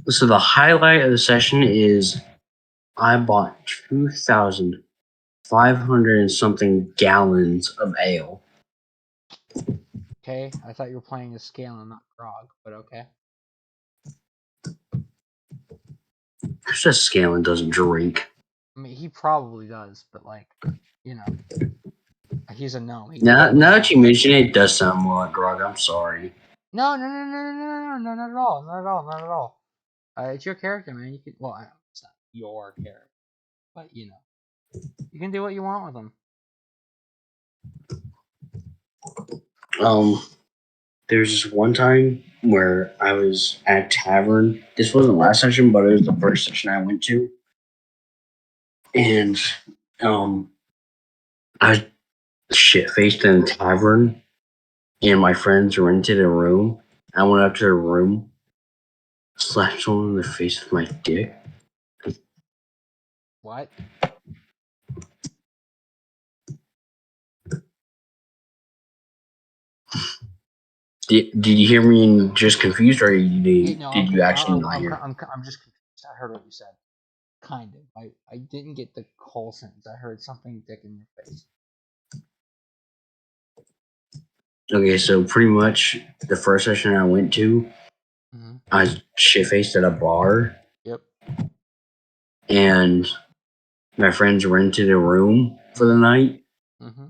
So the highlight of the session is I bought 2,500 and something gallons of ale. Okay, I thought you were playing as Scanlan, not Grog, but okay. Who says Scanlan doesn't drink? I mean, he probably does, but like, you know, he's a gnome. He Now probably that won't. you mention it, it does sound more like Grog. I'm sorry. No, not at all, not at all. It's your character, man. You can, well, it's not your character, but you know, you can do what you want with him. Um, there's this one time where I was at a tavern. This wasn't last session, but it was the first session I went to, and um, I shit faced in the tavern, and my friends rented a room. I went up to the room, slapped someone in the face with my dick. What? Did you hear me and just confused, or Yeah, no, did you actually not hear? I'm just confused. I heard what you said. Kind of. I didn't get the whole sentence. I heard something dick in your face. Okay, so pretty much the first session I went to, Mm-hmm. I was shit faced at a bar, Yep. and my friends rented a room for the night. Mm-hmm.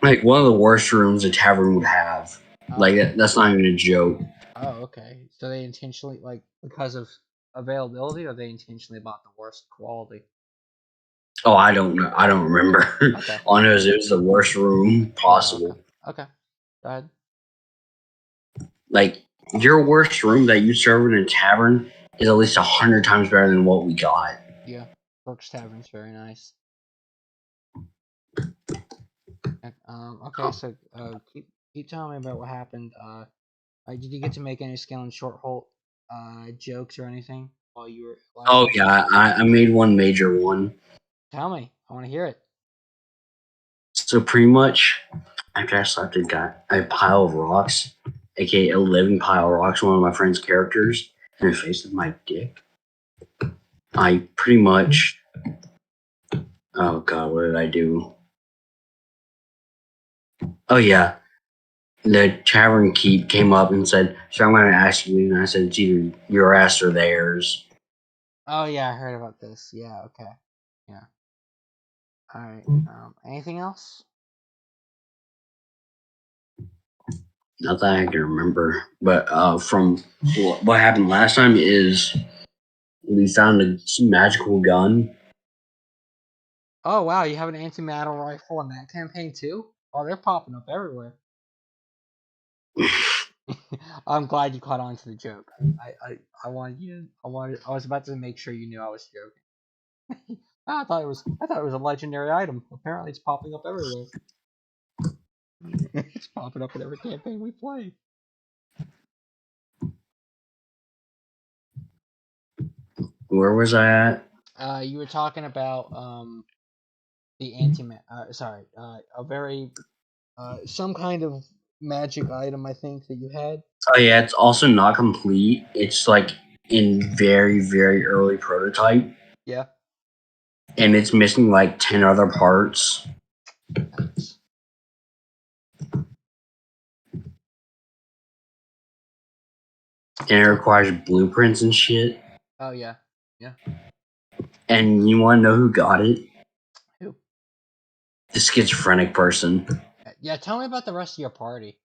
Like one of the worst rooms a tavern would have. Like Oh. that's not even a joke. Oh, okay. So they intentionally, like, because of availability, or they intentionally bought the worst quality? Oh, I don't know. I don't remember. Okay. All I know is Alright. it was the worst room Yeah, okay. possible. Okay. Go ahead. Like your worst room that you serve in a tavern is at least 100 times better than what we got. Yeah. Brooks Tavern's very nice. Okay, so keep telling me about what happened. Did you get to make any skill and short hold jokes or anything while you were last Oh session? yeah, I made one major one. Tell me. I want to hear it. So pretty much after I slapped a pile of rocks, aka a living pile of rocks, one of my friend's characters, in the face with my dick. I pretty much oh god, what did I do? Oh yeah. The tavern keep came up and said, so I'm gonna ask you, and I said it's either your ass or theirs. Oh yeah, I heard about this. Yeah. Okay. Yeah. All right. Anything else? Not that I can remember. But from what happened last time is we found a magical gun. Oh wow, you have an anti-matter rifle in that campaign too? Oh, they're popping up everywhere. I'm glad you caught on to the joke. I wanted you. I was about to make sure you knew I was joking. I thought it was a legendary item. Apparently, it's popping up everywhere. It's popping up in every campaign we play. Where was I at? You were talking about the anti sorry, a very some kind of magic item I think that you had. Oh yeah, it's also not complete. It's like in very early prototype, Yeah. and it's missing like 10 other parts, Thanks. and it requires blueprints and shit. Oh yeah. Yeah. And you want to know who got it? Who? The schizophrenic person. Yeah. Tell me about the rest of your party.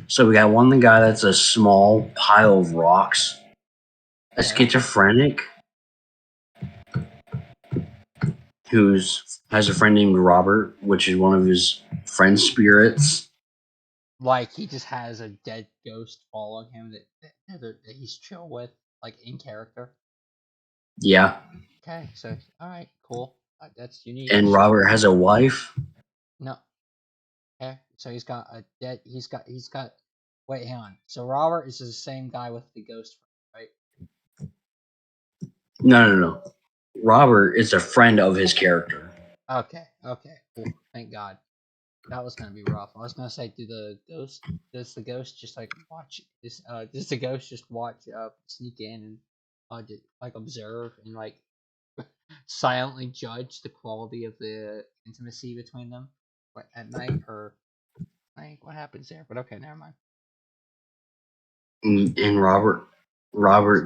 So we got one the guy that's a small pile of rocks, a Okay. schizophrenic who's has a friend named Robert, which is one of his friend spirits. Like he just has a dead ghost following him that he's chill with, like in character. Yeah, Okay, so all right, cool. That's unique. and Robert has a wife. No, okay, so he's got a dead. He's got. Wait, hang on. So Robert is the same guy with the ghost, right? No. Robert is a friend of his character. Okay, okay, cool. Thank God. That was gonna be rough. I was gonna say, does the ghost just like watch this? Does the ghost just watch, sneak in and, like observe and like silently judge the quality of the intimacy between them, what, at night or like what happens there? But okay, never mind. And Robert,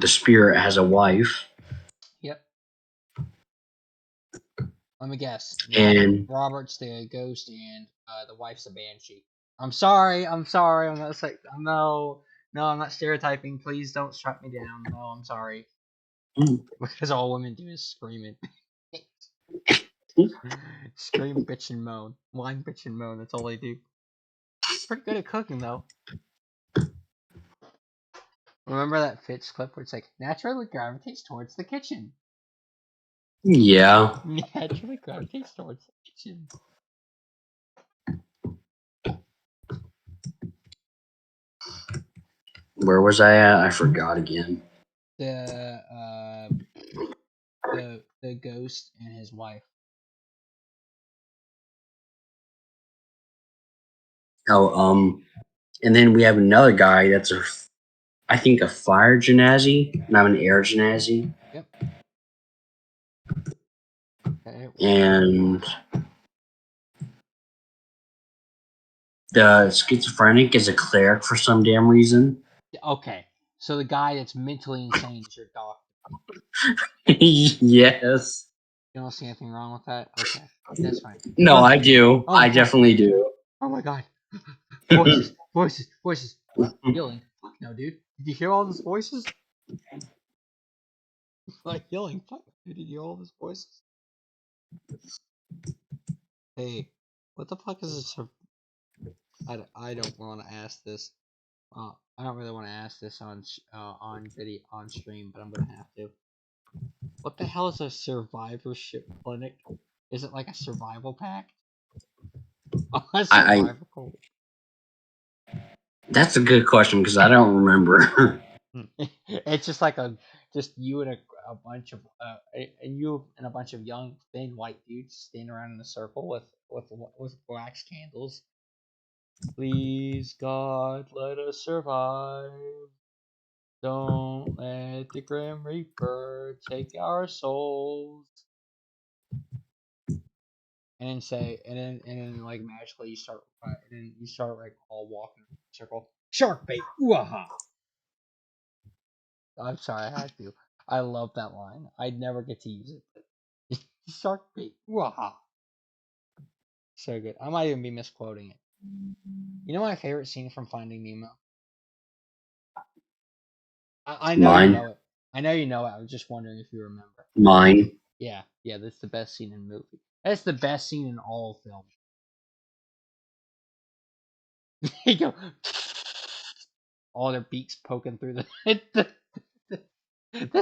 the spirit, has a wife, Yep. Let me guess. and Robert's the ghost and the wife's a banshee. I'm sorry. I'm sorry. I'm not say no. No, I'm not stereotyping. Please don't shut me down. No, I'm sorry. Because all women do is scream it. Scream, bitch, and moan. Whine, bitch, and moan. That's all they do. Pretty good at cooking, though. Remember that Fitch clip where it's like, naturally gravitates towards the kitchen? yeah, Naturally gravitates towards the kitchen. Where was I at? I forgot again. The the ghost and his wife. Oh, and then we have another guy that's I think a fire genasi, not an air genasi. Yep. Okay. And the schizophrenic is a cleric for some damn reason. Okay. So the guy that's mentally insane is your doctor. Yes. You don't see anything wrong with that? Okay. That's fine. No, I do. Oh I my god. definitely do. Oh my god. Voices. Voices. Voices. What? Yelling. Fuck no, dude. Did you hear all those voices? Like yelling. Fuck. Did you hear all those voices? Hey. What the fuck is this? I don't want to ask this. I don't really want to ask this on video on stream, but I'm gonna have to. What the hell is a survivorship clinic? Is it like a survival pack? A I survival. That's a good question because I don't remember. It's just like just you and a bunch of and you and a bunch of young thin white dudes standing around in a circle with wax candles. Please God, let us survive. Don't let the Grim Reaper take our souls. And then like magically you start and then you start like all walking in a circle. Shark bait, ooh-aha! I'm sorry, I had to. I love that line. I'd never get to use it. Shark bait, ooh-aha! So good. I might even be misquoting it. You know my favorite scene from Finding Nemo? I know you Mine. know it. I know you know it. I was just wondering if you remember. Mine. Yeah, that's the best scene in the movie. That's the best scene in all film. You go, all their beaks poking through the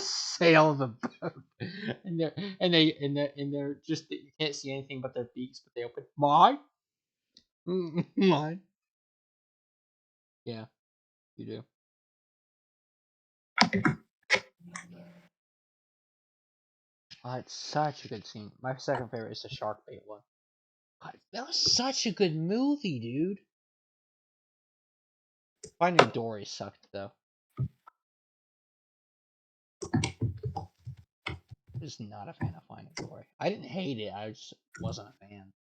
sail of the boat, and they're just you can't see anything but their beaks, but they open. Mine, mine. Yeah, you do. It's such a good scene. My second favorite is the shark bait one. God, that was such a good movie, dude. Finding Dory sucked though. I was not a fan of Finding Dory. I didn't hate it. I just wasn't a fan.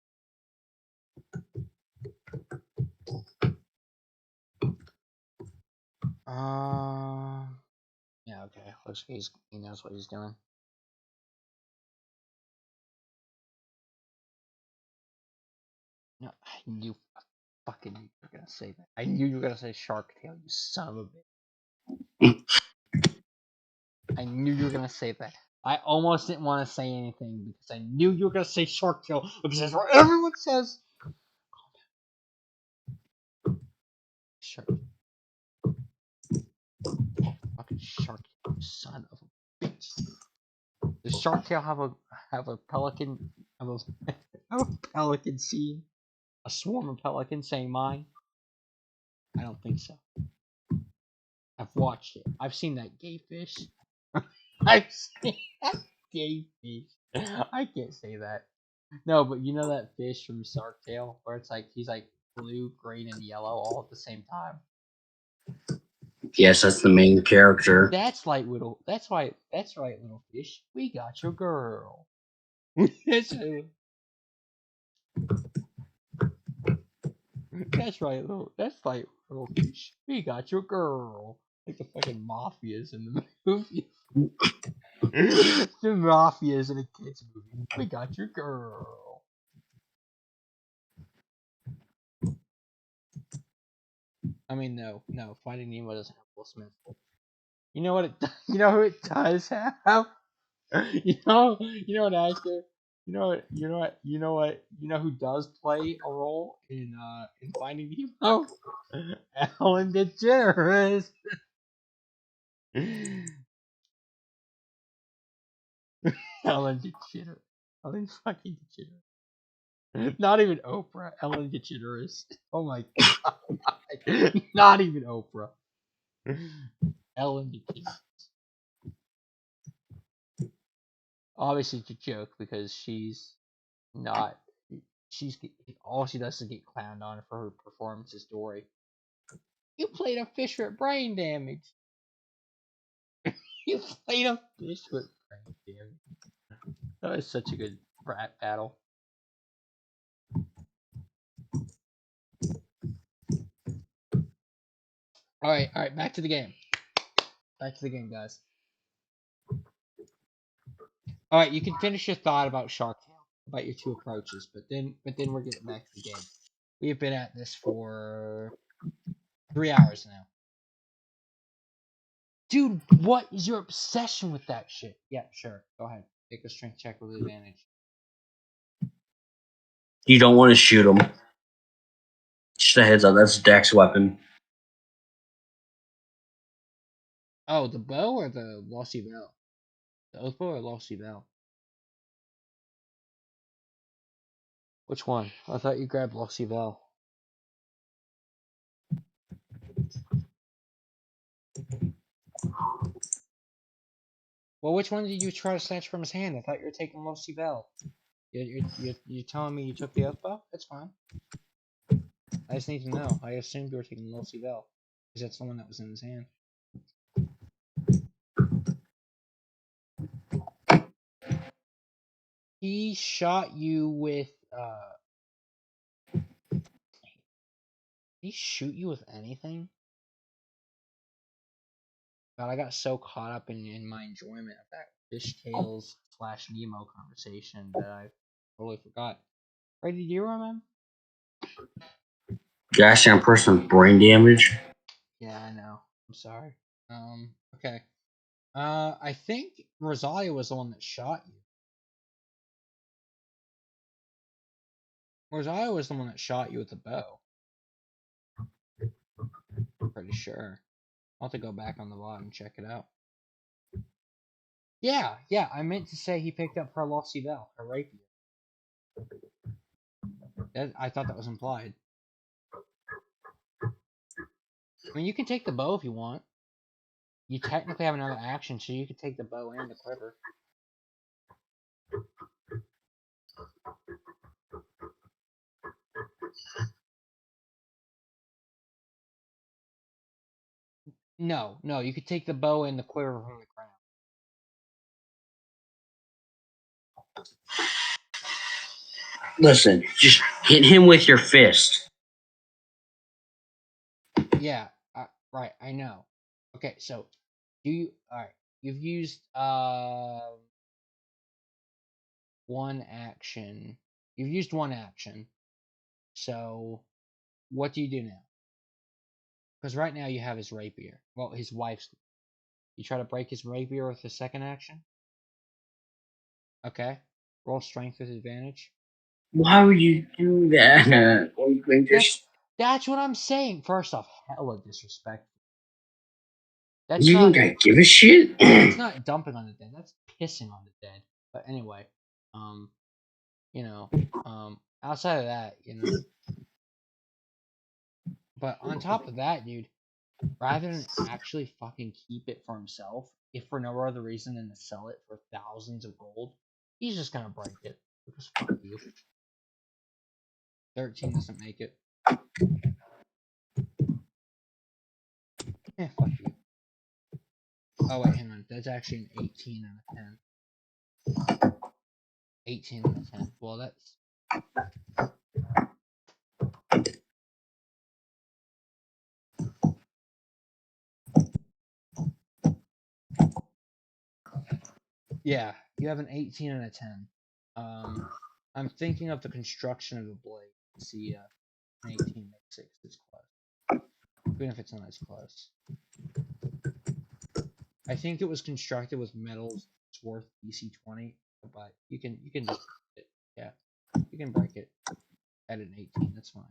Yeah, okay. Looks like he knows what he's doing. No, I knew fucking you were gonna say that. I knew you were gonna say Shark Tale, you son of a bitch. I knew you were gonna say that. I almost didn't want to say anything because I knew you were gonna say Shark Tale because that's what everyone says. Shark. Fucking Shark Tale, you son of a bitch. Does Shark Tale have a pelican have a have a pelican scene? A swarm of pelicans saying mine? I don't think so. I've watched it. I've seen that gay fish. I've seen that gay fish. I can't say that. No, but you know that fish from Shark Tale where it's like he's like blue, green, and yellow all at the same time. Yes, that's the main character. That's like little. That's right. That's right, little fish. We got your girl. That's right, little. That's right, little fish. We got your girl. Like the fucking mafias in the movie. The mafias in a kids movie. We got your girl. I mean, no. Finding Nemo doesn't have Will Smith. You know what it? You know who it does have? You know what actor? You know who does play a role in Finding Nemo? Ellen DeGeneres. Ellen DeGeneres. Ellen fucking DeGeneres. Not even Oprah. Ellen DeGeneres. Oh my god. Not even Oprah. Ellen DeGeneres. Obviously, it's a joke because she's not. She's all she does is get clowned on for her performance as Dory. You played a fish with brain damage. You played a fish with brain damage. That was such a good rat battle. All right, back to the game. Back to the game, guys. All right, you can finish your thought about Shark Tale, about your two approaches, but then we're getting back to the game. We have been at this for 3 hours now. Dude, what is your obsession with that shit? Yeah, sure. Go ahead. Make a strength check with advantage. You don't want to shoot him. Just a heads up, that's Dex weapon. Oh, the bow or the Lossy Bell? The Oath Bow or Lossy Bell? Which one? I thought you grabbed Lossy Bell. Well, which one did you try to snatch from his hand? I thought you were taking Lossy Bell. You're telling me you took the Oath Bow? That's fine. I just need to know. I assumed you were taking Lossy Bell. Because that's the one that was in his hand. He shot you with, Did he shoot you with anything? God, I got so caught up in my enjoyment of that Fishtails / Nemo conversation that I totally forgot. Right, did you remember? Gash down person with brain damage. Yeah, I know. I'm sorry. Okay. I think Rosalia was the one that shot you. Rosalia was the one that shot you with the bow. Pretty sure. I'll have to go back on the VOD and check it out. Yeah, I meant to say he picked up her Lossy Bell, her rapier. I thought that was implied. I mean, you can take the bow if you want. You technically have another action, so you could take the bow and the quiver. No, you could take the bow and the quiver from the ground. Listen, just hit him with your fist. Yeah, right, I know. Okay, so alright, you've used one action. You've used one action. So what do you do now? Because right now you have his rapier. Well, his wife's. You try to break his rapier with the second action? Okay. Roll strength with advantage. Why would you do that? That's what I'm saying. First off, hella disrespect. That's You not think I give a shit? that's not dumping on the dead. That's pissing on the dead. But anyway, you know, outside of that, But on top of that, dude, rather than actually fucking keep it for himself, if for no other reason than to sell it for thousands of gold, he's just gonna break it. Because fuck you. 13 doesn't make it. Fuck you. Oh wait, hang on. That's actually an 18 and a 10. 18 and a 10. Well, that's. Yeah, you have an 18 and a 10. I'm thinking of the construction of the blade. See, an 18 makes 6 is close. Even if it's not as close. I think it was constructed with metals. It's worth DC 20, but you can just break it. Yeah, you can break it at an 18. That's fine.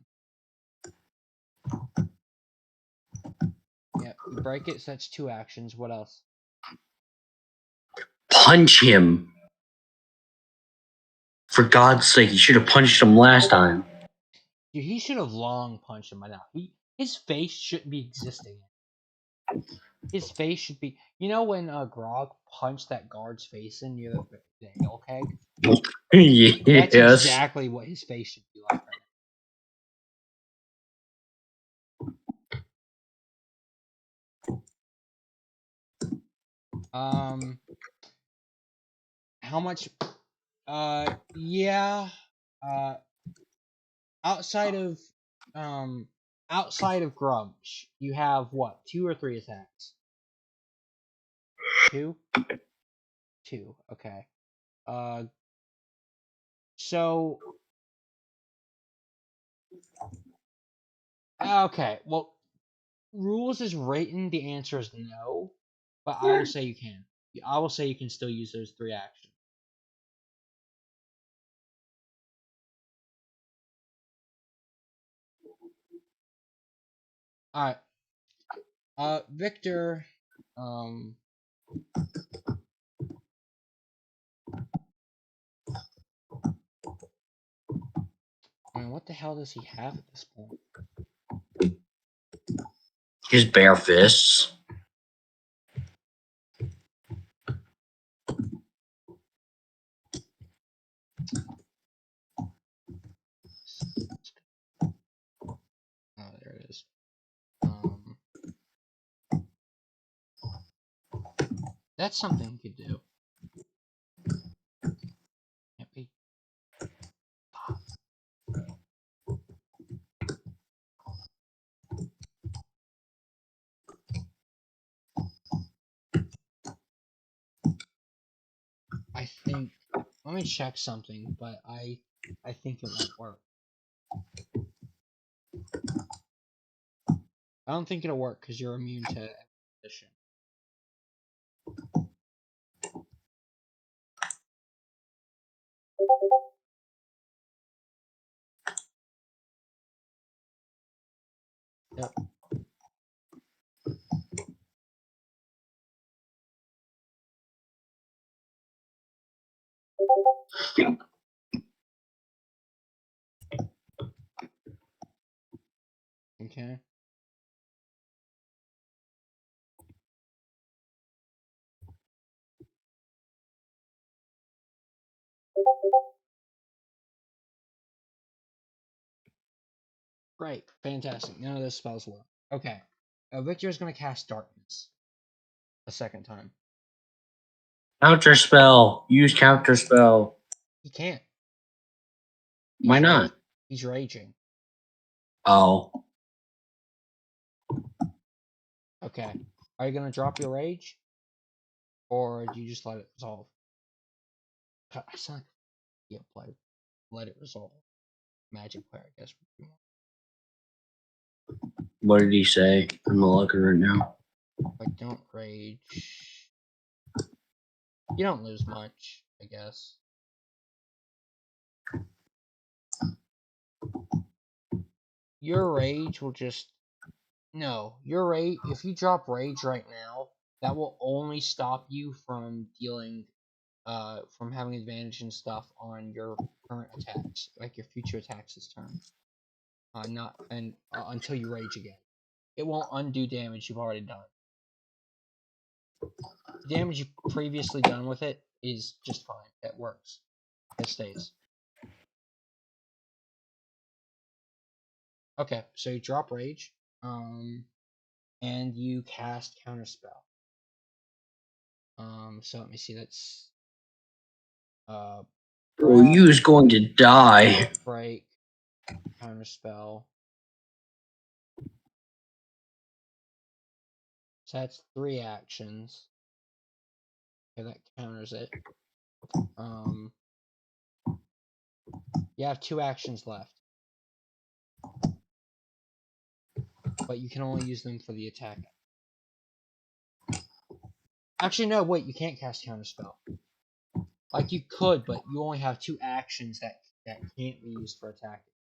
Yeah, you break it. So that's 2 actions. What else? Punch him. For God's sake, you should have punched him last time. Dude, he should have long punched him by now. His face shouldn't be existing. His face should be. You know when Grog punched that guard's face in near the ale keg? That's Yes. exactly what his face should be like right now. How much? Yeah. Uh, outside of um, outside of Grumsh, you have what? 2 or 3 attacks? Two. Two. Okay. Uh, so okay. Well, rules is written. The answer is no, but I will say you can. I will say you can still use those 3 actions. All right. Victor. Um. I mean, what the hell does he have at this point? His bare fists. Oh, there it is. Um. That's something he could do. Can't be. I think. Let me check something, but I think it won't work. I don't think it'll work because you're immune to position. Yep. Okay. Great. Fantastic. None of those spells work. Okay. Victor is going to cast Darkness a second time. Counter spell. Use counter spell. He can't. Why not? He's raging. Oh. Okay. Are you going to drop your rage? Or do you just let it resolve? I sound like yeah, play. Let it resolve. Magic player, I guess. What did he say? I'm not looking right now. If I don't rage, you don't lose much, I guess. Your rage will just no. Your rage. If you drop rage right now, that will only stop you from dealing, from having advantage and stuff on your current attacks, like your future attacks this turn. Not and until you rage again. It won't undo damage you've already done. The damage you've previously done with it is just fine. It works. It stays. Okay, so you drop rage, and you cast counterspell. So let me see. That's Oh, breath, you is going to die. break, counterspell. So that's 3 actions. Okay, that counters it. You have 2 actions left, but you can only use them for the attack. Actually, no. Wait, you can't cast counterspell. Like you could, but you only have 2 actions that can't be used for attacking.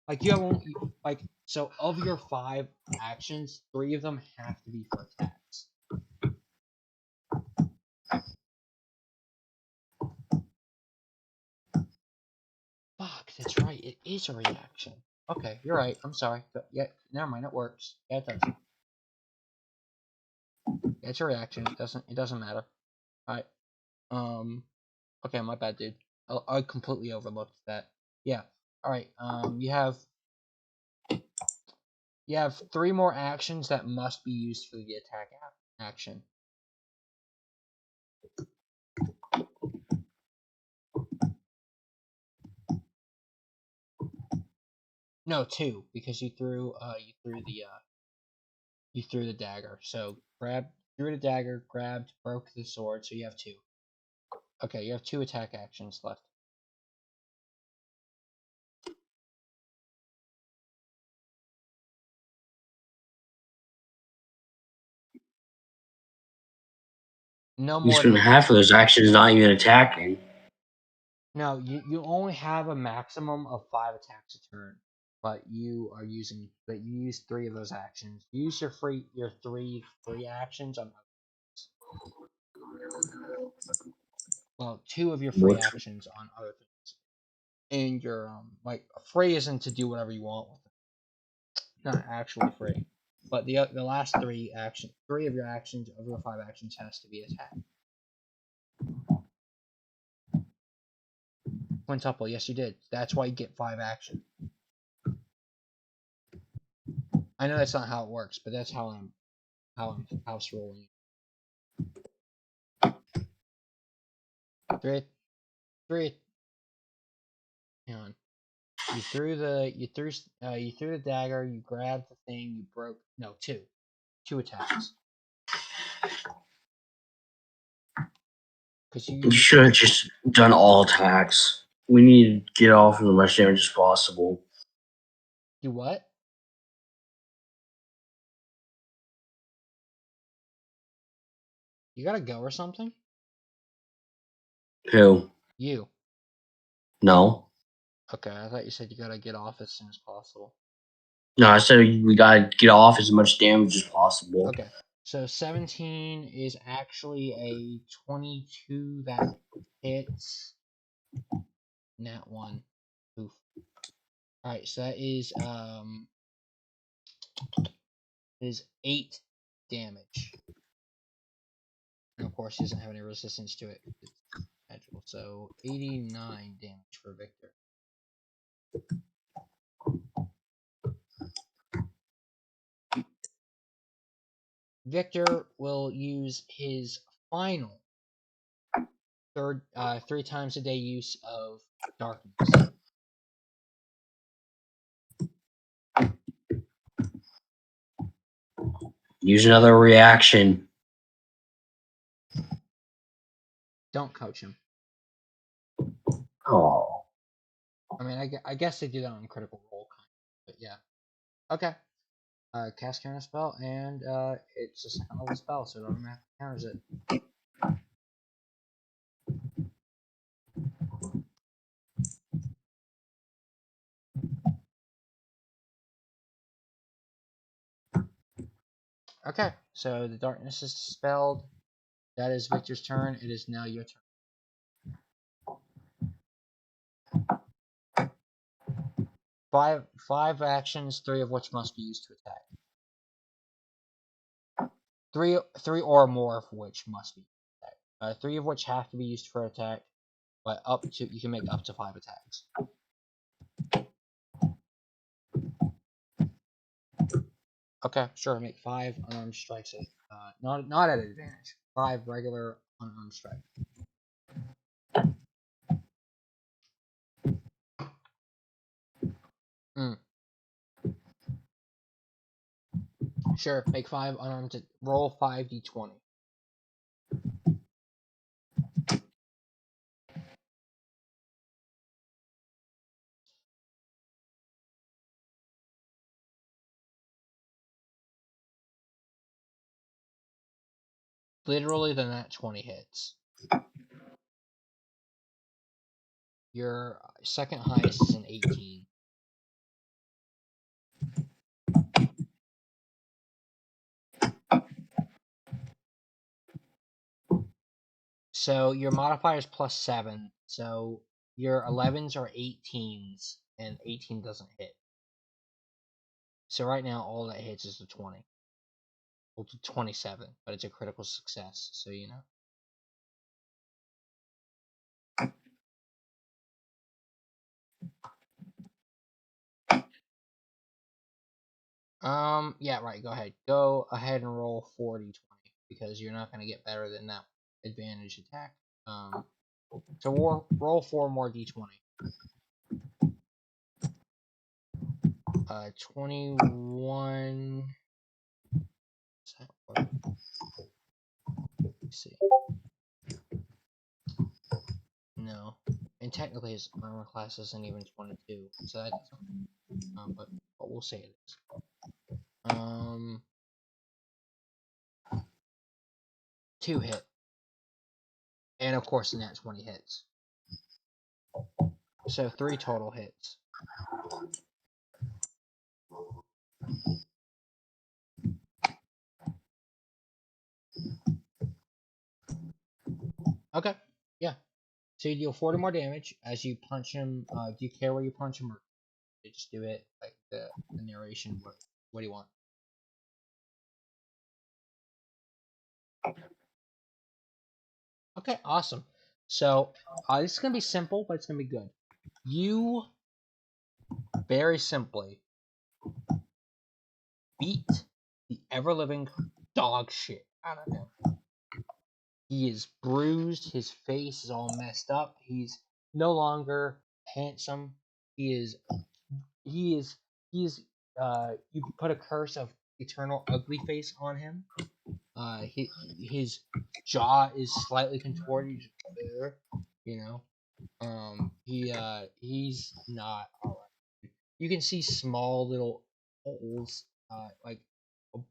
Like you have only like so of your 5 actions, 3 of them have to be for attacks. Fuck, that's right. It is a reaction. Okay, you're right. I'm sorry. But yeah, never mind. It works. Yeah, it does. It's a reaction. It doesn't matter. Alright. Okay, my bad, dude. I completely overlooked that. Yeah. Alright, you have 3 more actions that must be used for the attack action. No, 2, because you threw the dagger. So threw the dagger, grabbed, broke the sword, so you have 2. Okay, you have 2 attack actions left. No You more spend than half of those actions not even attacking. No, you only have a maximum of 5 attacks a turn, but you use 3 of those actions. Use your 3 free actions on well, 2 of your free What? actions on other things. And your like free isn't to do whatever you want with it. Not actually free. But the last 3 of your actions of your 5 actions has to be attack. Quintuple, yes you did. That's why you get 5 actions. I know that's not how it works, but that's how I'm house rolling. 3 3 hang on. You threw the dagger, you grabbed the thing, you broke 2 attacks. Because you You used should have just done all attacks. We need to get off as much damage as possible. do what? You gotta go or something? Who? You. No. Okay, I thought you said you gotta get off as soon as possible. No, I said we gotta get off as much damage as possible. Okay, so 17 is actually a 22 that hits. Nat 1. Oof. Alright, so that is 8 damage. And of course, he doesn't have any resistance to it. It's magical. So 89 damage for Victor. Victor will use his final 3 times a day use of darkness. Use another reaction. Don't coach him. Oh. I mean, I guess they do that on Critical Role, kind of, but yeah. Okay. Cast counter spell, and it's a 2nd level spell, so it automatically counters it. Okay, so the darkness is dispelled. That is Victor's turn. It is now your turn. Five actions, 3 of which must be used to attack. 3 or more of which must be attack. 3 of which have to be used for attack, but you can make up to 5 attacks. Okay, sure. Make 5 unarmed strikes at not at advantage. 5 regular unarmed strike. Sure, make 5 unarmed to roll 5d20. Literally, the nat 20 hits. Your second highest is an 18. So your modifier is +7. So your 11s are 18s, and 18 doesn't hit. So right now, all that hits is the 20. Rolled to 27, but it's a critical success, so you know. Yeah, right, go ahead. Go ahead and roll 4d20, because you're not going to get better than that advantage attack. So roll 4 more d20. 21. Does that work? Let's see. No. And technically his armor class isn't even 22, so that doesn't. But we'll say it is. 2 hit. And of course the nat 20 hits. So 3 total hits. Okay, yeah. So you deal 40 more damage as you punch him. Do you care where you punch him, or you just do it like the narration? What do you want? Okay, awesome. So this is gonna be simple, but it's gonna be good. You very simply beat the ever-living dog shit out of him. He is bruised. His face is all messed up. He's no longer handsome. He is. He is. He is. You put a curse of eternal ugly face on him. His jaw is slightly contorted. You know. He's not alright. You can see small little holes, like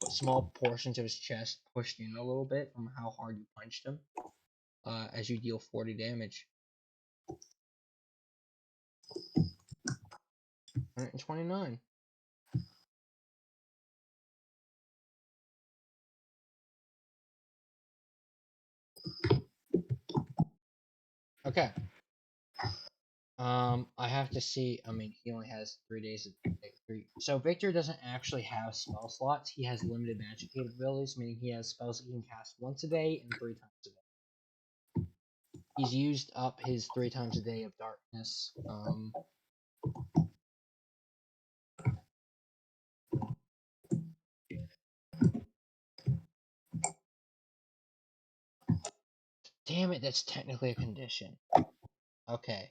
small portions of his chest pushed in a little bit from how hard you punched him. As you deal 40 damage. 129. Okay. I have to see. I mean, he only has 3 days of 3. So Victor doesn't actually have spell slots. He has limited magic capabilities, meaning he has spells that he can cast once a day and 3 times a day. He's used up his 3 times a day of darkness. Damn it, that's technically a condition. Okay.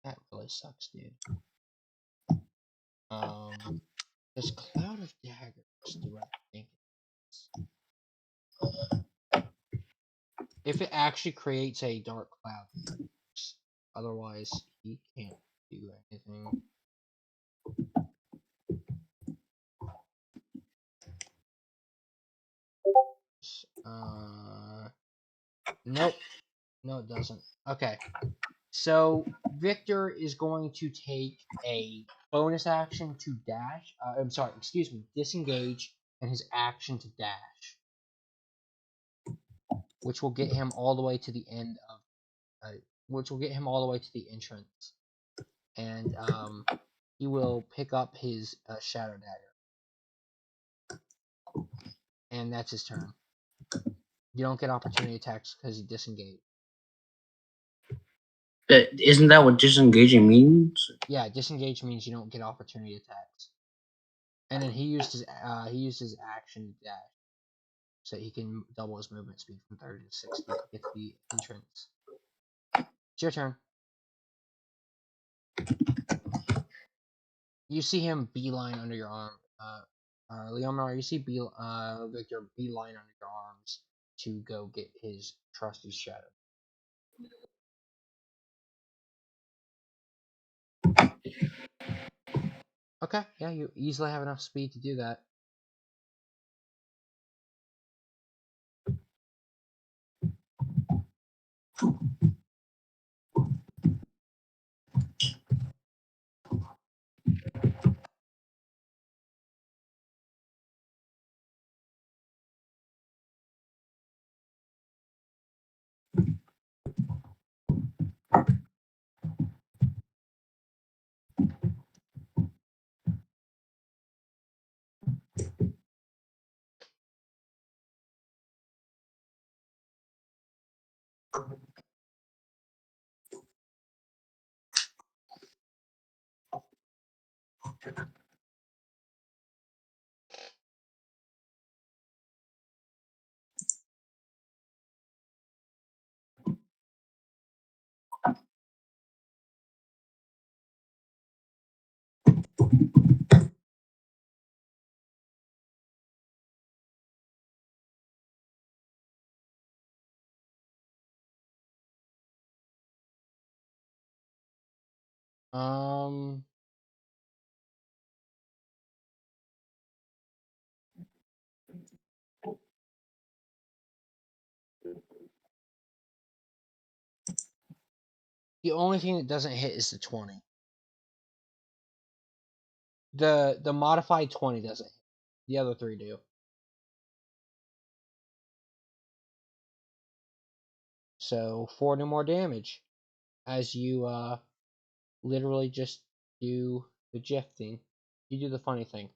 That really sucks, dude. Does Cloud of Daggers do what I think it is? If it actually creates a dark cloud, otherwise he can't do anything. Nope. No, it doesn't. Okay. So Victor is going to take a bonus action to dash. I'm sorry, excuse me, disengage, and his action to dash, which will get him all the way to the end of, which will get him all the way to the entrance, and he will pick up his shadow dagger, and that's his turn. You don't get opportunity attacks because he disengaged. Isn't that what disengaging means? Yeah, disengage means you don't get opportunity attacks. And then he used his action to dash, so he can double his movement speed from 30 to 60 to get to the entrance. It's your turn. You see him beeline under your arm. Leominar, you see Victor beeline under your arms to go get his trusty shadow. Okay, yeah, you easily have enough speed to do that. Um, the only thing that doesn't hit is the 20. The modified 20 doesn't hit. The other three do. So 40 more damage as you literally just do the GIF thing. You do the funny thing.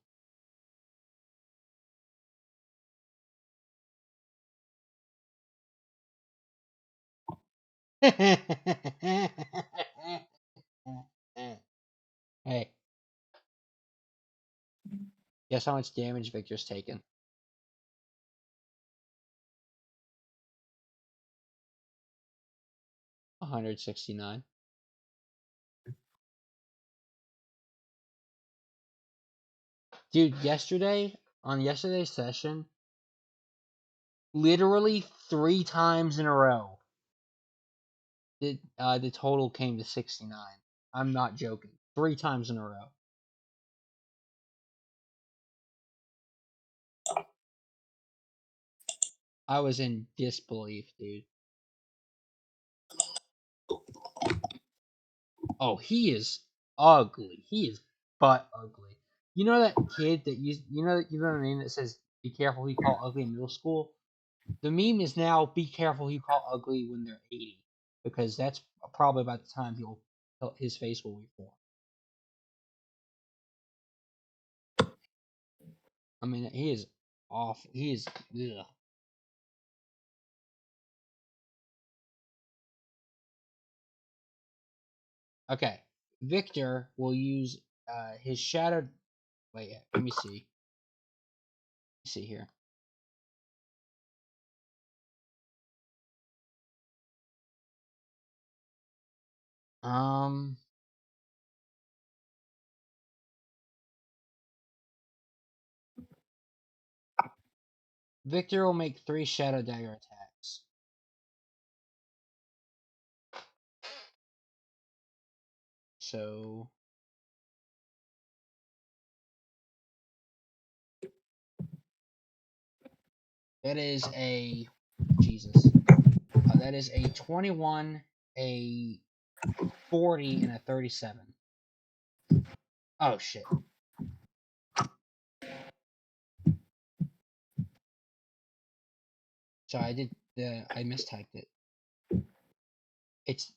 Hey, guess how much damage Victor's taken? 169. Dude, on yesterday's session, literally 3 times in a row, the total came to 69. I'm not joking. 3 times in a row. I was in disbelief, dude. Oh, he is ugly. He is butt ugly. You know that kid that you know the name that says "Be careful who you call ugly" in middle school. The meme is now "Be careful who you call ugly" when they're 80, because that's probably about the time his face will reform. I mean, he is awful. He is ugh. Okay. Victor will use his shadow. Wait, let me see. Let me see here. Um, Victor will make 3 shadow dagger attacks. So that is a Jesus. That is a 21, a 40, and a 37. Oh shit. So I mistyped it.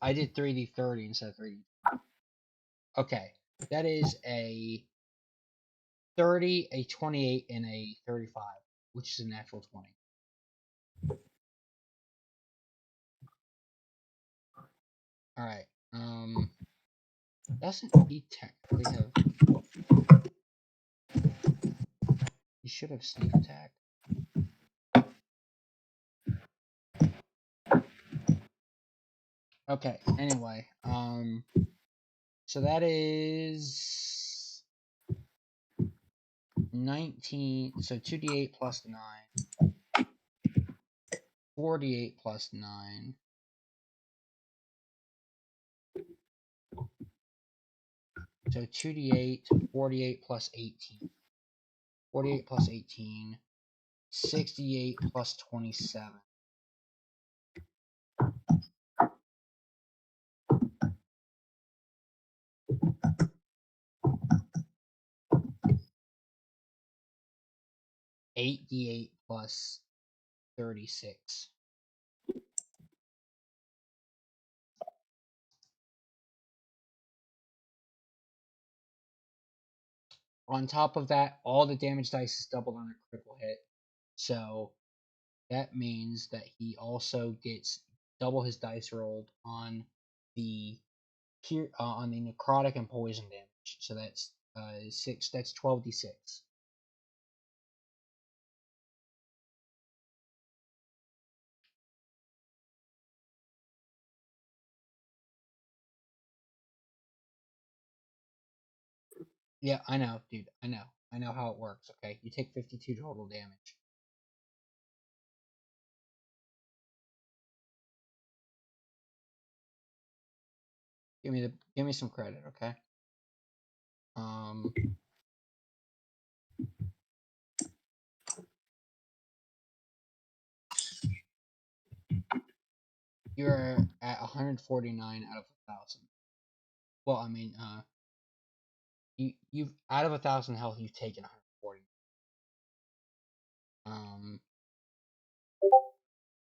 I did 3D30 instead of 3D. Okay. That is a 30, a 28, and a 35, which is a natural 20. Alright. Doesn't he technically have... He should have sneak attack. Okay, anyway, so that is 19, so 2d8 plus 9, 48 plus 9, so 2d8, 48 plus 18, 48 plus 18, 68 plus 27. $8d8 plus 36. On top of that, all the damage dice is doubled on a critical hit. So that means that he also gets double his dice rolled on the necrotic and poison damage. So that's 6. That's 12d6. Yeah, I know, dude. I know how it works. Okay, you take 52 total damage. Give me some credit, okay? You're at 149 out of 1,000. Well, I mean, you've out of 1,000 health, you've taken 140.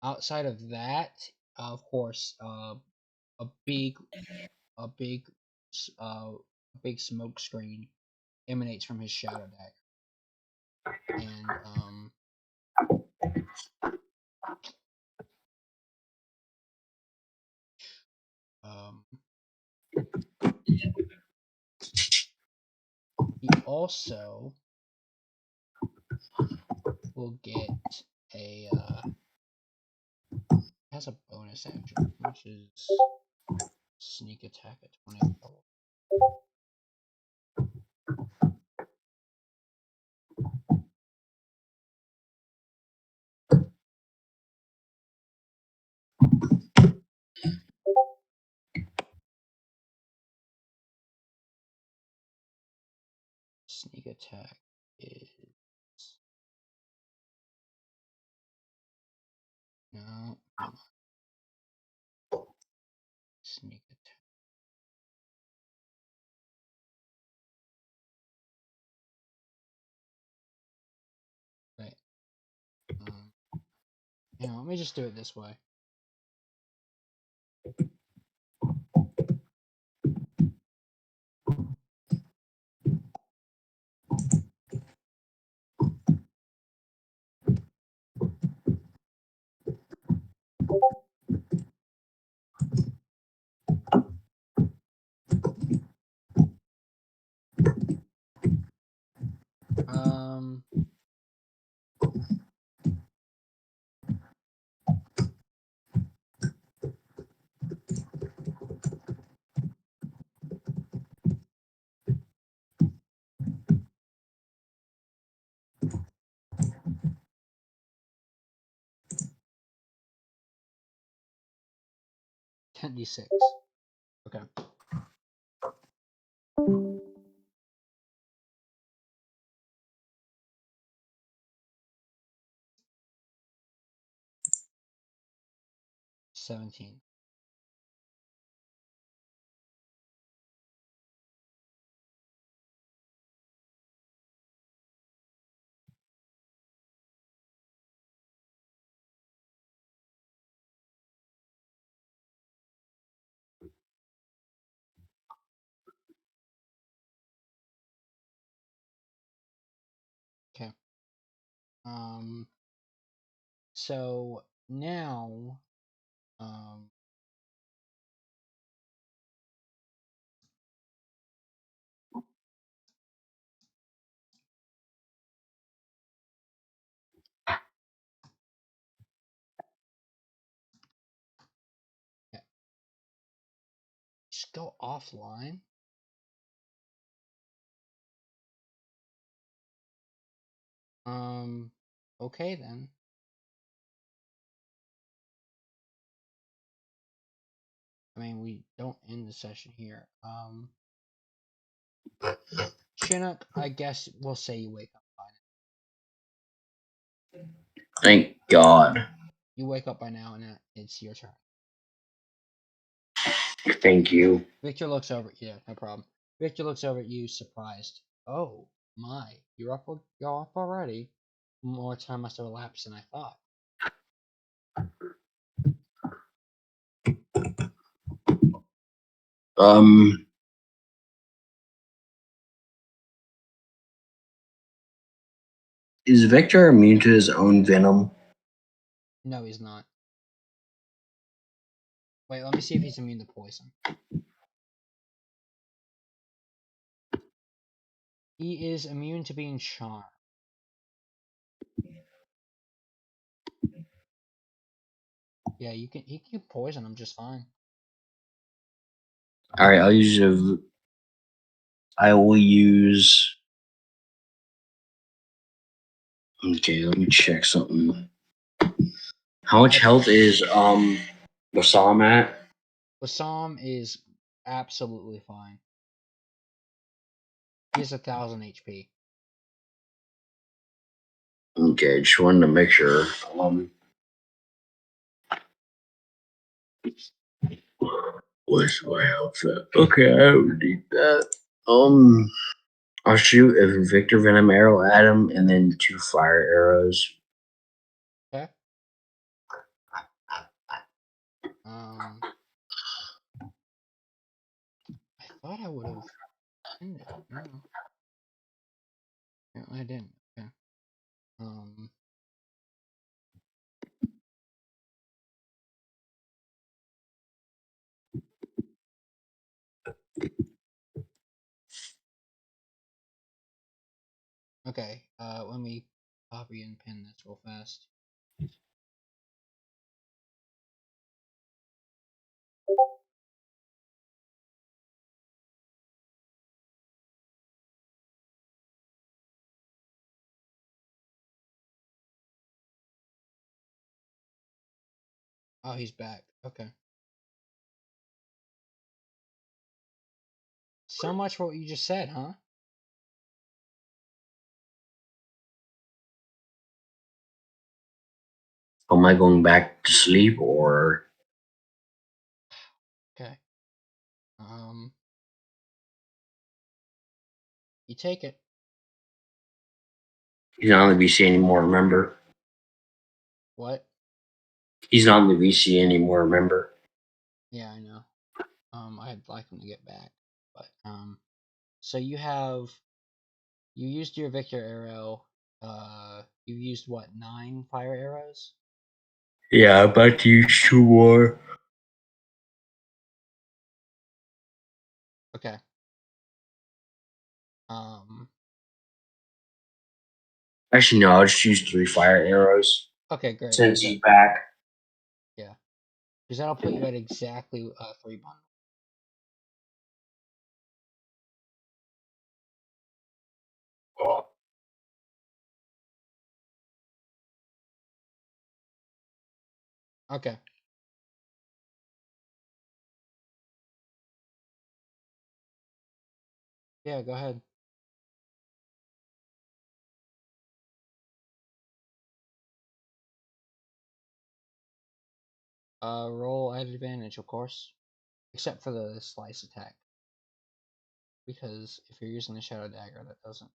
Outside of that, of course, a big, a big, a big smoke screen emanates from his shadow deck, and he also will get a has a bonus action, which is sneak attack at 20 level. Sneak attack is no. Sneak attack. Right. Let me just do it this way. Um, 10d6. Okay. $17. Okay. So now, yeah, just go offline. Okay then. I mean, we don't end the session here. Chinook, I guess we'll say you wake up by now. Thank God. You wake up by now, and it's your turn. Thank you. Victor looks over. Yeah, no problem. Victor looks over at you, surprised. Oh my, you're up already. More time must have elapsed than I thought. Is Victor immune to his own venom? No, he's not. Wait, let me see if he's immune to poison. He is immune to being charmed. Yeah, he can poison him just fine. All right, I will use. Okay, let me check something. How much health is Basam at? Basam is absolutely fine. He has 1,000 HP. Okay, just wanted to make sure. Where's my health at? Okay, I don't need that. I'll shoot a Victor Venom arrow at him, and then 2 fire arrows. Okay. I thought I would have ended. No, apparently I didn't. Okay. Okay. Let me copy and pin this real fast. Oh, he's back. Okay. So much for what you just said, huh? Am I going back to sleep or? Okay. You take it. He's not on the VC anymore, remember? What? He's not on the VC anymore, remember? Yeah, I know. I'd like him to get back, but so you used your Victor arrow. You used what, 9 fire arrows? Yeah, I'm about to use 2 more. Okay. Um. Actually, no, I'll just use 3 fire arrows Okay, great. since he's back. Yeah, because that'll put you at exactly 3 bundles. Okay. Yeah, go ahead. Roll at advantage, of course, except for the slice attack, because if you're using the shadow dagger, that doesn't.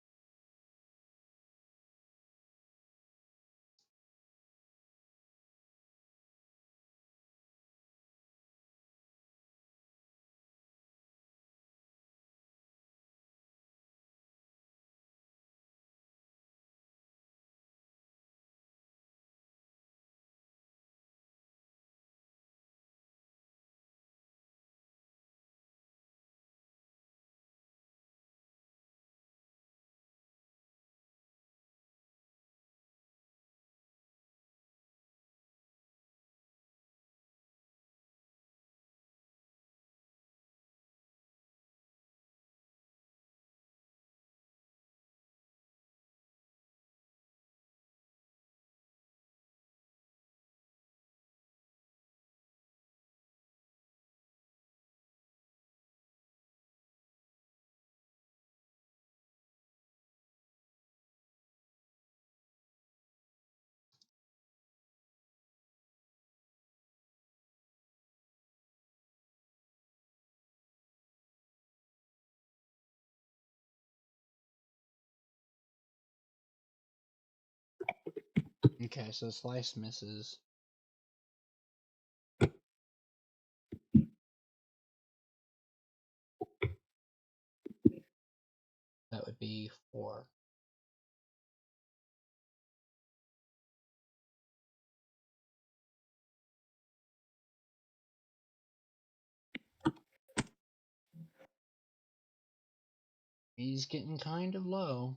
Okay, so slice misses. That would be 4. He's getting kind of low.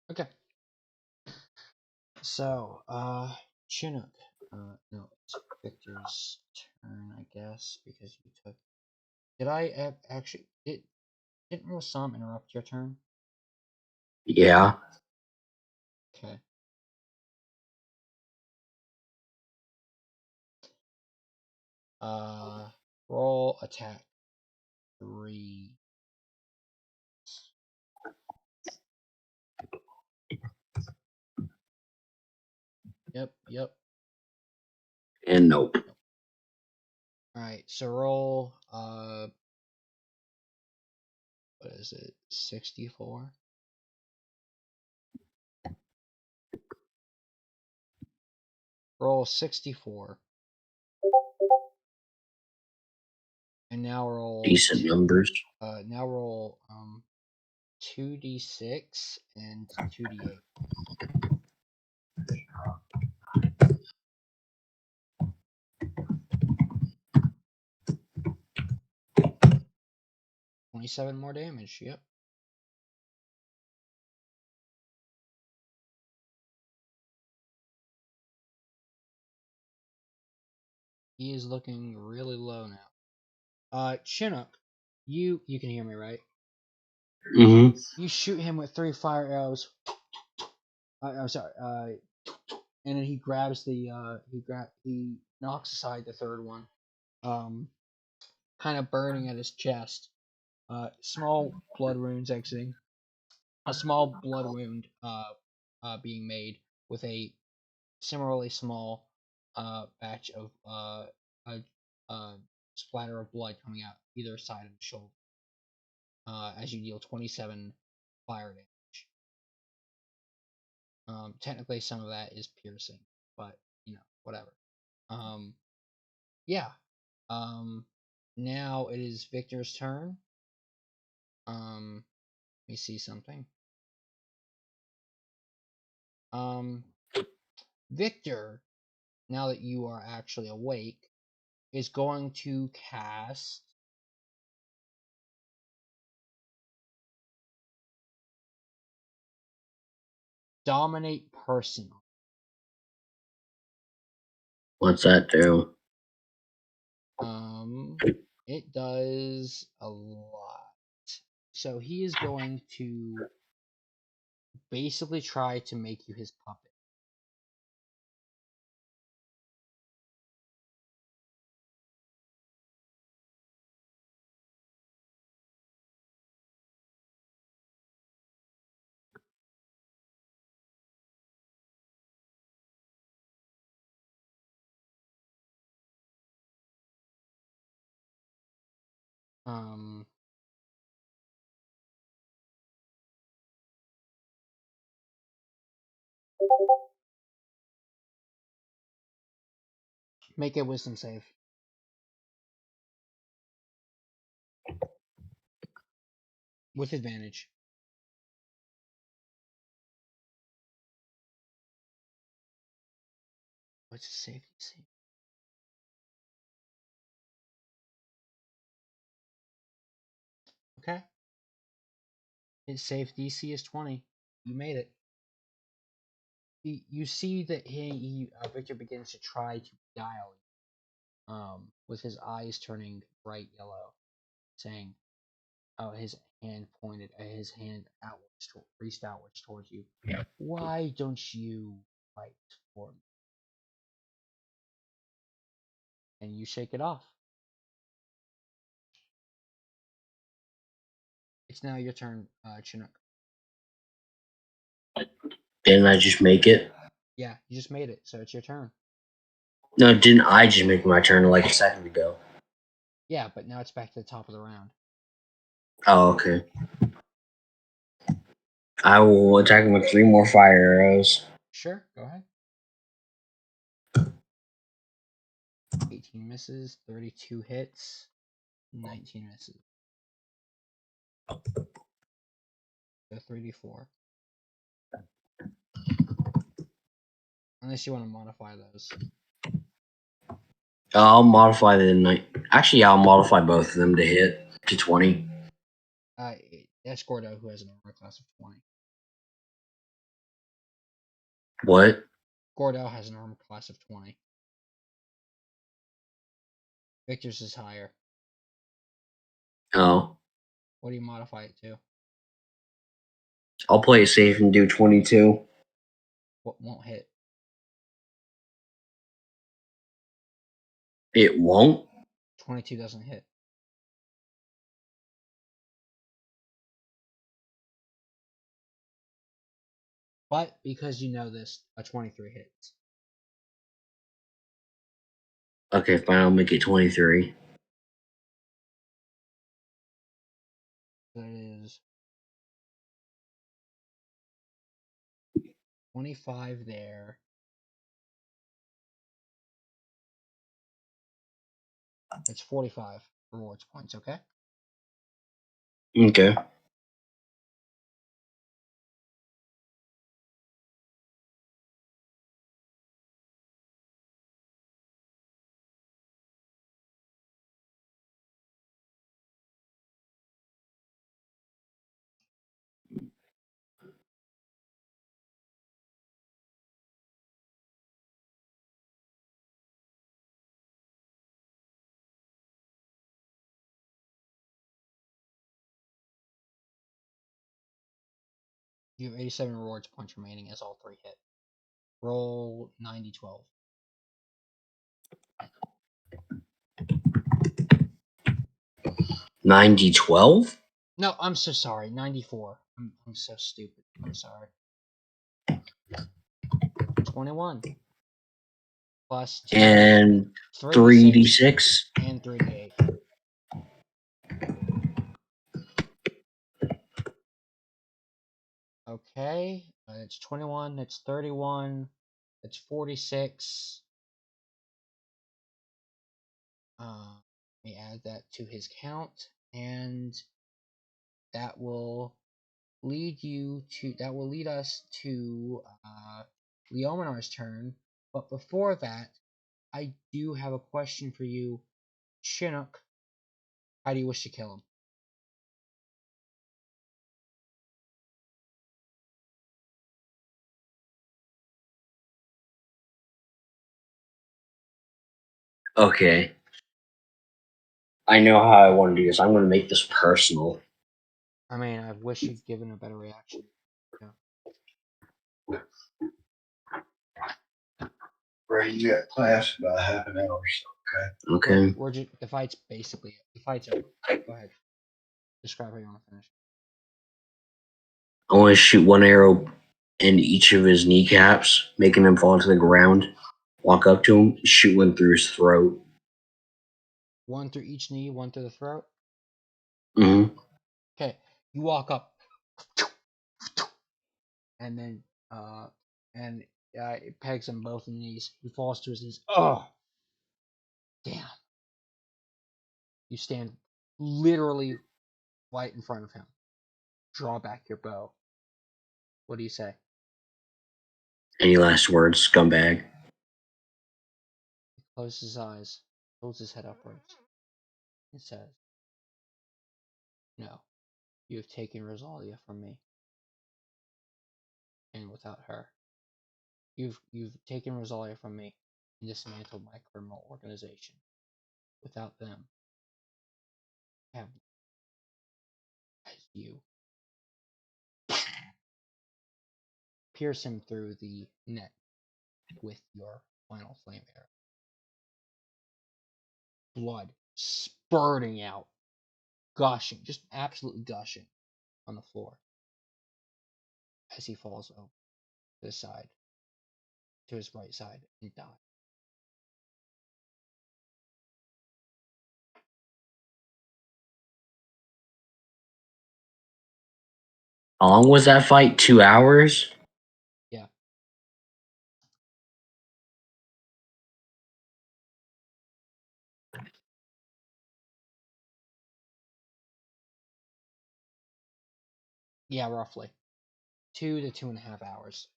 Okay. So, Chinook. No, it's Victor's turn, I guess, because you took. Did I actually? Didn't Rosam interrupt your turn? Yeah. Okay. Roll attack 3. Yep. And nope. Alright, so roll, what is it, 64? Roll 64. And now roll, Decent numbers. now roll, 2d6 and 2d8. $27 more damage, yep. He is looking really low now. Chinook, you can hear me, right? Mm-hmm. You shoot him with 3 fire arrows. I'm sorry, and then he grabs the, he knocks aside the third one. Kind of burning at his chest. Small blood wounds exiting. A small blood wound being made with a similarly small batch of a splatter of blood coming out either side of the shoulder as you deal 27 fire damage. Technically, some of that is piercing, but whatever. Yeah. Now it is Victor's turn. Let me see something. Victor, now that you are actually awake, is going to cast Dominate Person. What's that do? It does a lot. So he is going to basically try to make you his puppet. Um, make a wisdom save. With advantage. What's his safety save? Okay. His safe DC is 20. You made it. You see that Victor begins to try to beguile you, with his eyes turning bright yellow, saying, Oh, his hand pointed. His hand outwards, reached outwards towards you. Why don't you fight for me? And you shake it off. It's now your turn, Chinook. Didn't I just make it? Yeah, you just made it, so it's your turn. No, didn't I just make my turn like a second ago? Yeah, but now it's back to the top of the round. Oh, okay. I will attack him with 3 more fire arrows. Sure, go ahead. 18 misses, 32 hits, 19 misses. So 3d4. Unless you want to modify those. I'll modify the night. Actually, I'll modify both of them to hit to 20. That's Gordo, who has an armor class of 20. What? Gordo has an armor class of 20. Victor's is higher. Oh, What do you modify it to? I'll play it safe and do 22. What won't hit? It won't? 22 doesn't hit. But because you know this, a 23 hits. Okay, fine. I'll make it 23. That is 25 there. It's 45 rewards points, okay? Okay. You have 87 rewards points remaining as all 3 hit. Roll 90-12. 90-12? No, I'm so sorry. 94. I'm so stupid. I'm sorry. 21. Plus 2. And 3d6 3d6? and 3d8. Okay. It's 21. It's 31. It's 46. Let me add that to his count. And that will lead us to Leominar's turn. But before that, I do have a question for you, Chinook. How do you wish to kill him? Okay. I know how I want to do this. I'm going to make this personal. I mean, I wish you'd given a better reaction. Yeah. Ray, you got class in about half an hour or so, okay? Okay. The fight's basically the fight's over. Go ahead. Describe how you want to finish. I want to shoot 1 arrow in each of his kneecaps, making him fall to the ground. Walk up to him, shoot one through his throat. 1 through each knee, 1 through the throat. Mm-hmm. Okay. You walk up, and then it pegs him both in the knees. He falls to his knees. Oh, damn! You stand literally right in front of him. Draw back your bow. What do you say? Any last words, scumbag? He closes his eyes, holds his head upwards, and says, "No, you have taken Rosalia from me, and without her, you've taken Rosalia from me and dismantled my criminal organization. Without them, I have you pierce him through the neck with your final flame arrow. Blood spurting out, gushing, just absolutely gushing on the floor as he falls over to the side, to his right side, and dies. How long was that fight? 2 hours? Yeah. Yeah, roughly 2 to 2.5 hours.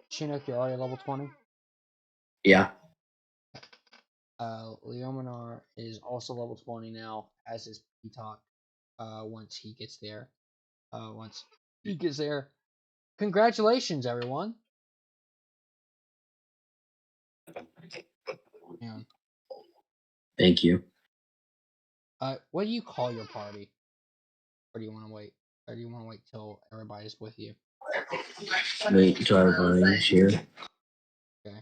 Chinook, you're already level 20. Yeah. Leominar is also level 20 now, as is Peacock. Once he gets there. Congratulations, everyone. Yeah. Thank you. What do you call your party? Or do you want to wait? Or do you want to wait till everybody's with you? Wait until everybody's here. Okay.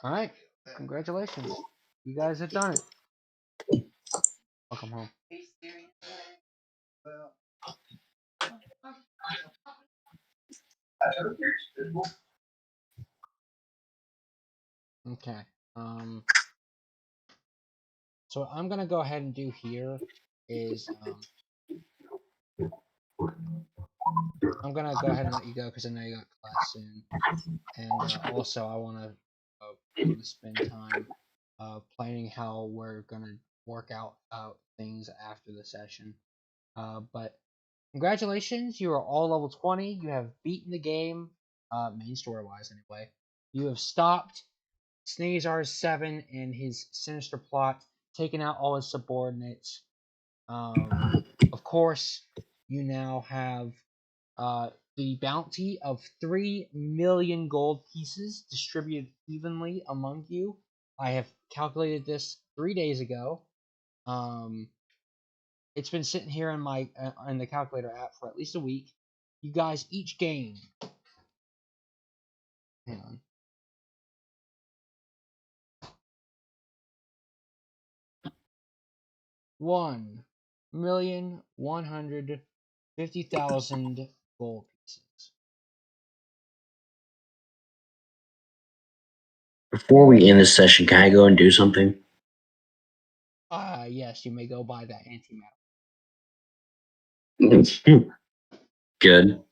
All right. Congratulations. You guys have done it. Welcome home. Okay. So what I'm gonna go ahead and do here is I'm gonna go ahead and let you go because I know you got class soon, and also I wanna spend time planning how we're gonna work out things after the session. But congratulations, you are all level 20. You have beaten the game, main story wise anyway. You have stopped Snaezar's 7 in his sinister plot, taken out all his subordinates. Of course, you now have the bounty of 3 million gold pieces distributed evenly among you. I have calculated this 3 days ago. It's been sitting here in my in the calculator app for at least a week. You guys each gain. Hang on. $1,150,000 gold pieces. Before we end this session, can I go and do something? Yes, you may go buy that antimatter. Good.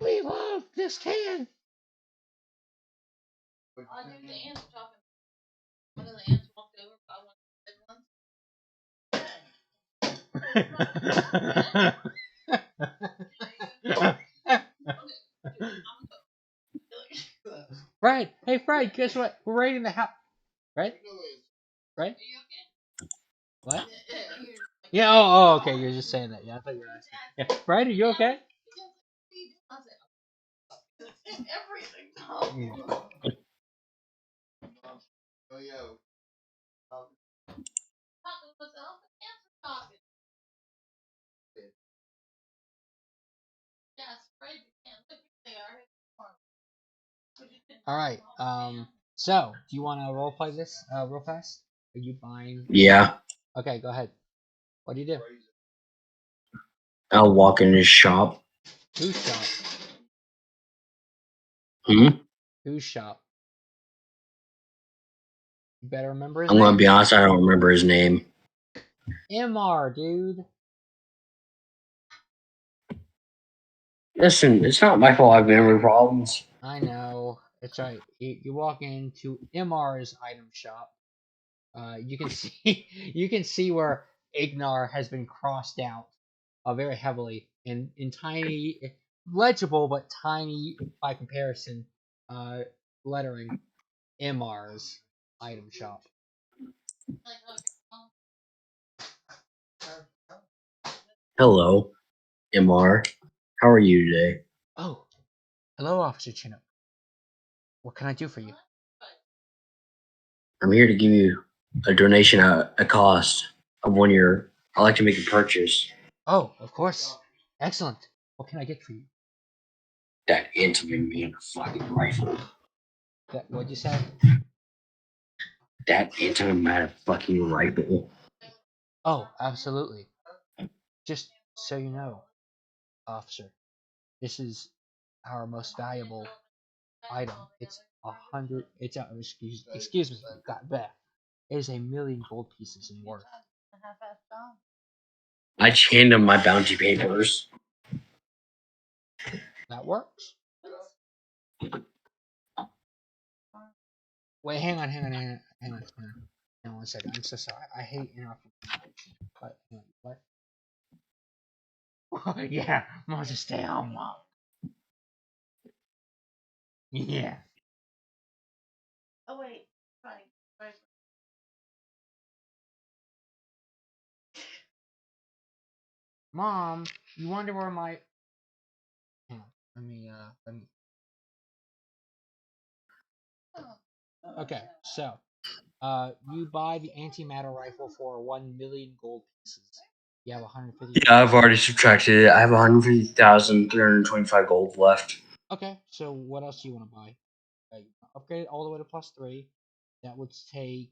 We love this can. Fred, hey Fred, guess what? We're raiding the house. Right? Right? What? Yeah. Oh, okay. You're just saying that. Yeah, I thought you were asking. Yeah, Fred, are you okay? All right. So do you want to role play this real fast? Are you buying? Yeah, Okay, go ahead. What do you do? I'll walk in his shop. Whose shop? Hmm? Whose shop? You better remember his I'm gonna name. be honest, I don't remember his name. MR, dude. Listen, it's not my fault I have memory problems. I know. It's right. You walk into MR's item shop. You can see where Ignar has been crossed out very heavily in tiny, legible but tiny by comparison, lettering. MR's item shop. Hello, MR. How are you today? Oh, hello, Officer Chinook. What can I do for you? I'm here to give you a donation at a cost of one year. I'd like to make a purchase. Oh, of course. Excellent. What can I get for you? That intimate man a fucking rifle. What'd you say? That intimate man a fucking rifle. Oh, absolutely. Just so you know, officer, this is our most valuable item. It's 100. It's excuse me. Got that. It is 1,000,000 gold pieces in worth. I just hand him my bounty papers. That works. Wait, hang on 1 second. I'm so sorry. I hate interrupting. But what? Yeah, Moses, stay home, Mom. Yeah. Mom, you wonder where my. Hang on. Let me. Okay, so, you buy the antimatter rifle for 1,000,000 gold pieces. You have 150. Yeah, I've already subtracted it. I have 150,325 gold left. Okay, so what else do you want to buy? Upgrade it all the way to +3. That would take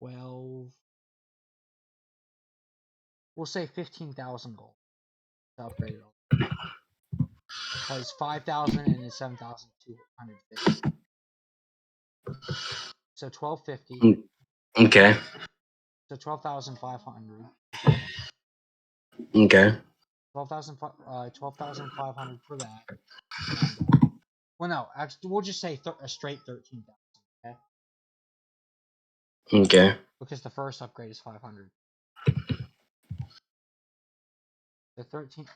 12. We'll say 15,000 gold to upgrade it all. Because 5,000 and 7,250. So 1,250. Okay. So 12,500. Okay. 12,500 for that. And, well, no, actually, we'll just say a straight 13,000. Okay. Okay. Because the first upgrade is 500. The 13.